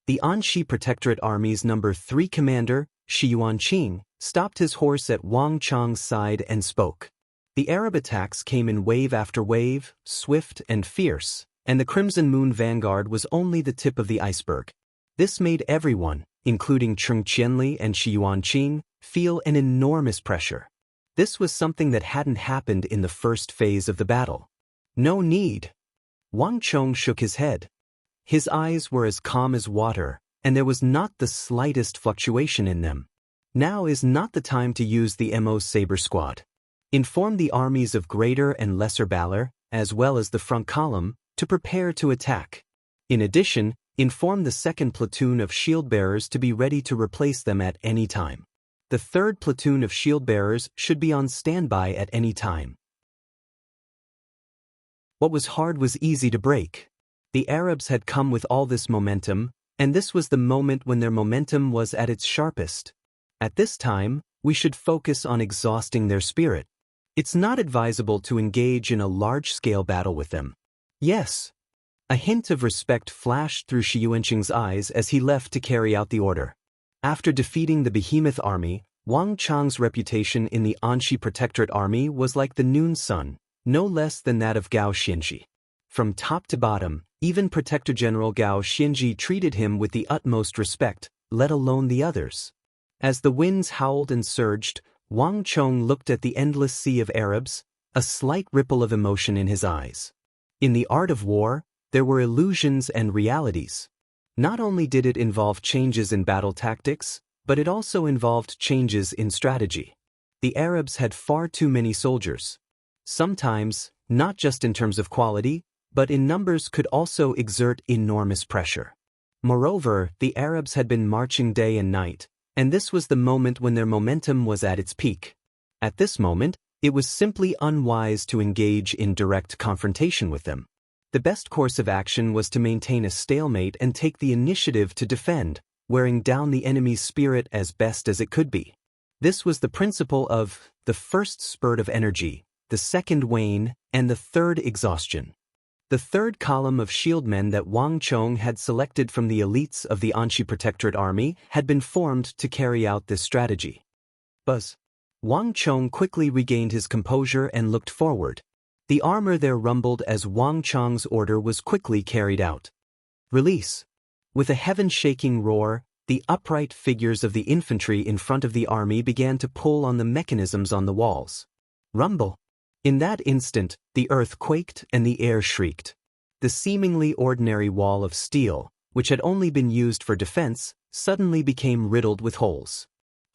The Anxi Protectorate Army's No. 3 commander, Shi Yuanqing, stopped his horse at Wang Chang's side and spoke. The Arab attacks came in wave after wave, swift and fierce, and the Crimson Moon Vanguard was only the tip of the iceberg. This made everyone, including Cheng Qianli and Shi Yuanqing, feel an enormous pressure. This was something that hadn't happened in the first phase of the battle. No need. Wang Chong shook his head. His eyes were as calm as water, and there was not the slightest fluctuation in them. Now is not the time to use the Mo Saber Squad. Inform the armies of Greater and Lesser Valor, as well as the front column, to prepare to attack. In addition, Inform the second platoon of shield-bearers to be ready to replace them at any time. The third platoon of shield-bearers should be on standby at any time. What was hard was easy to break. The Arabs had come with all this momentum, and this was the moment when their momentum was at its sharpest. At this time, we should focus on exhausting their spirit. It's not advisable to engage in a large-scale battle with them. Yes. A hint of respect flashed through Xu Yuanqing's eyes as he left to carry out the order. After defeating the behemoth army, Wang Chang's reputation in the Anxi Protectorate army was like the noon sun, no less than that of Gao Xianji. From top to bottom, even Protector General Gao Xianji treated him with the utmost respect, let alone the others. As the winds howled and surged, Wang Chong looked at the endless sea of Arabs, a slight ripple of emotion in his eyes. In the art of war, there were illusions and realities. Not only did it involve changes in battle tactics, but it also involved changes in strategy. The Arabs had far too many soldiers. Sometimes, not just in terms of quality, but in numbers could also exert enormous pressure. Moreover, the Arabs had been marching day and night, and this was the moment when their momentum was at its peak. At this moment, it was simply unwise to engage in direct confrontation with them. The best course of action was to maintain a stalemate and take the initiative to defend, wearing down the enemy's spirit as best as it could be. This was the principle of the first spurt of energy, the second wane, and the third exhaustion. The third column of shieldmen that Wang Chong had selected from the elites of the Anxi Protectorate army had been formed to carry out this strategy. Buzz. Wang Chong quickly regained his composure and looked forward. The armor there rumbled as Wang Chong's order was quickly carried out. Release. With a heaven-shaking roar, the upright figures of the infantry in front of the army began to pull on the mechanisms on the walls. Rumble. In that instant, the earth quaked and the air shrieked. The seemingly ordinary wall of steel, which had only been used for defense, suddenly became riddled with holes.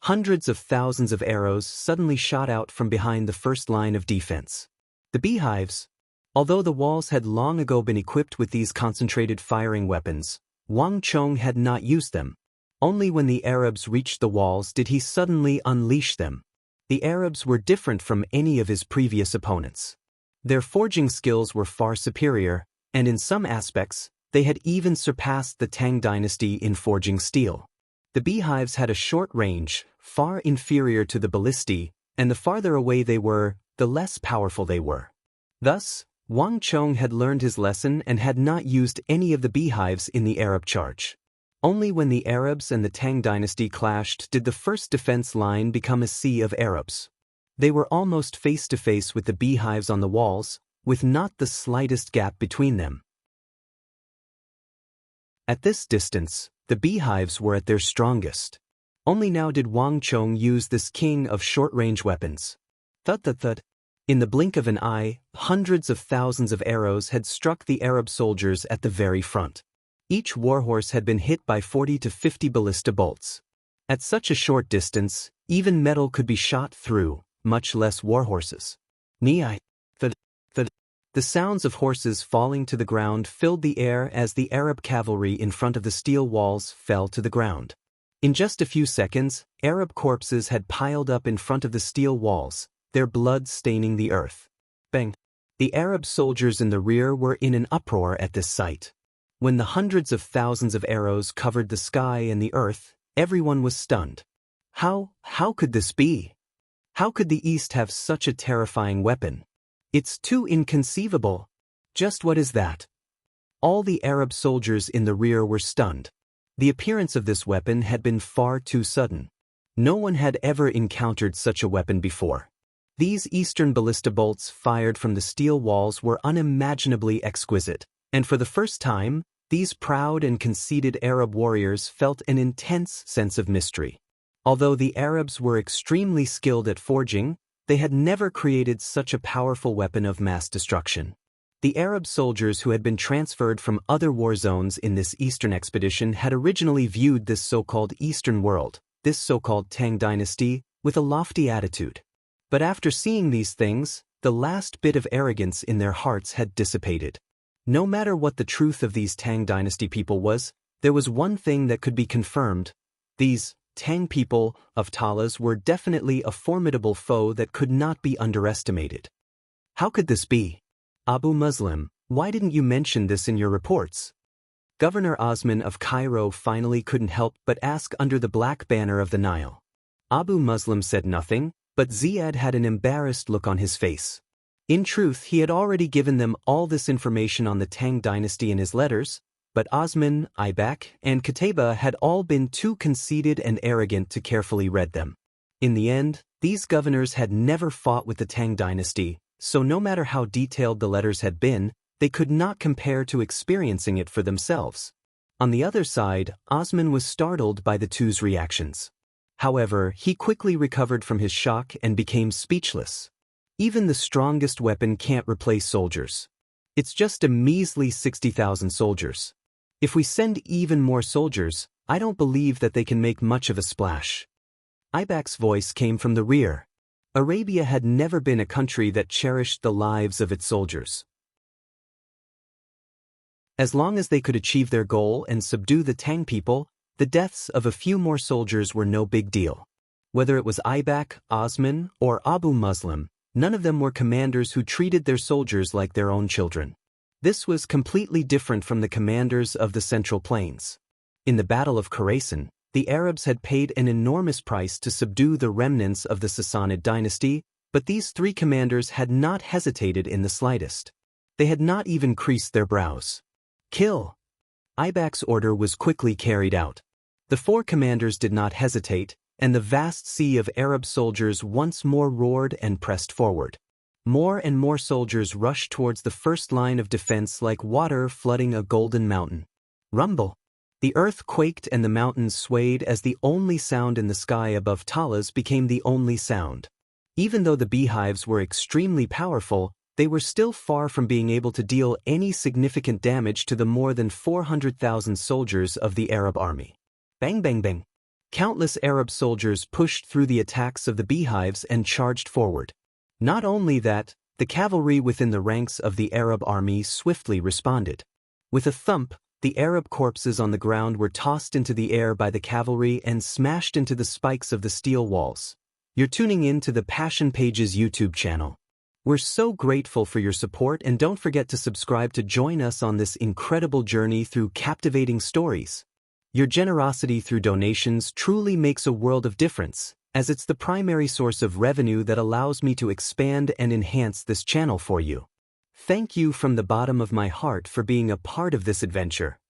Hundreds of thousands of arrows suddenly shot out from behind the first line of defense. The beehives. Although the walls had long ago been equipped with these concentrated firing weapons, Wang Chong had not used them. Only when the Arabs reached the walls did he suddenly unleash them. The Arabs were different from any of his previous opponents. Their forging skills were far superior, and in some aspects, they had even surpassed the Tang dynasty in forging steel. The beehives had a short range, far inferior to the ballistae, and the farther away they were, the less powerful they were. Thus, Wang Chong had learned his lesson and had not used any of the beehives in the Arab charge. Only when the Arabs and the Tang dynasty clashed did the first defense line become a sea of Arabs. They were almost face to face with the beehives on the walls, with not the slightest gap between them. At this distance, the beehives were at their strongest. Only now did Wang Chong use this king of short-range weapons. Thud thud thud. In the blink of an eye, hundreds of thousands of arrows had struck the Arab soldiers at the very front. Each warhorse had been hit by 40 to 50 ballista bolts. At such a short distance, even metal could be shot through, much less warhorses. Ni thud thud. The sounds of horses falling to the ground filled the air as the Arab cavalry in front of the steel walls fell to the ground. In just a few seconds, Arab corpses had piled up in front of the steel walls, their blood staining the earth. Bang! The Arab soldiers in the rear were in an uproar at this sight. When the hundreds of thousands of arrows covered the sky and the earth, everyone was stunned. How could this be? How could the East have such a terrifying weapon? It's too inconceivable. Just what is that? All the Arab soldiers in the rear were stunned. The appearance of this weapon had been far too sudden. No one had ever encountered such a weapon before. These Eastern ballista bolts fired from the steel walls were unimaginably exquisite, and for the first time, these proud and conceited Arab warriors felt an intense sense of mystery. Although the Arabs were extremely skilled at forging, they had never created such a powerful weapon of mass destruction. The Arab soldiers who had been transferred from other war zones in this Eastern expedition had originally viewed this so-called Eastern world, this so-called Tang dynasty, with a lofty attitude. But after seeing these things, the last bit of arrogance in their hearts had dissipated. No matter what the truth of these Tang Dynasty people was, there was one thing that could be confirmed. These Tang people of Talas were definitely a formidable foe that could not be underestimated. How could this be? Abu Muslim, why didn't you mention this in your reports? Governor Osman of Cairo finally couldn't help but ask under the black banner of the Nile. Abu Muslim said nothing, but Ziyad had an embarrassed look on his face. In truth, he had already given them all this information on the Tang dynasty in his letters, but Osman, Aibak, and Qutayba had all been too conceited and arrogant to carefully read them. In the end, these governors had never fought with the Tang dynasty, so no matter how detailed the letters had been, they could not compare to experiencing it for themselves. On the other side, Osman was startled by the two's reactions. However, he quickly recovered from his shock and became speechless. Even the strongest weapon can't replace soldiers. It's just a measly 60,000 soldiers. If we send even more soldiers, I don't believe that they can make much of a splash. Aibak's voice came from the rear. Arabia had never been a country that cherished the lives of its soldiers. As long as they could achieve their goal and subdue the Tang people, the deaths of a few more soldiers were no big deal. Whether it was Aibak, Osman, or Abu Muslim, none of them were commanders who treated their soldiers like their own children. This was completely different from the commanders of the Central Plains. In the Battle of Khorasan, the Arabs had paid an enormous price to subdue the remnants of the Sassanid dynasty, but these three commanders had not hesitated in the slightest. They had not even creased their brows. Kill! Aibak's order was quickly carried out. The four commanders did not hesitate, and the vast sea of Arab soldiers once more roared and pressed forward. More and more soldiers rushed towards the first line of defense like water flooding a golden mountain. Rumble! The earth quaked and the mountains swayed as the only sound in the sky above Talas became the only sound. Even though the beehives were extremely powerful, they were still far from being able to deal any significant damage to the more than 400,000 soldiers of the Arab army. Bang bang bang! Countless Arab soldiers pushed through the attacks of the beehives and charged forward. Not only that, the cavalry within the ranks of the Arab army swiftly responded. With a thump, the Arab corpses on the ground were tossed into the air by the cavalry and smashed into the spikes of the steel walls. You're tuning in to the Passion Pages YouTube channel. We're so grateful for your support, and don't forget to subscribe to join us on this incredible journey through captivating stories. Your generosity through donations truly makes a world of difference, as it's the primary source of revenue that allows me to expand and enhance this channel for you. Thank you from the bottom of my heart for being a part of this adventure.